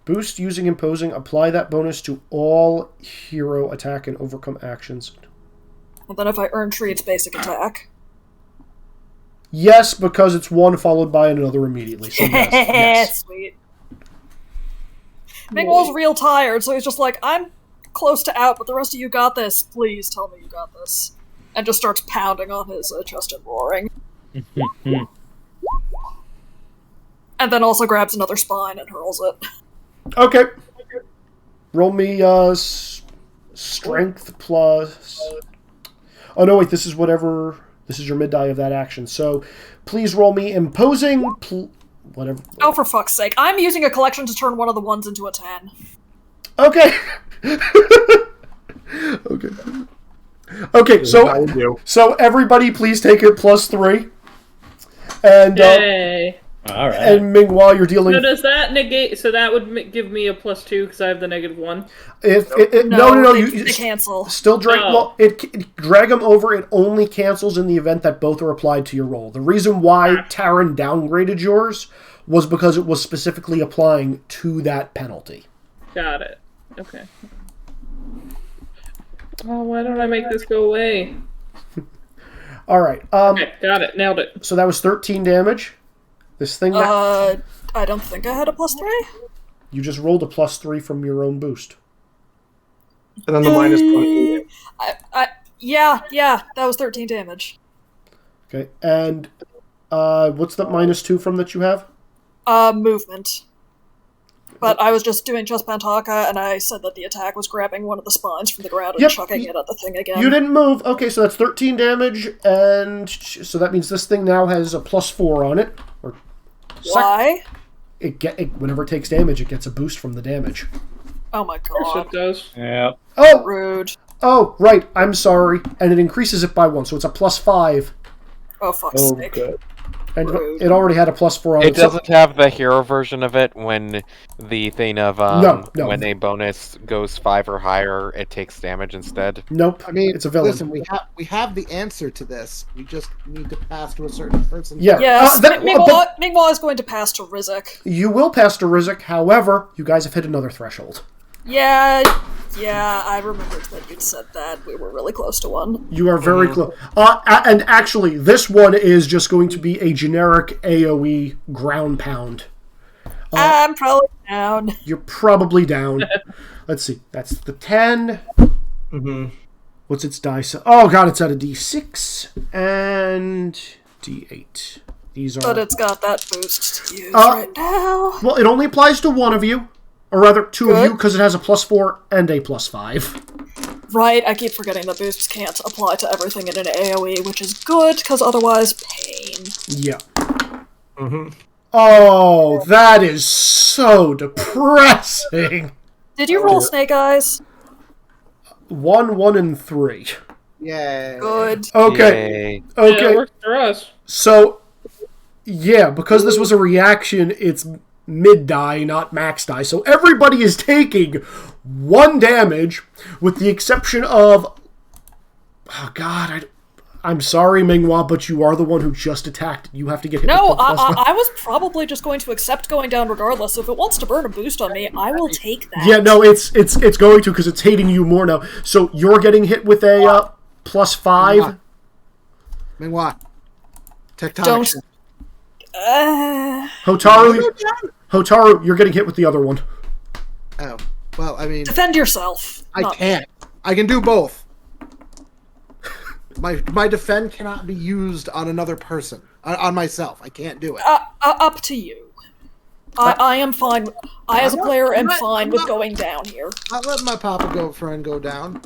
Speaker 2: Boost using imposing. Apply that bonus to all hero attack and overcome actions.
Speaker 6: And then if I Earn Treats basic attack.
Speaker 2: Yes, because it's one followed by another immediately. So yes. Yes.
Speaker 6: Sweet. Mingwall's real tired, so he's just like, I'm close to out, but the rest of you got this. Please tell me you got this. And just starts pounding on his chest and roaring. And then also grabs another spine and hurls it.
Speaker 2: Okay. Roll me strength plus... Oh, no, wait, this is whatever... This is your mid-die of that action. So, please roll me imposing... whatever.
Speaker 6: Oh, for fuck's sake. I'm using a collection to turn one of the ones into a 10.
Speaker 2: Okay. Okay. Okay, so everybody please take it +3. And
Speaker 8: Yay.
Speaker 3: All right.
Speaker 2: and Ming, while you're dealing...
Speaker 8: So does that negate... So that would give me a +2 because I have the -1?
Speaker 2: No,
Speaker 6: they cancel.
Speaker 2: Still drag...
Speaker 8: Oh.
Speaker 2: Well, it drag them over. It only cancels in the event that both are applied to your roll. The reason why Taryn downgraded yours was because it was specifically applying to that penalty.
Speaker 8: Got it. Okay. Oh, why don't I make this go away?
Speaker 2: All right.
Speaker 8: Okay, got it. Nailed it.
Speaker 2: So that was 13 damage. This thing that...
Speaker 6: I don't think I had a +3.
Speaker 2: You just rolled a +3 from your own boost.
Speaker 1: And then the -20.
Speaker 6: Yeah, that was 13 damage.
Speaker 2: Okay, and what's the -2 from that you have?
Speaker 6: Movement. But I was just doing chest pantaka, and I said that the attack was grabbing one of the spines from the ground and chucking it at the thing again.
Speaker 2: You didn't move. Okay, so that's 13 damage, and so that means this thing now has a +4 on it.
Speaker 6: Why?
Speaker 2: Whenever it takes damage, it gets a boost from the damage.
Speaker 6: Oh my
Speaker 8: Of course
Speaker 6: god.
Speaker 8: it does.
Speaker 3: Yeah.
Speaker 2: Oh!
Speaker 6: Rude.
Speaker 2: Oh, right, I'm sorry. And it increases it by 1, so it's a +5.
Speaker 6: Oh, fuck's sake.
Speaker 3: good.
Speaker 2: And
Speaker 6: Rude.
Speaker 2: it already had a +4 on it.
Speaker 5: It doesn't have the hero version of it when the thing of
Speaker 2: No.
Speaker 5: when a bonus goes 5 or higher, it takes damage instead.
Speaker 2: Nope.
Speaker 9: I mean,
Speaker 2: it's a villain.
Speaker 9: listen, we have the answer to this. We just need to pass to a certain person.
Speaker 2: Yeah.
Speaker 6: Yes,
Speaker 2: but
Speaker 6: Mingwa is going to pass to Rizek.
Speaker 2: you will pass to Rizek, however, you guys have hit another threshold.
Speaker 6: Yeah, I remembered that you'd said that. We were really close to one.
Speaker 2: You are very close. And actually, this one is just going to be a generic AoE ground pound.
Speaker 6: I'm probably down.
Speaker 2: You're probably down. Let's see. That's the 10.
Speaker 1: Mm-hmm.
Speaker 2: What's its dice? Oh, God, it's at a D6 and D8. These are...
Speaker 6: But it's got that boost to use right now.
Speaker 2: Well, it only applies to one of you. Or rather, two of you, because it has a +4 and a +5.
Speaker 6: Right, I keep forgetting that boosts can't apply to everything in an AoE, which is good, because otherwise, pain.
Speaker 2: Yeah.
Speaker 1: Mm-hmm.
Speaker 2: Oh, that is so depressing.
Speaker 6: Did you roll Snake Eyes?
Speaker 2: 1, 1, and 3.
Speaker 9: Yay.
Speaker 6: Good.
Speaker 2: Okay.
Speaker 5: Yay.
Speaker 2: Okay.
Speaker 8: Yeah, it works for us.
Speaker 2: So, yeah, because this was a reaction, it's mid-die, not max-die. So everybody is taking 1 damage, with the exception of... Oh, God, I'm sorry, Mingwa, but you are the one who just attacked. You have to get hit
Speaker 6: No,
Speaker 2: with the +1.
Speaker 6: I was probably just going to accept going down regardless. So if it wants to burn a boost on me, I will take that.
Speaker 2: Yeah, no, it's going to, because it's hating you more now. So you're getting hit with a +5.
Speaker 9: Mingwa. Tectonic.
Speaker 6: Don't.
Speaker 9: shift.
Speaker 2: Hotaru, you're getting hit with the other one.
Speaker 9: Oh, well, I mean,
Speaker 6: Defend yourself.
Speaker 9: I
Speaker 6: Not-
Speaker 9: can't. I can do both. My defend cannot be used on another person. On myself. I can't do it.
Speaker 6: Up to you. I am fine. I, as a player, am fine with going down here.
Speaker 9: I'll let my papa friend go down.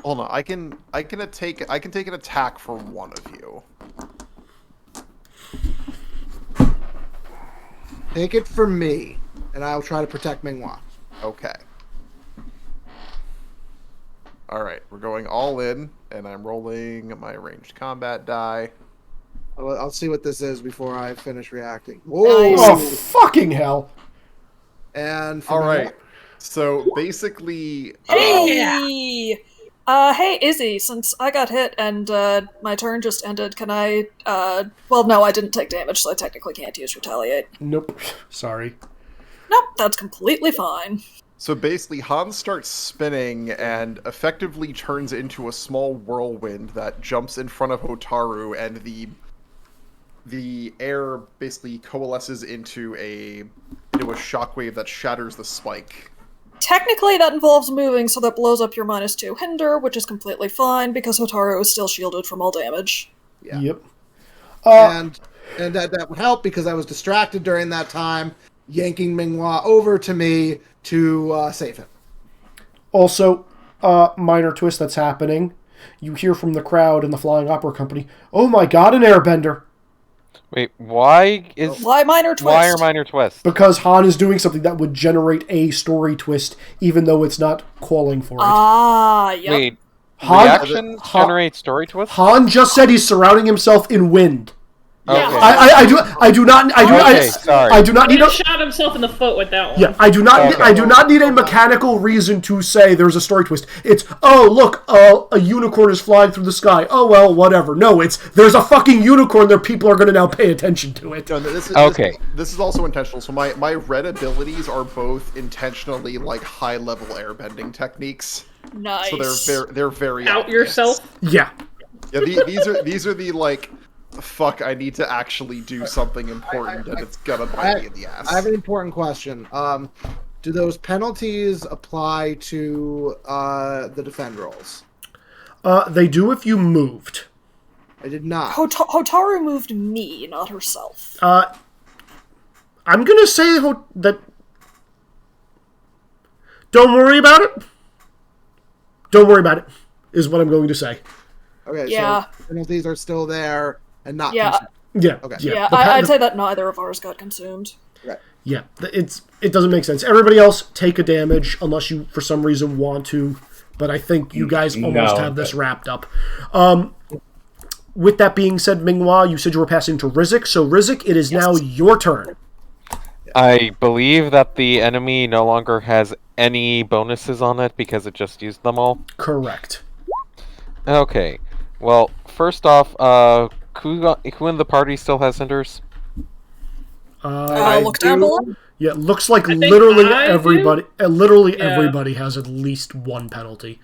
Speaker 7: Hold on, I can take an attack for one of you.
Speaker 9: Take it from me, and I'll try to protect Mingwa.
Speaker 7: Okay. Alright, we're going all in, and I'm rolling my ranged combat die.
Speaker 9: I'll see what this is before I finish reacting.
Speaker 6: Nice.
Speaker 2: Oh, fucking hell.
Speaker 9: And for
Speaker 7: Alright,
Speaker 9: Mingwa-
Speaker 7: so basically...
Speaker 6: Hey! Hey, Izzy, since I got hit and my turn just ended, can I, well, no, I didn't take damage, so I technically can't use Retaliate.
Speaker 2: Nope. Sorry.
Speaker 6: Nope, that's completely fine.
Speaker 7: So basically, Hans starts spinning and effectively turns into a small whirlwind that jumps in front of Hotaru, and the air basically coalesces into a shockwave that shatters the spike.
Speaker 6: Technically, that involves moving, so that blows up your -2 hinder, which is completely fine, because Hotaru is still shielded from all damage.
Speaker 9: Yeah.
Speaker 2: Yep.
Speaker 9: And that would help because I was distracted during that time, yanking Minghua over to me to save him.
Speaker 2: Also, minor twist that's happening. You hear from the crowd in the Flying Opera Company, "Oh my god, an airbender!"
Speaker 5: Wait, why
Speaker 6: minor twist?
Speaker 5: Why are minor twists?
Speaker 2: Because Han is doing something that would generate a story twist, even though it's not calling for it.
Speaker 6: Ah, yep.
Speaker 5: Wait,
Speaker 2: Han,
Speaker 5: reactions generate story twists?
Speaker 2: Han just said he's surrounding himself in wind.
Speaker 5: Okay.
Speaker 6: Yeah.
Speaker 2: I do not need
Speaker 8: He
Speaker 2: a,
Speaker 8: shot himself in the foot with that one.
Speaker 2: yeah, I do not need a mechanical reason to say there's a story twist. It's, oh look, a unicorn is flying through the sky. Oh well, whatever. No, it's there's a fucking unicorn there. People are going to now pay attention to it.
Speaker 7: No, this is also intentional. So my red abilities are both intentionally like high level airbending techniques.
Speaker 6: Nice.
Speaker 7: So they're very
Speaker 8: Out
Speaker 7: obvious.
Speaker 8: yourself.
Speaker 2: Yeah.
Speaker 7: Yeah, these are the like, fuck, I need to actually do something important and it's gonna bite me in the ass.
Speaker 9: I have an important question. Do those penalties apply to the defend rolls?
Speaker 2: They do if you moved.
Speaker 9: I did not.
Speaker 6: Hotaru moved me, not herself.
Speaker 2: I'm gonna say that. Don't worry about it. Don't worry about it, is what I'm going to say.
Speaker 9: Okay,
Speaker 6: Yeah.
Speaker 9: so penalties are still there and not
Speaker 6: Yeah.
Speaker 9: consumed.
Speaker 2: Yeah.
Speaker 9: Okay.
Speaker 6: Yeah, I'd say that neither of ours got consumed.
Speaker 9: Right.
Speaker 2: Yeah, it doesn't make sense. Everybody else take a damage unless you, for some reason, want to. But I think you guys almost have this wrapped up. With that being said, Minghua, you said you were passing to Rizzik. So, Rizzik, it is now your turn.
Speaker 5: I believe that the enemy no longer has any bonuses on it because it just used them all.
Speaker 2: Correct.
Speaker 5: Okay. Well, first off, who in the party still has cinders?
Speaker 6: Look down below.
Speaker 2: Yeah, it looks like
Speaker 8: think
Speaker 2: literally
Speaker 8: I
Speaker 2: everybody. Literally
Speaker 8: Yeah.
Speaker 2: everybody has at least one penalty.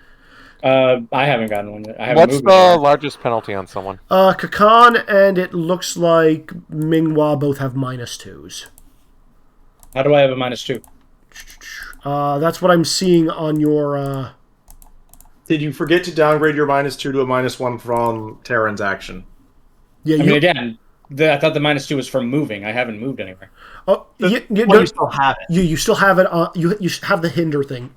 Speaker 3: I haven't gotten one yet. I haven't
Speaker 5: What's
Speaker 3: moved
Speaker 5: the
Speaker 3: yet.
Speaker 5: largest penalty on someone?
Speaker 2: Kakan and it looks like Minghua both have -2s.
Speaker 3: How do I have a -2?
Speaker 2: That's what I'm seeing on your.
Speaker 1: Did you forget to downgrade your -2 to a -1 from Terran's action?
Speaker 2: Yeah,
Speaker 3: I
Speaker 2: you,
Speaker 3: mean, again, I thought the -2 was from moving. I haven't moved anywhere.
Speaker 2: oh,
Speaker 1: Well,
Speaker 2: no,
Speaker 1: you still have it.
Speaker 2: you still have it. You have the hinder thing.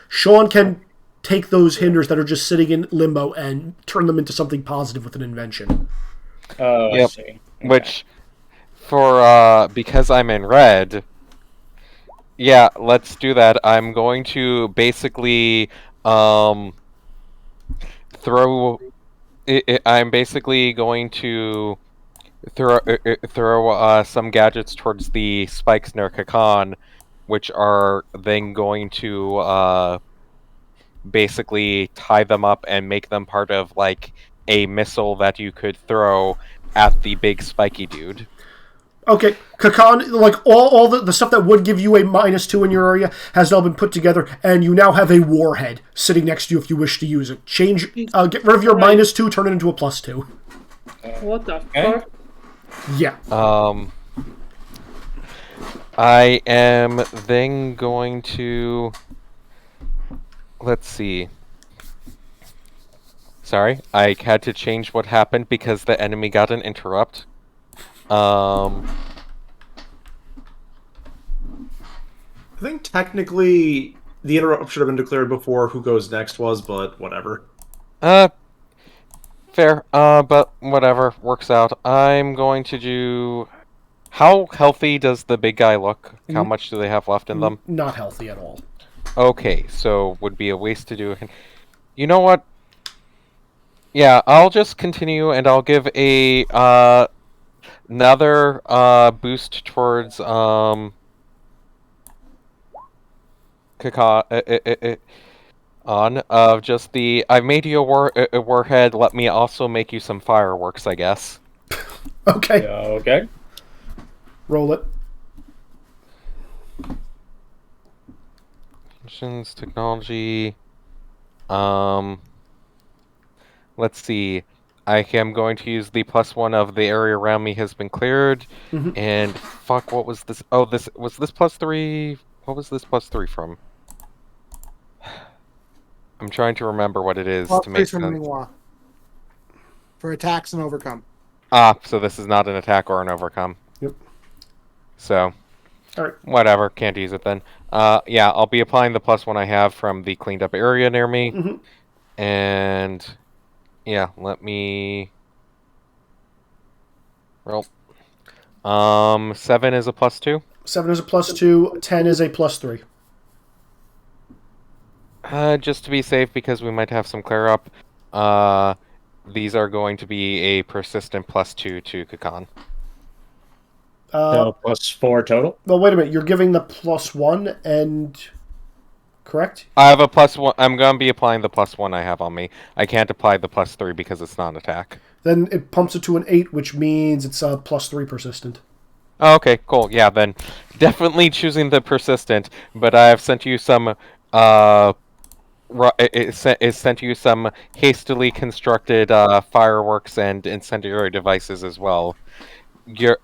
Speaker 2: Sean can take those hinders that are just sitting in limbo and turn them into something positive with an invention.
Speaker 3: I
Speaker 5: Yep.
Speaker 3: see. Okay.
Speaker 5: Which, for because I'm in red, yeah, let's do that. I'm going to basically throw. I'm basically going to throw some gadgets towards the spikes near Kakan, which are then going to basically tie them up and make them part of like a missile that you could throw at the big spiky dude.
Speaker 2: Okay, Kakan, like all the stuff that would give you a -2 in your area has now been put together, and you now have a warhead sitting next to you if you wish to use it. Get rid of your -2, turn it into a +2.
Speaker 8: What the
Speaker 3: Okay.
Speaker 8: fuck?
Speaker 2: Yeah.
Speaker 5: I am then going to... Let's see. Sorry, I had to change what happened because the enemy got an interrupt.
Speaker 1: I think technically the interrupt should have been declared before who goes next was, but whatever.
Speaker 5: Fair, but whatever, works out. I'm going to do... How healthy does the big guy look? How much do they have left in them?
Speaker 2: Not healthy at all.
Speaker 5: Okay, so would be a waste to do. You know what? Yeah, I'll just continue and I'll give a another boost towards on of just the I've made you a warhead, let me also make you some fireworks, I guess.
Speaker 2: Okay.
Speaker 3: Okay.
Speaker 2: Roll it.
Speaker 5: Missions, technology. Let's see. I am going to use the +1 of the area around me has been cleared.
Speaker 2: Mhm.
Speaker 5: And fuck, what was this? Oh, this was this +3. What was this +3 from? I'm trying to remember what it is
Speaker 9: Plus
Speaker 5: to
Speaker 9: 3
Speaker 5: make
Speaker 9: from
Speaker 5: sense.
Speaker 9: Mingwa. For attacks and overcome.
Speaker 5: Ah, so this is not an attack or an overcome.
Speaker 2: Yep.
Speaker 5: So,
Speaker 2: Alright.
Speaker 5: whatever. Can't use it then. Yeah, I'll be applying the +1 I have from the cleaned up area near me.
Speaker 2: Mhm.
Speaker 5: And, yeah, let me... Roll. 7 is a +2.
Speaker 2: 7 is a +2. 10 is a +3.
Speaker 5: Just to be safe, because we might have some clear up, these are going to be a persistent +2 to Kakan.
Speaker 3: So +4 total?
Speaker 2: Well, wait a minute. You're giving the +1 and... Correct?
Speaker 5: I have a +1. I'm going to be applying the +1 I have on me. I can't apply the +3 because it's not an attack.
Speaker 2: Then it pumps it to an 8, which means it's a +3 persistent.
Speaker 5: Oh, okay, cool. Yeah, then definitely choosing the persistent, but I have sent you some... It sent you some hastily constructed fireworks and incendiary devices as well.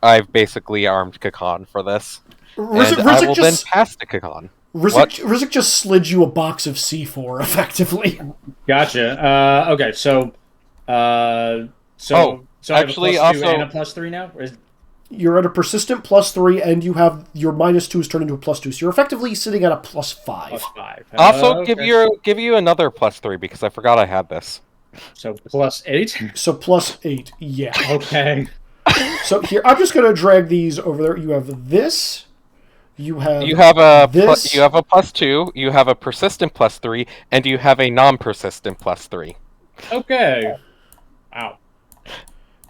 Speaker 5: I've basically armed Kakan for this.
Speaker 2: Rizik,
Speaker 5: and I will then pass to Kakan.
Speaker 2: Rizik just slid you a box of C4, effectively.
Speaker 3: Gotcha. Okay, so
Speaker 5: actually,
Speaker 3: I have a +2
Speaker 5: also
Speaker 3: and a +3 now?
Speaker 2: You're at a persistent +3, and you have your -2 is turned into a +2, so you're effectively sitting at a +5.
Speaker 3: +5.
Speaker 5: Also,
Speaker 3: okay.
Speaker 5: give you another +3 because I forgot I had this.
Speaker 3: So +8?
Speaker 2: So +8, yeah.
Speaker 3: Okay.
Speaker 2: So here, I'm just going to drag these over there. You have this. You have
Speaker 5: this. You have a +2. You have a persistent +3, and you have a non-persistent +3.
Speaker 3: Okay. Wow.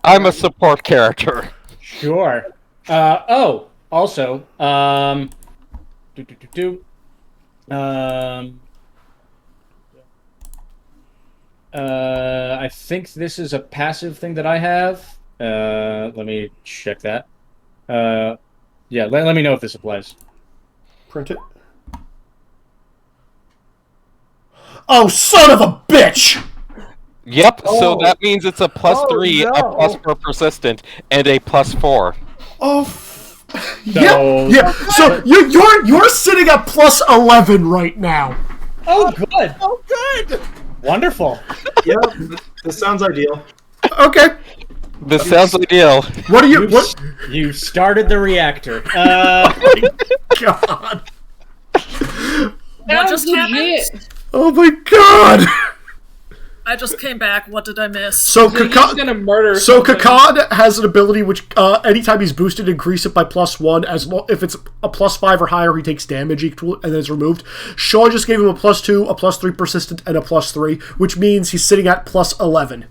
Speaker 5: I'm a support character.
Speaker 3: Sure. Also, I think this is a passive thing that I have. Let me check that. Yeah, let me know if this applies.
Speaker 2: Print it. Oh, son of a bitch!
Speaker 5: Yep, so that means it's a +3,
Speaker 9: no.
Speaker 5: a +4 persistent, and a +4.
Speaker 2: Yeah. So you're sitting at +11 right now.
Speaker 3: Oh, good.
Speaker 9: Oh, good!
Speaker 3: Wonderful.
Speaker 1: Yep, this sounds ideal.
Speaker 2: Okay.
Speaker 5: This sounds ideal.
Speaker 2: What are you? What?
Speaker 3: You started the reactor.
Speaker 2: God.
Speaker 6: What just happened?
Speaker 2: Oh my God.
Speaker 6: I just came back. What did I miss?
Speaker 2: So
Speaker 8: He's gonna murder.
Speaker 2: So
Speaker 8: something.
Speaker 2: Kakad has an ability which, anytime he's boosted, increase it by +1. If it's a +5 or higher, he takes damage equal, and then it's removed. Sean just gave him a +2, a +3 persistent, and a +3, which means he's sitting at +11.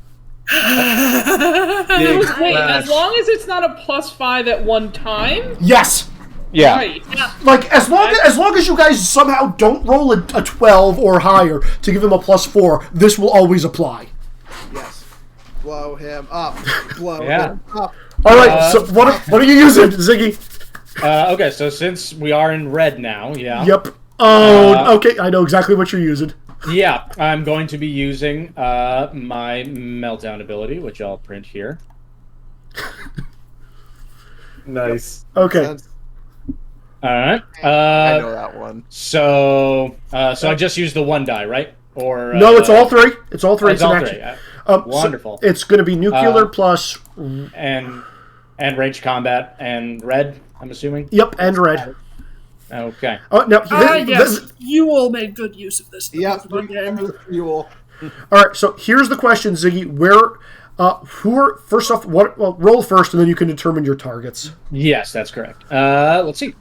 Speaker 8: Wait, as long as it's not a +5 at one time.
Speaker 2: Yes.
Speaker 5: Yeah.
Speaker 8: Right.
Speaker 2: Like as long as you guys somehow don't roll a 12 or higher to give him a +4, this will always apply.
Speaker 7: Yes. Blow him up. Blow
Speaker 3: Yeah.
Speaker 7: him up.
Speaker 2: All right. So what are you using, Ziggy?
Speaker 3: Okay, so since we are in red now, yeah.
Speaker 2: Yep. Oh, okay. I know exactly what you're using.
Speaker 3: Yeah, I'm going to be using my meltdown ability, which I'll print here.
Speaker 1: Nice.
Speaker 2: Okay.
Speaker 7: Sense.
Speaker 3: All right.
Speaker 7: I know that one.
Speaker 3: So I just used the 1 die, right? Or
Speaker 2: No, it's all three. It's all three.
Speaker 3: It's
Speaker 2: an
Speaker 3: all
Speaker 2: action.
Speaker 3: three. Wonderful.
Speaker 2: So it's going to be nuclear plus.
Speaker 3: And ranged combat and red, I'm assuming.
Speaker 2: Yep, and red.
Speaker 3: Okay.
Speaker 2: Oh no!
Speaker 6: Yes, you all made good use of this.
Speaker 9: Yep.
Speaker 7: Fuel.
Speaker 2: All right. So here's the question, Ziggy. Where? Who are first off? What? Well, roll first, and then you can determine your targets.
Speaker 3: Yes, that's correct. Let's see.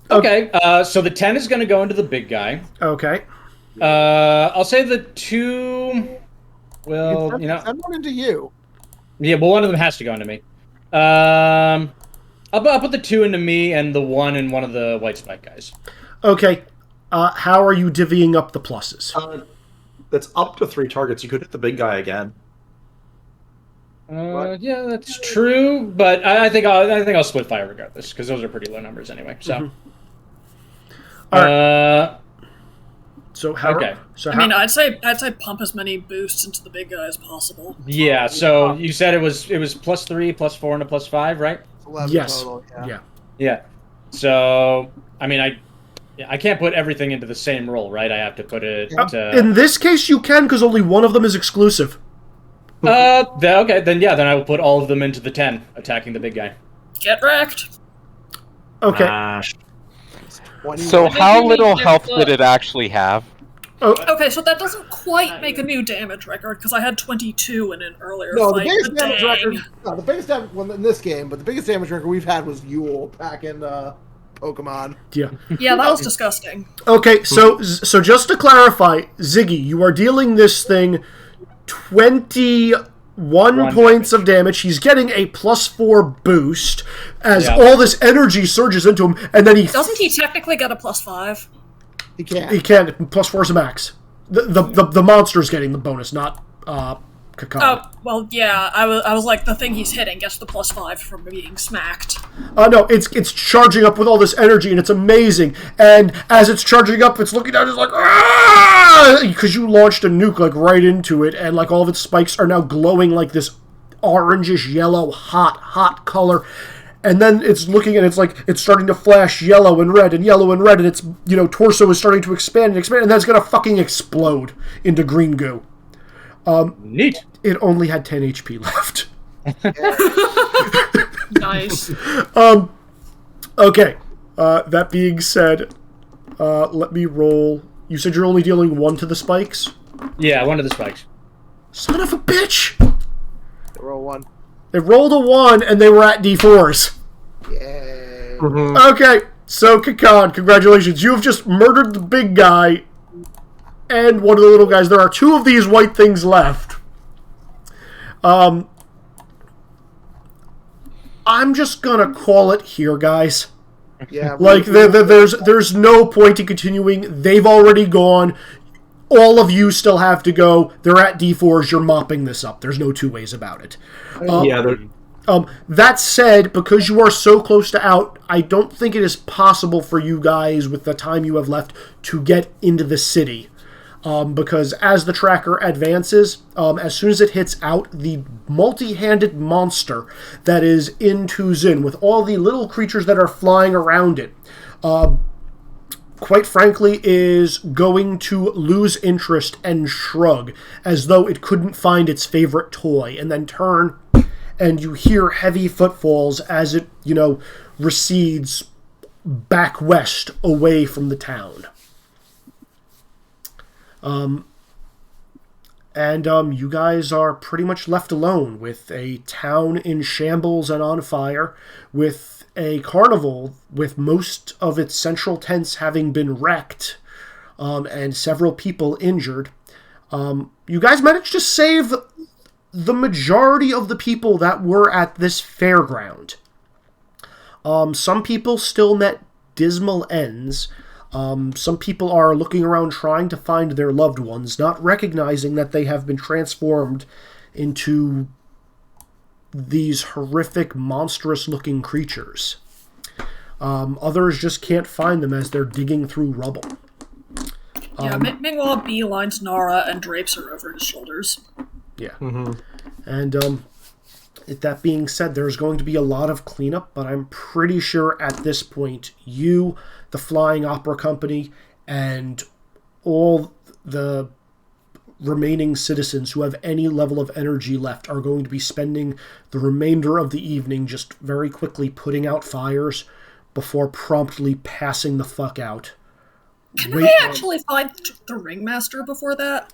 Speaker 3: Okay. So the 10 is going to go into the big guy.
Speaker 2: Okay.
Speaker 3: I'll say the 2. Well,
Speaker 9: Send one into you.
Speaker 3: Yeah, well, one of them has to go into me. I'll put the 2 into me and the 1 in one of the white spike guys.
Speaker 2: Okay. How are you divvying up the pluses?
Speaker 1: That's up to 3 targets. You could hit the big guy again.
Speaker 3: Yeah, that's true, but I think I'll split fire regardless because those are pretty low numbers anyway. So,
Speaker 2: All right. So how?
Speaker 3: Okay.
Speaker 2: So
Speaker 6: I mean, I'd say pump as many boosts into the big guy as possible.
Speaker 3: Yeah. So you said it was +3, +4, and a +5, right?
Speaker 7: 11
Speaker 2: yes.
Speaker 7: total,
Speaker 2: Yeah.
Speaker 3: Yeah. So I mean, Yeah, I can't put everything into the same roll, right? I have to put it.
Speaker 2: In this case, you can, because only one of them is exclusive.
Speaker 3: Okay, then I will put all of them into the 10, attacking the big guy.
Speaker 6: Get wrecked.
Speaker 2: Okay.
Speaker 5: So how little health did it actually have?
Speaker 6: Okay, so that doesn't quite make a new damage record, because I had 22 in an earlier
Speaker 9: No,
Speaker 6: fight.
Speaker 9: the biggest
Speaker 6: but
Speaker 9: damage
Speaker 6: dang.
Speaker 9: record. No, the biggest damage in this game, but the biggest damage record we've had was Yule back in Pokemon.
Speaker 2: Yeah.
Speaker 6: Yeah, that was disgusting.
Speaker 2: Okay, so just to clarify, Ziggy, you are dealing this thing 21 points of damage. He's getting a +4 boost as all this energy surges into him, and then
Speaker 6: Doesn't he technically get a +5?
Speaker 9: He can't.
Speaker 2: He can't. +4 is a max. The monster's getting the bonus, not Kakao.
Speaker 6: Oh, well, yeah, I was like, the thing he's hitting gets the +5 from being smacked.
Speaker 2: No, it's charging up with all this energy, and it's amazing. And as it's charging up, it's looking down, it's like, ah! Because you launched a nuke, like, right into it, and, like, all of its spikes are now glowing like this orangish yellow, hot color. And then it's looking, and it's like, it's starting to flash yellow and red, and its, torso is starting to expand, and then it's gonna fucking explode into green goo.
Speaker 3: Neat.
Speaker 2: It only had 10 HP left.
Speaker 6: Nice.
Speaker 2: Okay. That being said, let me roll. You said you're only dealing 1 to the spikes?
Speaker 3: Yeah, 1 to the spikes.
Speaker 2: Son of a bitch!
Speaker 9: Roll 1.
Speaker 2: They rolled a 1, and they were at D4s.
Speaker 9: Yay.
Speaker 2: Okay, so Kakan, congratulations. You have just murdered the big guy and one of the little guys. There are 2 of these white things left. I'm just gonna call it here, guys.
Speaker 9: Yeah.
Speaker 2: Like, there's no point in continuing. They've already gone. All of you still have to go. They're at D4s. You're mopping this up. There's no two ways about it. That said, because you are so close to out, I don't think it is possible for you guys, with the time you have left, to get into the city. Because as the tracker advances, as soon as it hits out, the multi-handed monster that is in Tuzin, with all the little creatures that are flying around it, quite frankly, is going to lose interest and shrug, as though it couldn't find its favorite toy, and then turn, and you hear heavy footfalls as it, recedes back west away from the town. You guys are pretty much left alone with a town in shambles and on fire, with a carnival with most of its central tents having been wrecked, and several people injured. You guys managed to save the majority of the people that were at this fairground. Some people still met dismal ends. Some people are looking around trying to find their loved ones, not recognizing that they have been transformed into these horrific, monstrous-looking creatures. Others just can't find them as they're digging through rubble.
Speaker 6: Mingwa beelines Nara and drapes her over his shoulders.
Speaker 2: Yeah. Mm-hmm. And that being said, there's going to be a lot of cleanup, but I'm pretty sure at this point, you, the Flying Opera Company, and all the remaining citizens who have any level of energy left are going to be spending the remainder of the evening just very quickly putting out fires before promptly passing the fuck out.
Speaker 6: Can I actually find the ringmaster before that?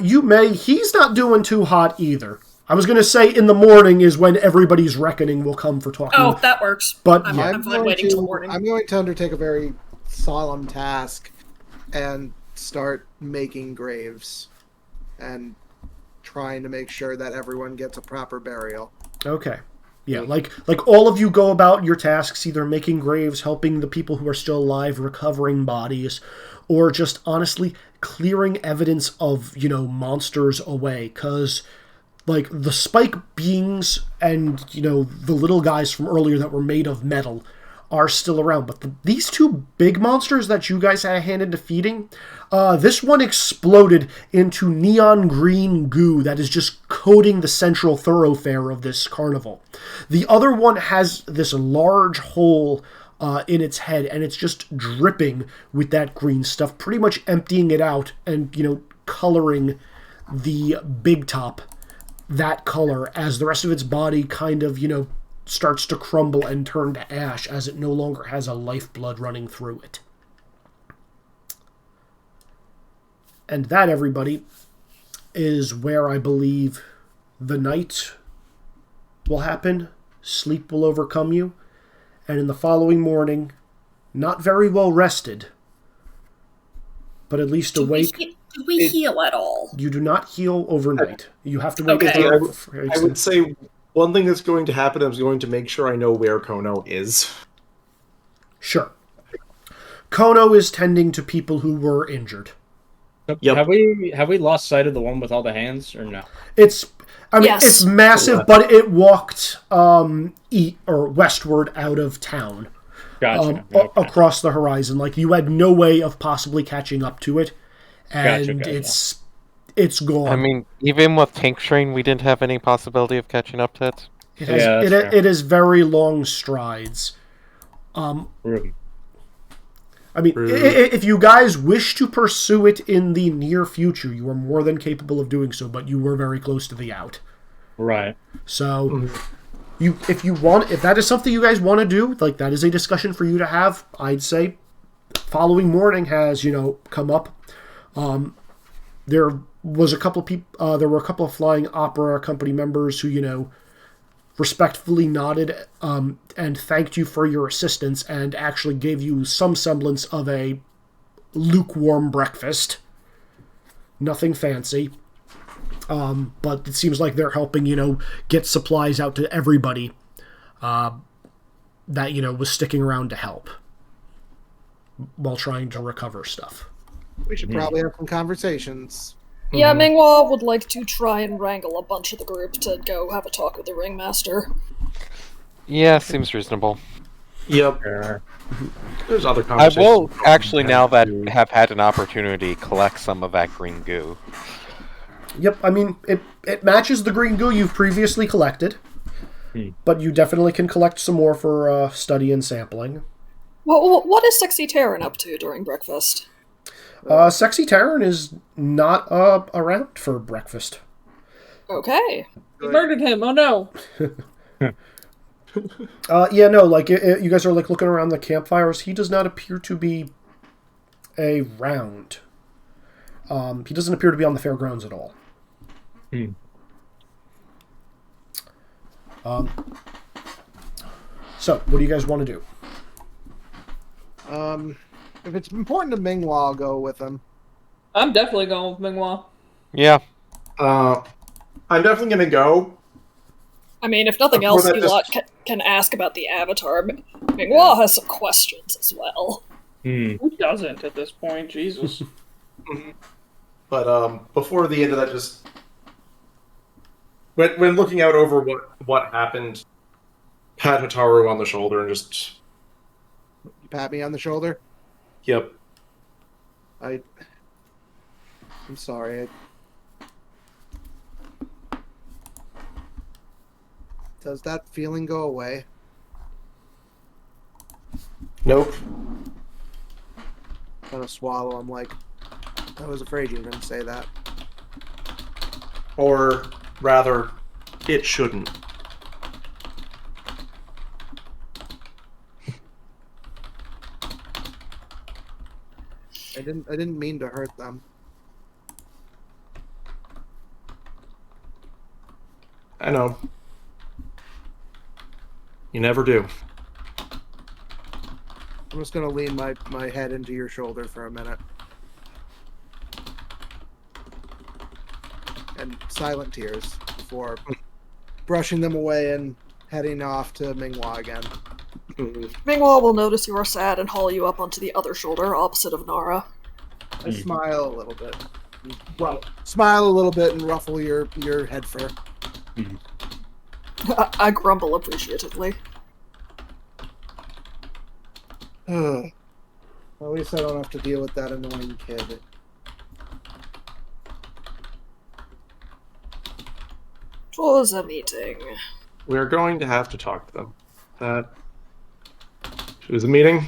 Speaker 2: You may. He's not doing too hot either. I was going to say in the morning is when everybody's reckoning will come for talking.
Speaker 6: Oh, that works.
Speaker 2: But
Speaker 6: I'm fine waiting till morning.
Speaker 9: I'm going to undertake a very solemn task and start making graves and trying to make sure that everyone gets a proper burial.
Speaker 2: Okay. Yeah, like all of you go about your tasks, either making graves, helping the people who are still alive, recovering bodies, or just honestly clearing evidence of, monsters away. Because, the spike beings and, the little guys from earlier that were made of metal are still around. But these 2 big monsters that you guys had a hand in defeating, this one exploded into neon green goo that is just coating the central thoroughfare of this carnival. The other one has this large hole in its head, and it's just dripping with that green stuff, pretty much emptying it out and, coloring the big top that color as the rest of its body kind of, starts to crumble and turn to ash as it no longer has a lifeblood running through it. And that, everybody, is where I believe the night will happen. Sleep will overcome you. And in the following morning, not very well rested, but at least awake.
Speaker 6: Do we heal at all?
Speaker 2: You do not heal overnight. You have to wait.
Speaker 6: Okay.
Speaker 2: I
Speaker 1: would say one thing that's going to happen is going to make sure I know where Kono is.
Speaker 2: Sure. Kono is tending to people who were injured.
Speaker 1: Yep.
Speaker 3: Have we lost sight of the one with all the hands or no?
Speaker 2: It's
Speaker 6: Yes.
Speaker 2: it's massive, but it walked westward out of town.
Speaker 3: Gotcha. Okay.
Speaker 2: Across the horizon. Like, you had no way of possibly catching up to it. And
Speaker 3: Gotcha.
Speaker 2: it's gone.
Speaker 5: I mean, even with tincturing, we didn't have any possibility of catching up to it.
Speaker 2: It is very long strides.
Speaker 3: Rude.
Speaker 2: I mean, if you guys wish to pursue it in the near future, you are more than capable of doing so, but you were very close to the out.
Speaker 3: Right.
Speaker 2: So, if that is something you guys want to do, like, that is a discussion for you to have. I'd say following morning has, come up. There were a couple of flying opera company members who, respectfully nodded and thanked you for your assistance and actually gave you some semblance of a lukewarm breakfast. Nothing fancy. But it seems like they're helping, get supplies out to everybody that, was sticking around to help while trying to recover stuff.
Speaker 9: We should probably have some conversations.
Speaker 6: Yeah, Mingwa would like to try and wrangle a bunch of the group to go have a talk with the ringmaster.
Speaker 5: Yeah, seems reasonable.
Speaker 1: Yep. There's other
Speaker 5: I
Speaker 1: conversations.
Speaker 5: will actually, now that have had an opportunity, collect some of that green goo.
Speaker 2: Yep, I mean, it matches the green goo you've previously collected, but you definitely can collect some more for study and sampling.
Speaker 6: Well, what is Sexy Terran up to during breakfast?
Speaker 2: Sexy Terran is not around for breakfast.
Speaker 6: Okay.
Speaker 8: We murdered him. Oh no.
Speaker 2: Yeah, no, like, you guys are, like, looking around the campfires. He does not appear to be around. He doesn't appear to be on the fairgrounds at all. So, what do you guys want to do?
Speaker 9: If it's important to Mingwa, I'll go with him.
Speaker 8: I'm definitely going with Mingwa.
Speaker 5: Yeah.
Speaker 1: I'm definitely going to go.
Speaker 6: I mean, if nothing else, you lot can ask about the Avatar. Mingwa has some questions as well.
Speaker 8: Who doesn't at this point? Jesus.
Speaker 1: But before the end of that, just when looking out over what happened, pat Hataru on the shoulder and just
Speaker 9: You pat me on the shoulder.
Speaker 1: Yep.
Speaker 9: I'm sorry. Does that feeling go away?
Speaker 1: Nope.
Speaker 9: I'm gonna swallow. I'm like, I was afraid you were gonna say that.
Speaker 1: Or rather, it shouldn't.
Speaker 9: I didn't mean to hurt them.
Speaker 1: I know. You never do.
Speaker 9: I'm just gonna lean my head into your shoulder for a minute. And silent tears before brushing them away and heading off to Mingwa again.
Speaker 6: Mingwa will notice you are sad and haul you up onto the other shoulder, opposite of Nara.
Speaker 9: I smile a little bit. Well, smile a little bit and ruffle your head fur.
Speaker 6: I grumble appreciatively.
Speaker 9: At least I don't have to deal with that annoying kid.
Speaker 6: It was a meeting.
Speaker 1: We're going to have to talk to them. That Who's the meeting?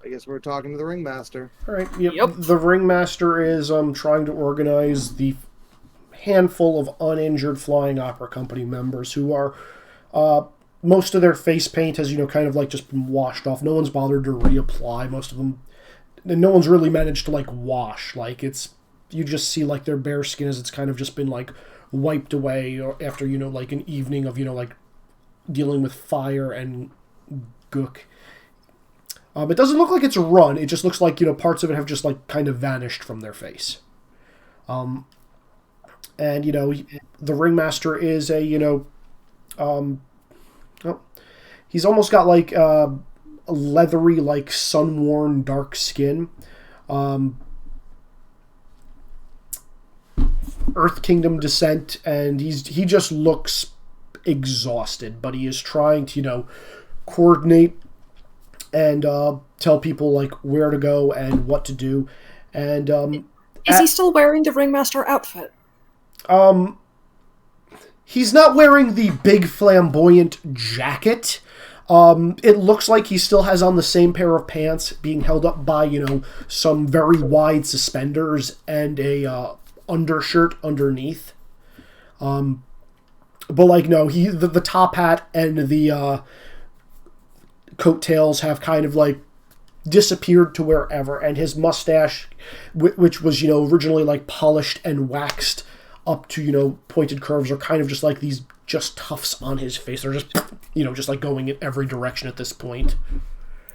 Speaker 9: I guess we're talking to the ringmaster.
Speaker 2: All right. Yep. The ringmaster is trying to organize the handful of uninjured Flying Opera Company members who are most of their face paint has kind of like just been washed off. No one's bothered to reapply. Most of them, and no one's really managed to like wash. Like you just see like their bare skin as it's kind of just been like wiped away or after like an evening of like dealing with fire and gook. It doesn't look like it's a run. It just looks like, parts of it have just, like, kind of vanished from their face. And, the ringmaster is he's almost got, like, a leathery, like, sun-worn dark skin. Earth Kingdom descent, and he just looks exhausted, but he is trying to, coordinate and tell people like where to go and what to do. And
Speaker 6: is he still wearing the ringmaster outfit?
Speaker 2: He's not wearing the big flamboyant jacket. It looks like he still has on the same pair of pants being held up by some very wide suspenders and a undershirt underneath. But like no, the top hat and the coattails have kind of like disappeared to wherever, and his mustache, which was originally like polished and waxed up to pointed curves, are kind of just like these just tufts on his face. They're just just like going in every direction at this point.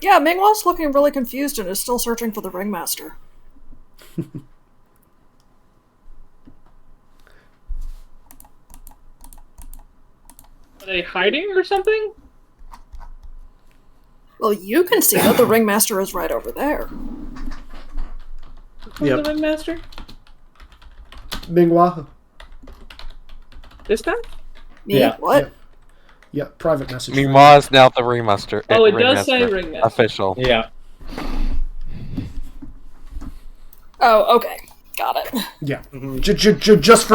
Speaker 6: Yeah, Mingwa's looking really confused and is still searching for the ringmaster.
Speaker 8: Are they hiding or something?
Speaker 6: Well, you can see that the ringmaster is right over there.
Speaker 8: Who's the ringmaster?
Speaker 2: Mingwa.
Speaker 8: This guy?
Speaker 6: Me?
Speaker 3: Yeah.
Speaker 6: What?
Speaker 2: Yeah, private message.
Speaker 5: Mima is now the ringmaster.
Speaker 8: Oh, it does say ringmaster.
Speaker 5: Official.
Speaker 3: Yeah.
Speaker 6: Oh, okay. Got it.
Speaker 2: Yeah. Just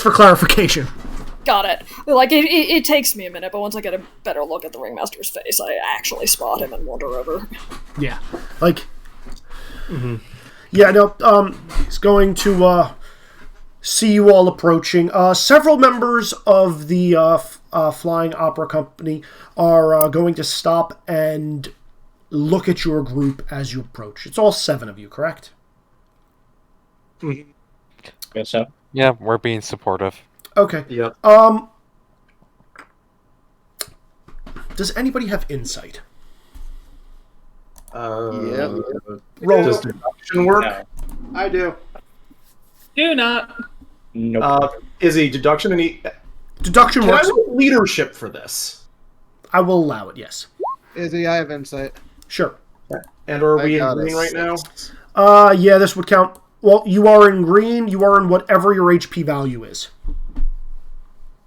Speaker 2: for clarification.
Speaker 6: Got it. Like, it takes me a minute, but once I get a better look at the ringmaster's face, I actually spot him and wander over.
Speaker 2: Yeah. Like... Mm-hmm. Yeah, no, he's going to see you all approaching. Several members of the Flying Opera Company are going to stop and look at your group as you approach. It's all 7 of you, correct?
Speaker 1: Mm-hmm.
Speaker 3: Guess so.
Speaker 5: Yeah, we're being supportive.
Speaker 2: Okay.
Speaker 1: Yep.
Speaker 2: Does anybody have insight?
Speaker 9: Yeah.
Speaker 2: Roll.
Speaker 1: Does deduction work?
Speaker 3: No.
Speaker 9: I do.
Speaker 8: Do not.
Speaker 3: Nope.
Speaker 1: Izzy, deduction
Speaker 2: Deduction
Speaker 1: Can I
Speaker 2: works.
Speaker 1: roll leadership for this?
Speaker 2: I will allow it, yes.
Speaker 9: Izzy, I have insight.
Speaker 2: Sure.
Speaker 1: And are
Speaker 9: I
Speaker 1: we in
Speaker 9: got
Speaker 1: green
Speaker 9: a
Speaker 1: right now?
Speaker 9: 6.
Speaker 2: Yeah, this would count. Well, you are in green. You are in whatever your HP value is.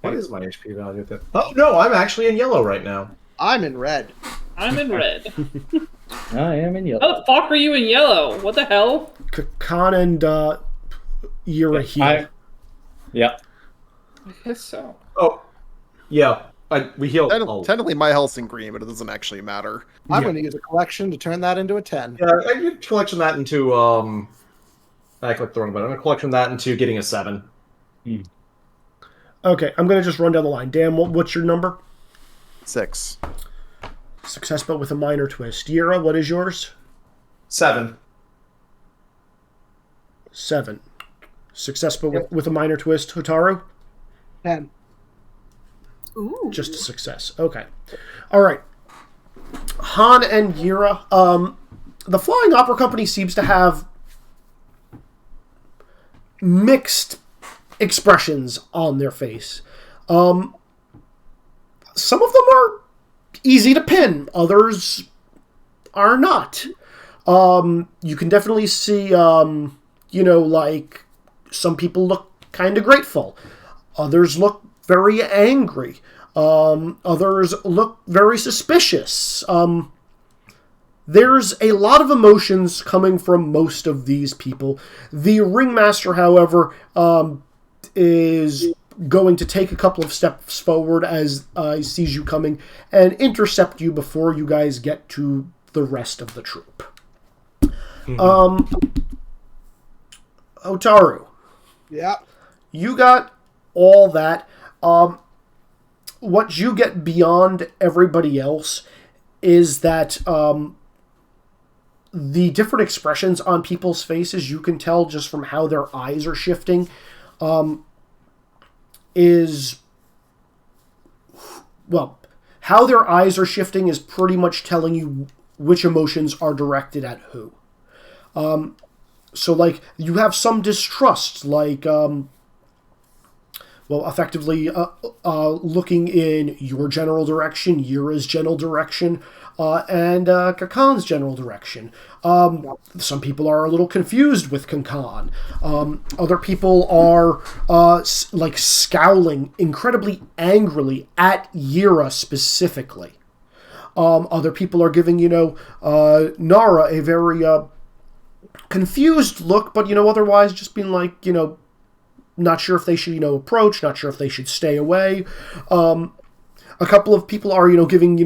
Speaker 1: What is my HP value? Oh, no, I'm actually in yellow right now.
Speaker 9: I'm in red.
Speaker 8: I'm in red.
Speaker 3: I am in yellow.
Speaker 8: How the fuck are you in yellow? What the hell?
Speaker 2: Khan and Yura heal.
Speaker 3: Yeah.
Speaker 8: I guess so.
Speaker 1: Oh, yeah. We healed.
Speaker 7: Technically, my health's in green, but it doesn't actually matter.
Speaker 9: I'm going to use a collection to turn that into a 10.
Speaker 1: Yeah, I could collection that into, I clicked the wrong button. I'm going to collection that into getting a 7.
Speaker 2: Okay, I'm going to just run down the line. Dan, what's your number?
Speaker 7: 6.
Speaker 2: Success, but with a minor twist. Yura, what is yours?
Speaker 1: 7.
Speaker 2: 7. Success, but with a minor twist. Hotaru?
Speaker 9: 10.
Speaker 6: Ooh.
Speaker 2: Just a success. Okay. All right. Han and Yura. The Flying Opera Company seems to have mixed expressions on their face. Some of them are easy to pin. Others are not. You can definitely see, like some people look kind of grateful. Others look very angry. Others look very suspicious. There's a lot of emotions coming from most of these people. The ringmaster, however, is going to take a couple of steps forward as he sees you coming and intercept you before you guys get to the rest of the troop. Otaru.
Speaker 9: Yeah.
Speaker 2: You got all that. What you get beyond everybody else is that the different expressions on people's faces, you can tell just from how their eyes are shifting, how their eyes are shifting is pretty much telling you which emotions are directed at who. So, like, you have some distrust, like, effectively looking in your general direction, Yura's general direction, and Kakan's general direction. Some people are a little confused with Kakan. Other people are, scowling incredibly angrily at Yura specifically. Other people are giving, Nara a very confused look, but, otherwise just being like, not sure if they should, approach, not sure if they should stay away. A couple of people are, giving,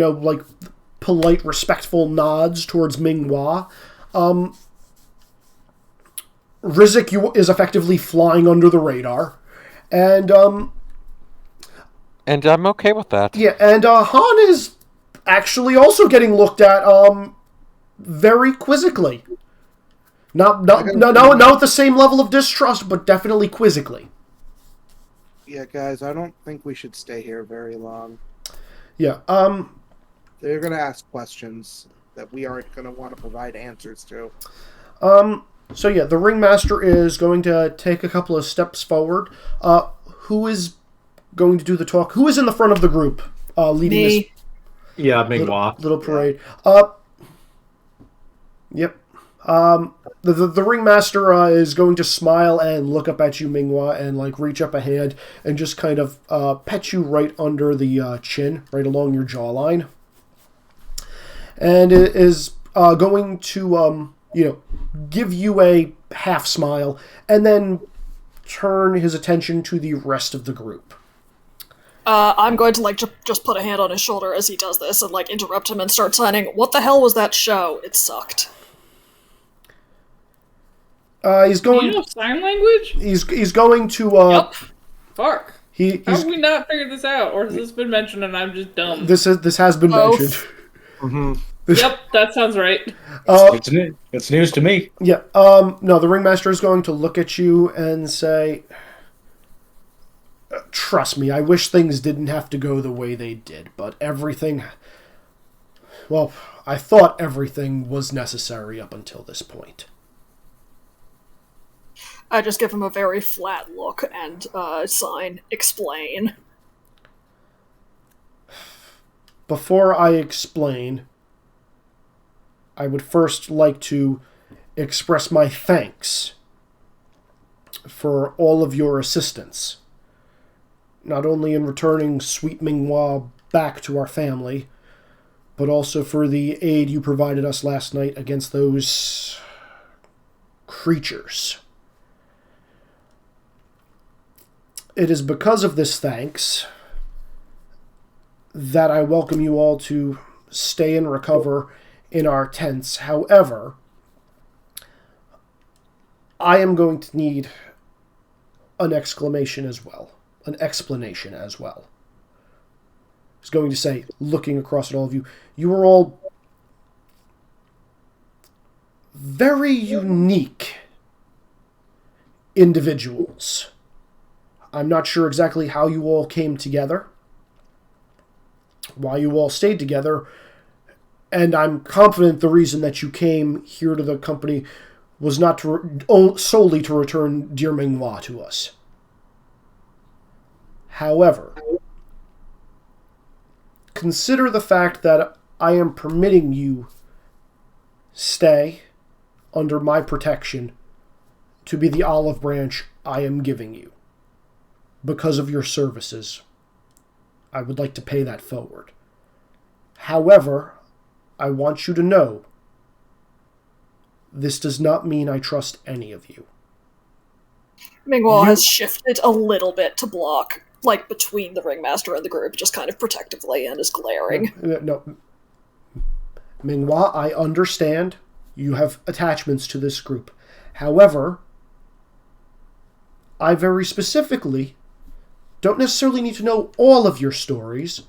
Speaker 2: polite, respectful nods towards Minghua. Rizik is effectively flying under the radar. And
Speaker 5: I'm okay with that.
Speaker 2: Yeah, and Han is actually also getting looked at very quizzically. Not with the same level of distrust, but definitely quizzically.
Speaker 9: Yeah, guys, I don't think we should stay here very long.
Speaker 2: Yeah,
Speaker 9: They're going to ask questions that we aren't going to want to provide answers to.
Speaker 2: So yeah, the ringmaster is going to take a couple of steps forward. Who is going to do the talk? Who is in the front of the group leading this?
Speaker 1: Yeah, Minghua.
Speaker 2: Little parade. Yep. The ringmaster is going to smile and look up at you, Minghua, and reach up a hand and just kind of pet you right under the chin, right along your jawline, and it is going to give you a half smile and then turn his attention to the rest of the group.
Speaker 6: I'm going to just put a hand on his shoulder as he does this and interrupt him and start signing. What the hell was that show? It sucked.
Speaker 2: He's going.
Speaker 8: Do you know sign language?
Speaker 2: He's going to.
Speaker 8: Yep. Fuck. How have
Speaker 2: He's,
Speaker 8: we not figured this out, or has this been mentioned and I'm just dumb?
Speaker 2: this has been mentioned.
Speaker 1: Mm-hmm.
Speaker 8: Yep, that sounds right.
Speaker 3: It's news to me.
Speaker 2: Yeah. No, the ringmaster is going to look at you and say, "Trust me, I wish things didn't have to go the way they did, but everything. Well, I thought everything was necessary up until this point."
Speaker 6: I just give him a very flat look and sign, explain.
Speaker 2: Before I explain, I would first like to express my thanks for all of your assistance. Not only in returning Sweet Minghua back to our family, but also for the aid you provided us last night against those creatures. It is because of this thanks that I welcome you all to stay and recover in our tents. However, I am going to need an explanation as well. He's going to say, looking across at all of you, you are all very unique individuals. I'm not sure exactly how you all came together, why you all stayed together, and I'm confident the reason that you came here to the company was not solely to return dear Minghua to us. However, consider the fact that I am permitting you stay under my protection to be the olive branch I am giving you. Because of your services, I would like to pay that forward. However, I want you to know, this does not mean I trust any of you.
Speaker 6: Mingwall has shifted a little bit to block, like, between the ringmaster and the group, just kind of protectively, and is glaring.
Speaker 2: No. Mingwa, I understand you have attachments to this group. However, I very specifically don't necessarily need to know all of your stories,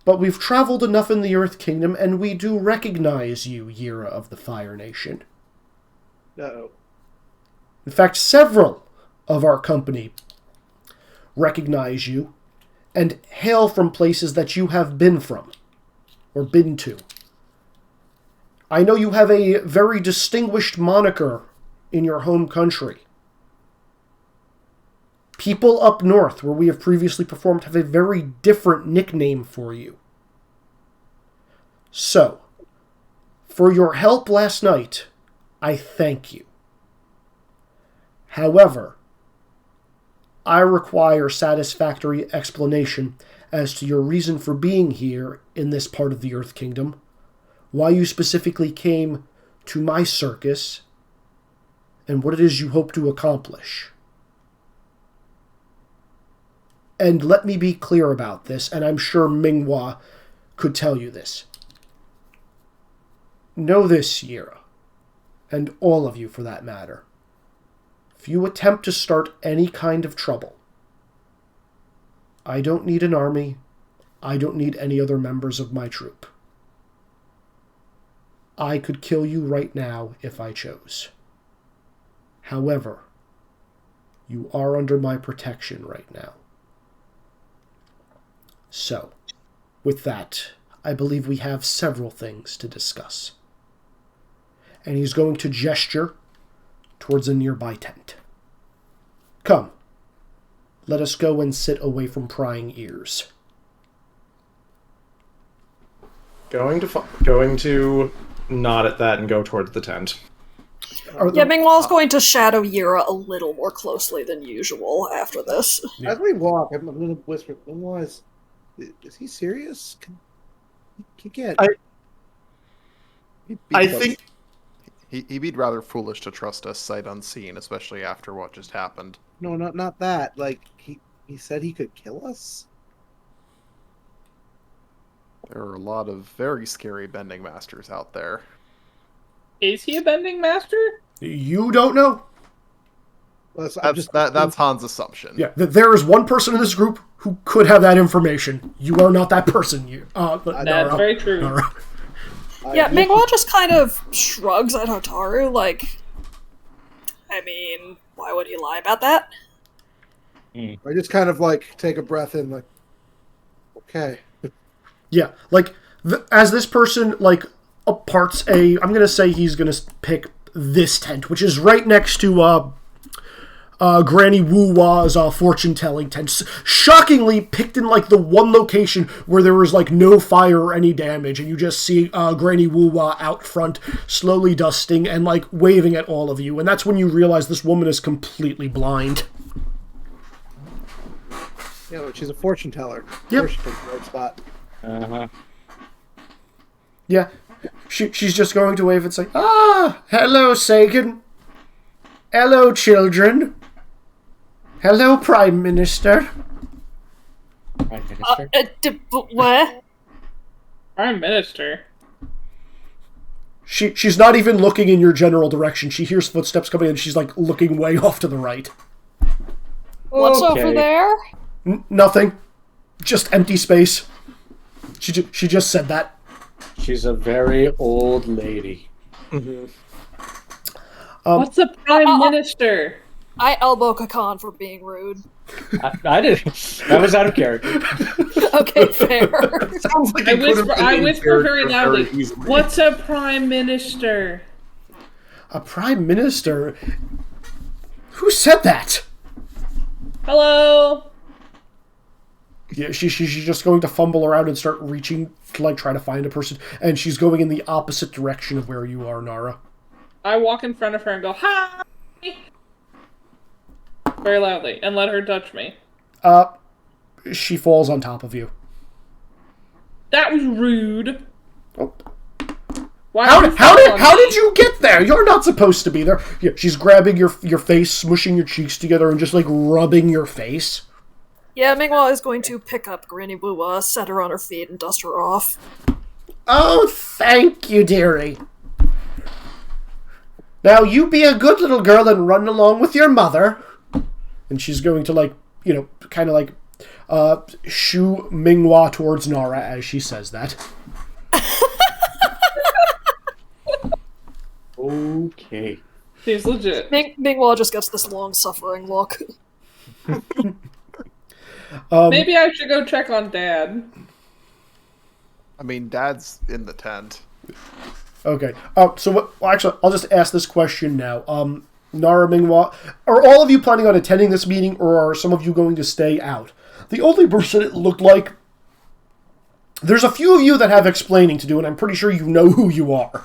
Speaker 2: but we've traveled enough in the Earth Kingdom, and we do recognize you, Yira of the Fire Nation.
Speaker 9: No.
Speaker 2: In fact, several of our company recognize you and hail from places that you have been from, or been to. I know you have a very distinguished moniker in your home country. People up north, where we have previously performed, have a very different nickname for you. So, for your help last night, I thank you. However, I require satisfactory explanation as to your reason for being here in this part of the Earth Kingdom, why you specifically came to my circus, and what it is you hope to accomplish. And let me be clear about this, and I'm sure Mingwa could tell you this. Know this, Yira, and all of you for that matter. If you attempt to start any kind of trouble, I don't need an army. I don't need any other members of my troop. I could kill you right now if I chose. However, you are under my protection right now. So, with that, I believe we have several things to discuss. And he's going to gesture towards a nearby tent. Come, let us go and sit away from prying ears.
Speaker 1: Going to nod at that and go towards the tent.
Speaker 6: Yeah, Mingwall's going to shadow Yira a little more closely than usual after this.
Speaker 2: Yeah.
Speaker 9: As we walk, I'm going to whisper, is he serious? Can he get...
Speaker 1: I think...
Speaker 7: He'd be rather foolish to trust us sight unseen, especially after what just happened.
Speaker 9: No, not that. Like, he said he could kill us?
Speaker 7: There are a lot of very scary bending masters out there.
Speaker 8: Is he a bending master?
Speaker 2: You don't know?
Speaker 9: Well,
Speaker 7: That's Han's assumption.
Speaker 2: Yeah, there is one person in this group who could have that information. You are not that person.
Speaker 8: That's very true.
Speaker 2: Nara.
Speaker 6: Yeah, Mingwall just kind of shrugs at Hotaru, like, I mean, why would he lie about that?
Speaker 9: I just kind of, like, take a breath in, like, okay.
Speaker 2: Yeah, like, as this person, like, aparts I'm going to say he's going to pick this tent, which is right next to, Granny Woo-Wah's fortune-telling tent. Shockingly picked in, like, the one location where there was, like, no fire or any damage, and you just see Granny Woo-Wah out front, slowly dusting and, like, waving at all of you, and that's when you realize this woman is completely blind.
Speaker 9: Yeah, but she's a fortune teller.
Speaker 2: Yep.
Speaker 9: She picked the right spot.
Speaker 3: Uh-huh.
Speaker 2: Yeah, she's just going to wave and say, hello, Sagan. Hello, children. Hello, Prime Minister.
Speaker 3: Prime Minister?
Speaker 6: What?
Speaker 8: Prime Minister.
Speaker 2: She's not even looking in your general direction. She hears footsteps coming and she's, like, looking way off to the right.
Speaker 6: What's
Speaker 3: Okay.
Speaker 6: over there?
Speaker 2: Nothing. Just empty space. She just said that.
Speaker 3: She's a very old lady.
Speaker 8: What's a Prime Minister?
Speaker 6: I elbow Kakan for being rude.
Speaker 3: I didn't. That was out of character.
Speaker 6: Okay, fair.
Speaker 1: Sounds like
Speaker 8: I whisper very loudly. What's a Prime Minister?
Speaker 2: A Prime Minister? Who said that?
Speaker 8: Hello?
Speaker 2: Yeah, she's just going to fumble around and start reaching to, like, try to find a person, and she's going in the opposite direction of where you are, Nara.
Speaker 8: I walk in front of her and go, hi! Very loudly, and let her touch me.
Speaker 2: She falls on top of you.
Speaker 8: That was rude.
Speaker 2: Oh.
Speaker 8: Why
Speaker 2: How
Speaker 8: did
Speaker 2: did you get there? You're not supposed to be there. Yeah, she's grabbing your face, smushing your cheeks together, and just like rubbing your face.
Speaker 6: Yeah, Mingwa is going to pick up Granny Boo, set her on her feet, and dust her off.
Speaker 2: Oh, thank you, dearie. Now you be a good little girl and run along with your mother. And she's going to kind of shoo Mingwa towards Nara as she says that.
Speaker 3: Okay.
Speaker 8: Seems legit.
Speaker 6: Mingwa just gets this long-suffering look.
Speaker 8: Maybe I should go check on Dad.
Speaker 7: I mean, Dad's in the tent.
Speaker 2: Okay. So what? Well, actually, I'll just ask this question now. Nara, Mingwa, are all of you planning on attending this meeting, or are some of you going to stay out? The only person it looked like... There's a few of you that have explaining to do, and I'm pretty sure you know who you are.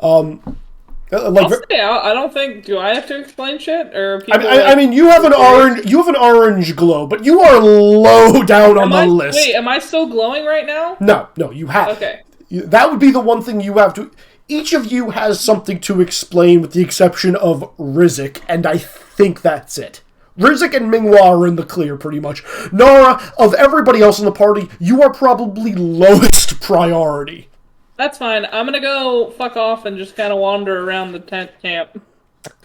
Speaker 8: I'll stay out. I don't think... Do I have to explain shit? Or people
Speaker 2: I mean, you have an orange glow, but you are low down on the list.
Speaker 8: Wait, am I still glowing right now?
Speaker 2: No, you have...
Speaker 8: Okay.
Speaker 2: That would be the one thing you have to... Each of you has something to explain with the exception of Rizik, and I think that's it. Rizik and Mingwa are in the clear, pretty much. Nara, of everybody else in the party, you are probably lowest priority.
Speaker 8: That's fine. I'm gonna go fuck off and just kind of wander around the tent camp.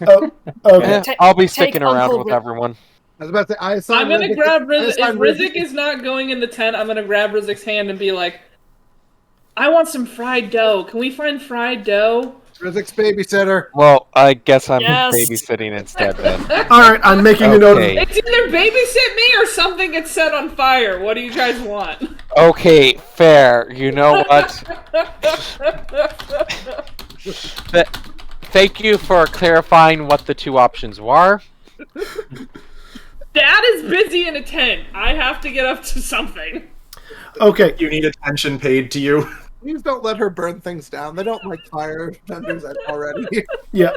Speaker 2: Okay.
Speaker 5: Yeah, I'll be sticking around with everyone.
Speaker 9: I was about to say,
Speaker 8: I'm gonna grab Rizik. If Rizik is not going in the tent, I'm gonna grab Rizik's hand and be like, I want some fried dough. Can we find fried dough?
Speaker 9: Rizik's babysitter.
Speaker 5: Well, I guess I'm
Speaker 6: Yes.
Speaker 5: babysitting instead then.
Speaker 2: Alright, I'm making a note of...
Speaker 8: It's either babysit me or something gets set on fire. What do you guys want?
Speaker 5: Okay, fair. You know what? Thank you for clarifying what the two options were.
Speaker 8: Dad is busy in a tent. I have to get up to something.
Speaker 2: Okay.
Speaker 1: You need attention paid to you.
Speaker 9: Please don't let her burn things down. They don't like fire vendors already.
Speaker 2: Yeah,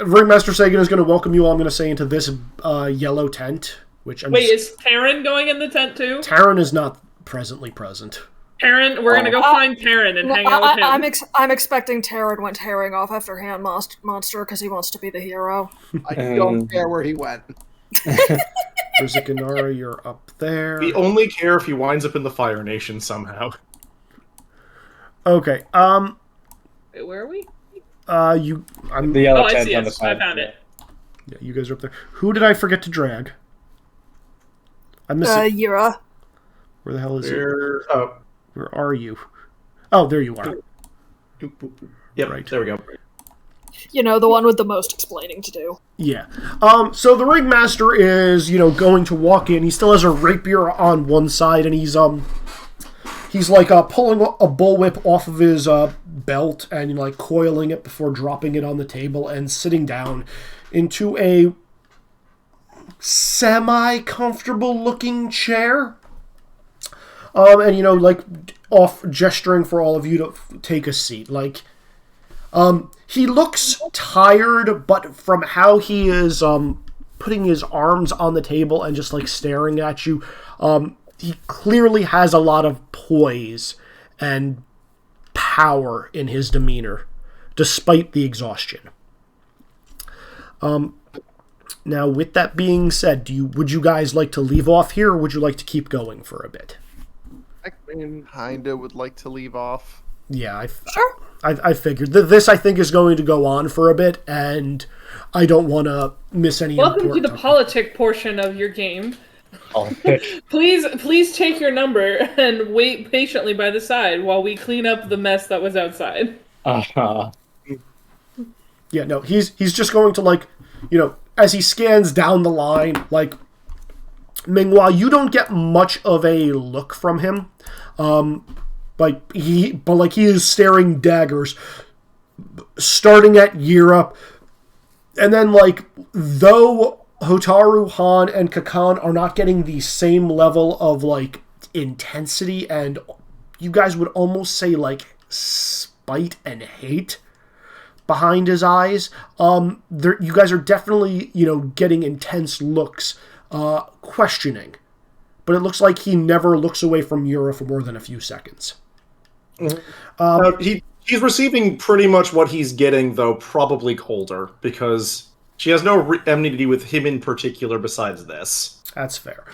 Speaker 2: Ringmaster Sagan is going to welcome you all, I'm going to say, into this yellow tent, which I'm...
Speaker 8: Wait, is Taryn going in the tent too?
Speaker 2: Taryn is not presently present.
Speaker 8: Taryn, we're gonna go find Taryn and hang out with him.
Speaker 6: I'm expecting Taryn went tearing off after Hand Monster because he wants to be the hero.
Speaker 9: I don't care where he went.
Speaker 2: Rizik and Nara, you're up there.
Speaker 1: We only care if he winds up in the Fire Nation somehow.
Speaker 2: Okay,
Speaker 8: Wait, where are we?
Speaker 2: I'm...
Speaker 3: The yellow
Speaker 8: I
Speaker 3: tent
Speaker 8: see
Speaker 3: on the
Speaker 8: it.
Speaker 3: side.
Speaker 8: I found it.
Speaker 2: Yeah, you guys are up there. Who did I forget to drag? I'm missing...
Speaker 6: Yura.
Speaker 2: Where the hell is it?
Speaker 1: Oh.
Speaker 2: Where are you? Oh, there you are.
Speaker 1: Yep,
Speaker 2: Right.
Speaker 1: there we go.
Speaker 6: You know, the one with the most explaining to do.
Speaker 2: Yeah. So the Ringmaster is, going to walk in. He still has a rapier on one side, and he's like pulling a bullwhip off of his belt and like coiling it before dropping it on the table and sitting down into a semi-comfortable looking chair. And off gesturing for all of you to take a seat. He looks tired, but from how he is putting his arms on the table and just staring at you, he clearly has a lot of poise and power in his demeanor, despite the exhaustion. Now, with that being said, would you guys like to leave off here, or would you like to keep going for a bit?
Speaker 7: I kinda would like to leave off.
Speaker 2: Yeah, I figured. This, I think, is going to go on for a bit, and I don't want to miss any
Speaker 8: Welcome to the
Speaker 2: important
Speaker 8: politic portion of your game.
Speaker 3: Politics.
Speaker 8: Please take your number and wait patiently by the side while we clean up the mess that was outside.
Speaker 3: Uh-huh.
Speaker 2: Yeah, no, he's just going to, as he scans down the line, Mingwa, you don't get much of a look from him. He is staring daggers, starting at Yira, and then though Hotaru, Han, and Kakan are not getting the same level of intensity, and you guys would almost say spite and hate behind his eyes. You guys are definitely getting intense looks, questioning. But it looks like he never looks away from Yura for more than a few seconds.
Speaker 1: He's receiving pretty much what he's getting, though probably colder, because she has no enmity with him in particular besides this.
Speaker 2: That's fair.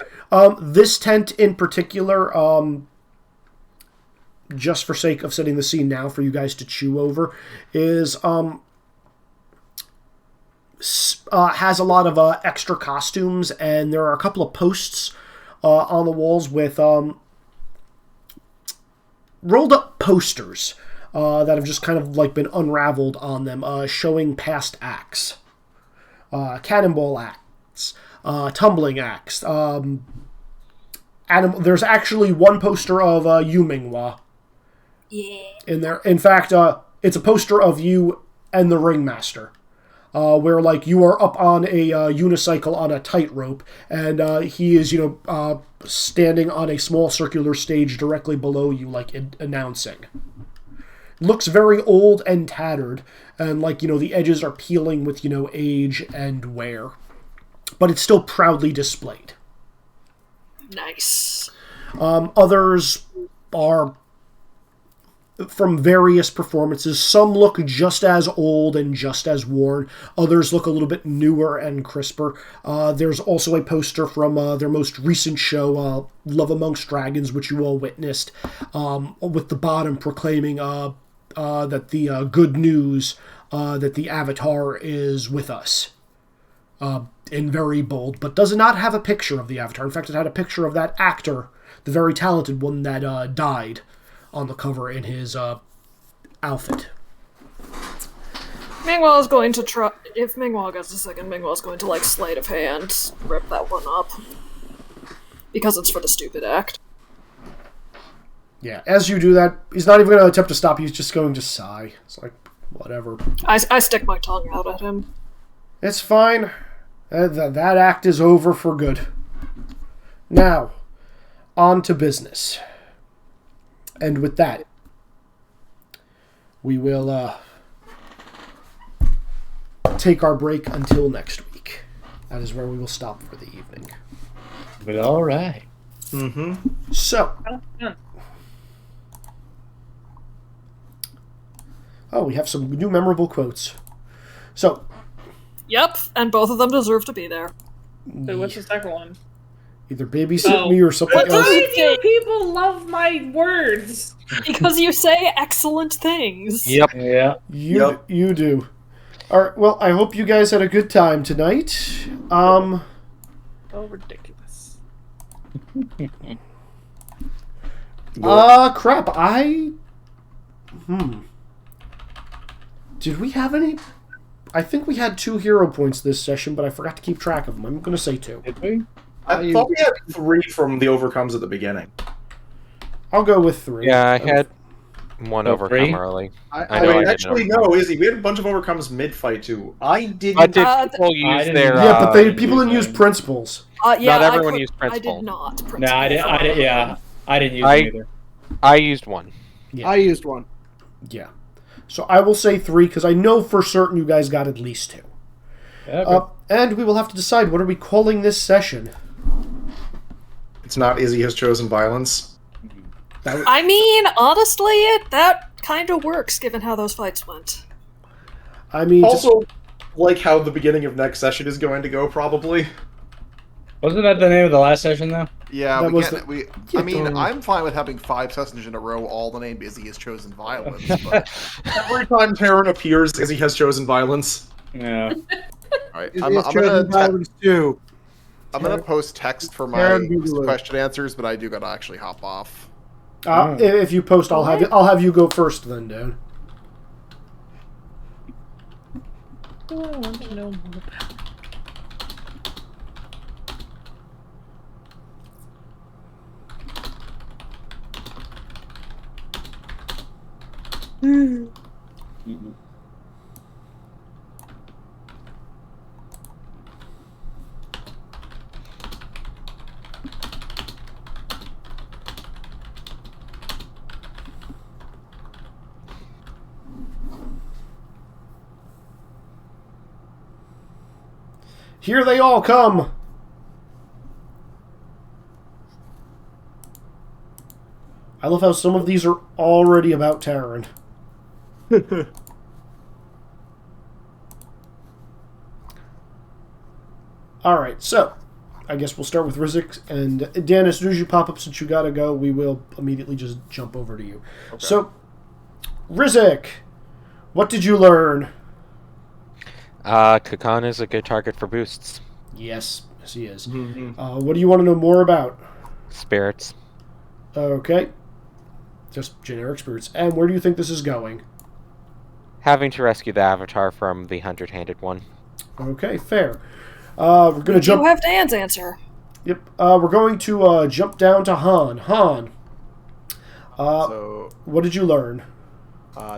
Speaker 2: This tent in particular, just for sake of setting the scene now for you guys to chew over, is has a lot of extra costumes, and there are a couple of posts on the walls with rolled up posters that have just kind of like been unraveled on them, showing past acts, cannonball acts, tumbling acts. There's actually one poster of Yu Minghua.
Speaker 6: Yeah.
Speaker 2: In there. In fact, it's a poster of you and the Ringmaster, where like you are up on a unicycle on a tightrope, and he is standing on a small circular stage directly below you, like announcing. Looks very old and tattered, and like the edges are peeling with age and wear, but it's still proudly displayed.
Speaker 6: Nice.
Speaker 2: Others are from various performances. Some look just as old and just as worn. Others look a little bit newer and crisper. There's also a poster from their most recent show, Love Amongst Dragons, which you all witnessed, with the bottom proclaiming that the good news that the Avatar is with us. In very bold, but does not have a picture of the Avatar. In fact, it had a picture of that actor, the very talented one that died, on the cover in his outfit.
Speaker 6: Mingwa is going to try. If Mingwa gets a second, Mingwa is going to sleight of hand rip that one up because it's for the stupid act.
Speaker 2: Yeah, as you do that, he's not even going to attempt to stop you. He's just going to sigh. It's like, whatever.
Speaker 6: I stick my tongue out at him.
Speaker 2: It's fine. That act is over for good. Now, on to business. And with that, we will take our break until next week. That is where we will stop for the evening.
Speaker 3: But all right.
Speaker 1: Mm-hmm.
Speaker 2: So. Oh, we have some new memorable quotes. So.
Speaker 6: Yep, and both of them deserve to be there.
Speaker 8: So what's the second one?
Speaker 2: Either babysit me or something else.
Speaker 8: Why do you people love my words?
Speaker 6: Because you say excellent things.
Speaker 5: Yep.
Speaker 3: Yeah.
Speaker 2: You do. All right. Well, I hope you guys had a good time tonight.
Speaker 8: Oh, ridiculous.
Speaker 2: Crap. Did we have any? I think we had 2 hero points this session, but I forgot to keep track of them. I'm going to say 2.
Speaker 3: Did we?
Speaker 1: I thought we had 3 from the overcomes at the beginning.
Speaker 2: I'll go with 3.
Speaker 5: Yeah, I had one overcome
Speaker 3: 3?
Speaker 5: early.
Speaker 1: Actually, no, Izzy. We had a bunch of overcomes mid-fight, too. I didn't...
Speaker 5: But did people use their...
Speaker 2: Yeah, but people didn't use principles.
Speaker 5: Not everyone used principles.
Speaker 6: I did not.
Speaker 3: No, I did. Yeah, I didn't use them either.
Speaker 5: I used 1.
Speaker 2: Yeah.
Speaker 9: I used 1.
Speaker 2: Yeah. So I will say 3, because I know for certain you guys got at least 2.
Speaker 3: Okay.
Speaker 2: And we will have to decide, what are we calling this session?
Speaker 1: It's not Izzy Has Chosen Violence.
Speaker 6: I mean, honestly, that kind of works, given how those fights went.
Speaker 2: I mean...
Speaker 1: Also, like how the beginning of next session is going to go, probably.
Speaker 3: Wasn't that the name of the last session, though?
Speaker 7: Yeah,
Speaker 2: That
Speaker 7: we
Speaker 2: was
Speaker 7: can't.
Speaker 2: Yeah,
Speaker 7: I mean,
Speaker 2: totally.
Speaker 7: I'm fine with having 5 sessions in a row, all the name Izzy Has Chosen Violence. But
Speaker 1: Every time Terran appears, Izzy Has Chosen Violence.
Speaker 3: Yeah.
Speaker 7: all right,
Speaker 9: Is
Speaker 7: I'm
Speaker 9: it chosen violence too?
Speaker 7: gonna post text for my
Speaker 9: Karen Boogaloo.
Speaker 7: question answers, but I do gotta actually hop off.
Speaker 2: If you post, I'll have you go first then, Dan.
Speaker 8: Oh, I want to know more about.
Speaker 2: Here they all come. I love how some of these are already about Terran. Alright, so I guess we'll start with Rizik. And Dan, as soon as you pop up, since you gotta go, we will immediately just jump over to you. Okay. So, Rizik, what did you learn?
Speaker 5: Kakan is a good target for boosts.
Speaker 2: Yes, he is.
Speaker 1: Mm-hmm.
Speaker 2: What do you want to know more about?
Speaker 5: Spirits.
Speaker 2: Okay. Just generic spirits. And where do you think this is going?
Speaker 5: Having to rescue the Avatar from the 100-handed one.
Speaker 2: Okay, fair. We're gonna jump.
Speaker 6: You have Dan's answer.
Speaker 2: Yep. We're going to jump down to Han. Han.
Speaker 7: So,
Speaker 2: what did you learn?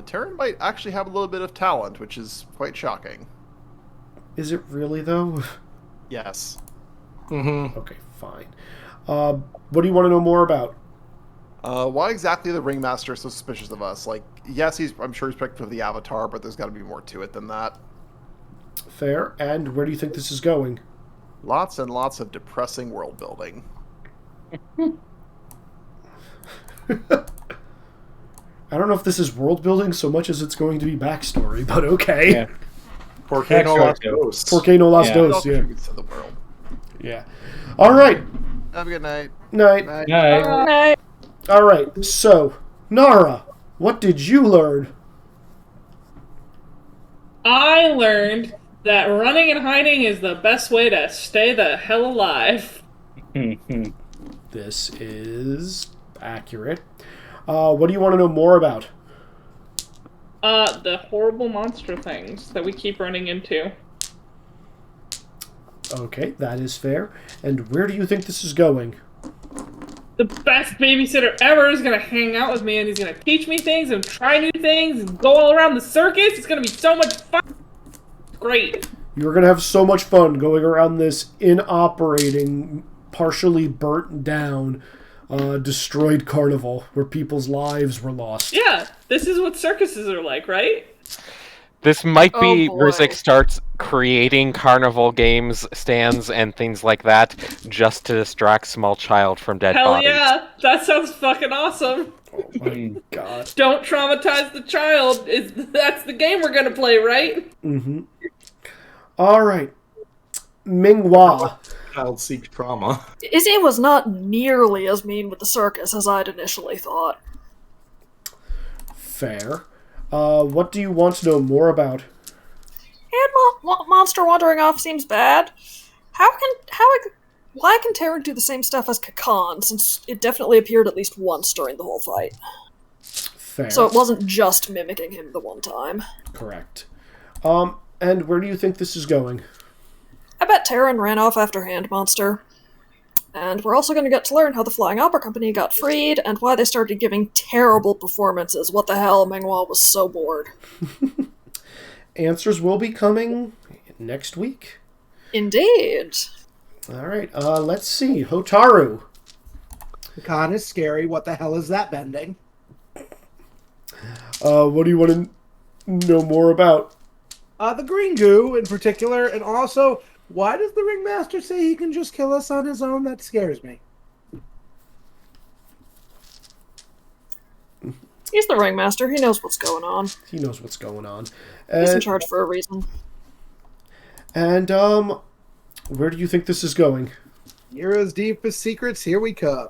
Speaker 7: Terran might actually have a little bit of talent, which is quite shocking.
Speaker 2: Is it really though?
Speaker 7: Yes.
Speaker 1: Mm-hmm.
Speaker 2: Okay, fine. What do you want to know more about?
Speaker 7: Why exactly the Ringmaster is so suspicious of us? Like, yes, I'm sure he's protective of the Avatar, but there's got to be more to it than that.
Speaker 2: Fair. And where do you think this is going?
Speaker 7: Lots and lots of depressing world building.
Speaker 2: I don't know if this is world building so much as it's going to be backstory, but okay.
Speaker 3: Yeah.
Speaker 1: Porque no las dos.
Speaker 2: Porque no las
Speaker 3: Yeah.
Speaker 2: dos, yeah.
Speaker 7: To the world.
Speaker 2: Yeah. All right.
Speaker 7: Have a good night.
Speaker 2: Night.
Speaker 3: Night.
Speaker 2: All right. So, Nara, what did you learn?
Speaker 8: I learned that running and hiding is the best way to stay the hell alive.
Speaker 2: This is accurate. What do you want to know more about?
Speaker 8: The horrible monster things that we keep running into.
Speaker 2: Okay, that is fair. And where do you think this is going?
Speaker 8: The best babysitter ever is gonna hang out with me and he's gonna teach me things and try new things and go all around the circus. It's gonna be so much fun. Great.
Speaker 2: You're going to have so much fun going around this inoperating, partially burnt down, destroyed carnival where people's lives were lost.
Speaker 8: Yeah, this is what circuses are like, right?
Speaker 5: This might be
Speaker 6: Oh, boy.
Speaker 5: Rizik starts creating carnival games, stands, and things like that just to distract small child from dead
Speaker 8: Hell
Speaker 5: bodies.
Speaker 8: yeah, that sounds fucking awesome.
Speaker 2: Oh my god.
Speaker 8: Don't traumatize the child. That's the game we're gonna play, right?
Speaker 2: Mm-hmm. All right. Minghua.
Speaker 1: Child seek trauma.
Speaker 6: Izzy was not nearly as mean with the circus as I'd initially thought.
Speaker 2: Fair. What do you want to know more about?
Speaker 6: And monster wandering off seems bad. Why can Terran do the same stuff as Kakan, since it definitely appeared at least once during the whole fight?
Speaker 2: Fair.
Speaker 6: So it wasn't just mimicking him the one time.
Speaker 2: Correct. And where do you think this is going?
Speaker 6: I bet Terran ran off after Hand Monster. And we're also going to get to learn how the Flying Opera Company got freed, and why they started giving terrible performances. What the hell, Mengwa was so bored.
Speaker 2: Answers will be coming next week.
Speaker 6: Indeed.
Speaker 2: All right, let's see. Hotaru.
Speaker 9: The con is scary. What the hell is that bending?
Speaker 2: What do you want to know more about?
Speaker 9: The green goo in particular, and also, why does the ringmaster say he can just kill us on his own? That scares me.
Speaker 6: He's the ringmaster. He knows what's going on.
Speaker 2: He knows what's going on.
Speaker 6: He's in charge for a reason.
Speaker 2: And, where do you think this is going?
Speaker 9: Heroes' deepest secrets, here we come.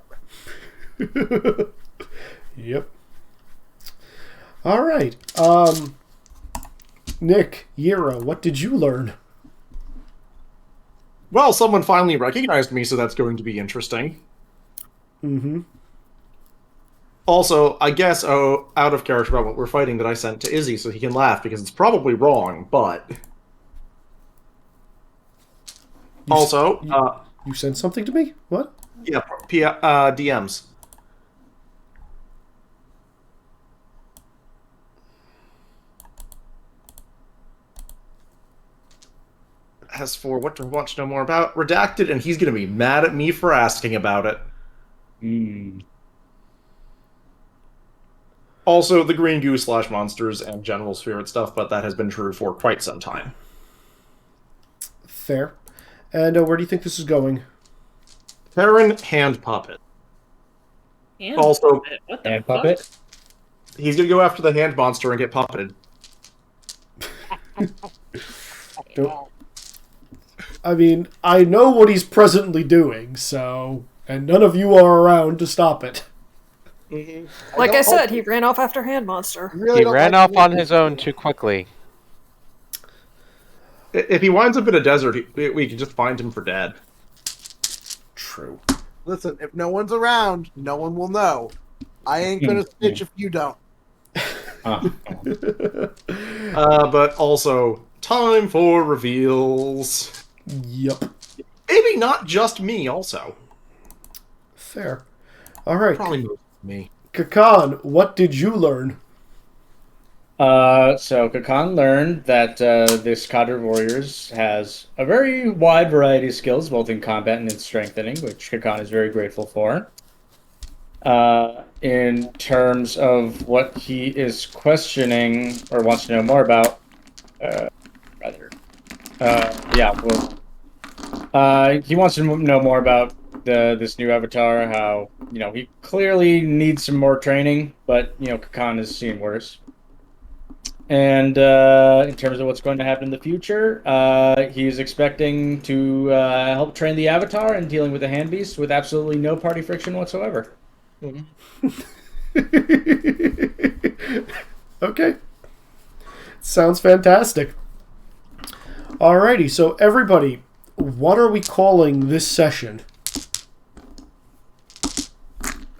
Speaker 2: Yep. All right. Nick, Yero, what did you learn?
Speaker 1: Well, someone finally recognized me, so that's going to be interesting.
Speaker 2: Mm-hmm.
Speaker 1: Also, I guess, out of character about what we're fighting that I sent to Izzy so he can laugh, because it's probably wrong, but...
Speaker 2: You sent something to me? What?
Speaker 1: Yeah, DMs. As for what do I want to know more about, redacted, and he's going to be mad at me for asking about it. Also, the green goo / monsters and general spirit stuff, but that has been true for quite some time.
Speaker 2: Fair. And where do you think this is going?
Speaker 1: Terran hand puppet.
Speaker 8: Hand
Speaker 1: Also-
Speaker 8: puppet. What the
Speaker 3: And
Speaker 8: fuck?
Speaker 3: puppet.
Speaker 1: He's gonna go after the hand monster and get puppeted.
Speaker 2: I mean, I know what he's presently doing, so... And none of you are around to stop it.
Speaker 6: Like I said, he ran off after Hand Monster.
Speaker 5: He ran off on his own too quickly.
Speaker 1: If he winds up in a desert, we can just find him for dead.
Speaker 2: True.
Speaker 9: Listen, if no one's around, no one will know. I ain't gonna snitch if you don't.
Speaker 1: But also, time for reveals.
Speaker 2: Yep.
Speaker 1: Maybe not just me, also.
Speaker 2: Fair. Alright.
Speaker 1: Probably most of me.
Speaker 2: Kakan, what did you learn?
Speaker 3: So Kakan learned that this cadre of warriors has a very wide variety of skills, both in combat and in strengthening, which Kakan is very grateful for. In terms of what he is questioning or wants to know more about, he wants to know more about this new avatar. How he clearly needs some more training, but Kakan is seeing worse. And in terms of what's going to happen in the future, he's expecting to help train the Avatar and dealing with the Hand Beast with absolutely no party friction whatsoever.
Speaker 2: Okay. Sounds fantastic. Alrighty, so everybody, what are we calling this session?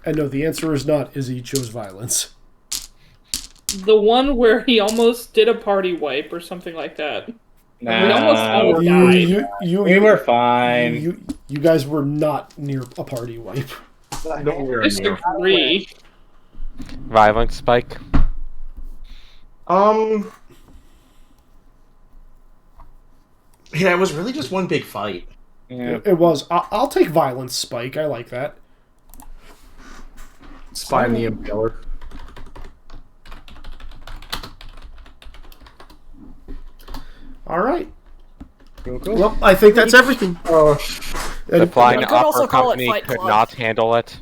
Speaker 2: And no, the answer is not Izzy chose violence.
Speaker 8: The one where he almost did a party wipe or something like that.
Speaker 3: Nah,
Speaker 8: We almost all died.
Speaker 3: we were fine.
Speaker 2: You guys were not near a party wipe.
Speaker 8: Disagree.
Speaker 5: Violent spike.
Speaker 1: Yeah, it was really just one big fight.
Speaker 3: Yeah.
Speaker 2: It was. I'll take violence, Spike. I like that.
Speaker 1: Spy and the Impaler.
Speaker 2: All right.
Speaker 3: Cool.
Speaker 2: Well, I think that's everything.
Speaker 5: The flying
Speaker 6: You could also
Speaker 5: opera
Speaker 6: call it
Speaker 5: company
Speaker 6: Fight
Speaker 5: could
Speaker 6: Club.
Speaker 5: not handle it.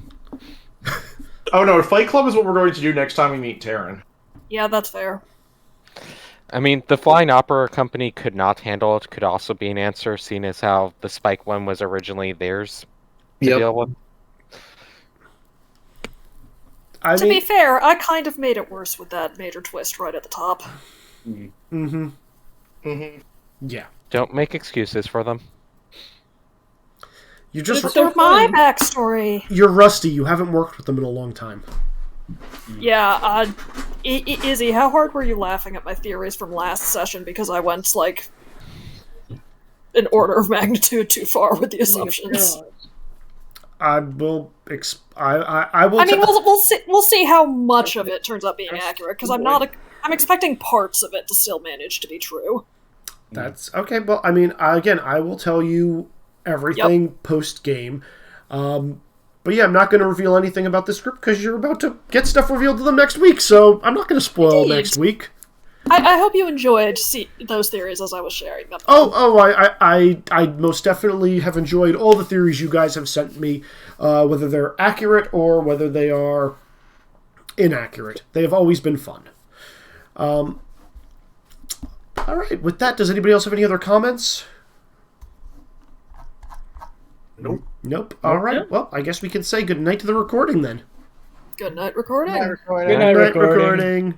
Speaker 1: Oh no, Fight Club is what we're going to do next time we meet Terran.
Speaker 6: Yeah, that's fair.
Speaker 5: I mean, the flying opera company could not handle it. Could also be an answer, seeing as how the Spike one was originally theirs to deal with.
Speaker 6: To be fair, I kind of made it worse with that major twist right at the top.
Speaker 2: Mm-hmm.
Speaker 1: Mm-hmm.
Speaker 2: Yeah.
Speaker 5: Don't make excuses for them.
Speaker 2: You just
Speaker 8: It's so
Speaker 6: For my
Speaker 8: fun.
Speaker 6: backstory.
Speaker 2: you're rusty. You haven't worked with them in a long time.
Speaker 6: Yeah, Izzy, how hard were you laughing at my theories from last session because I went, like, an order of magnitude too far with the assumptions?
Speaker 2: I will. I will.
Speaker 6: I mean, we'll see how much of it turns out being accurate, because I'm expecting parts of it to still manage to be true.
Speaker 2: That's okay. Well, I mean, again, I will tell you everything post game. But yeah, I'm not going to reveal anything about this script because you're about to get stuff revealed to them next week. So I'm not going to spoil
Speaker 6: Indeed.
Speaker 2: next week.
Speaker 6: I hope you enjoyed those theories as I was sharing them.
Speaker 2: I most definitely have enjoyed all the theories you guys have sent me, whether they're accurate or whether they are inaccurate. They have always been fun. All right, with that, does anybody else have any other comments? Nope. All right, well, I guess we can say good night to the recording then.
Speaker 6: Good night, recording.
Speaker 3: Good night, recording.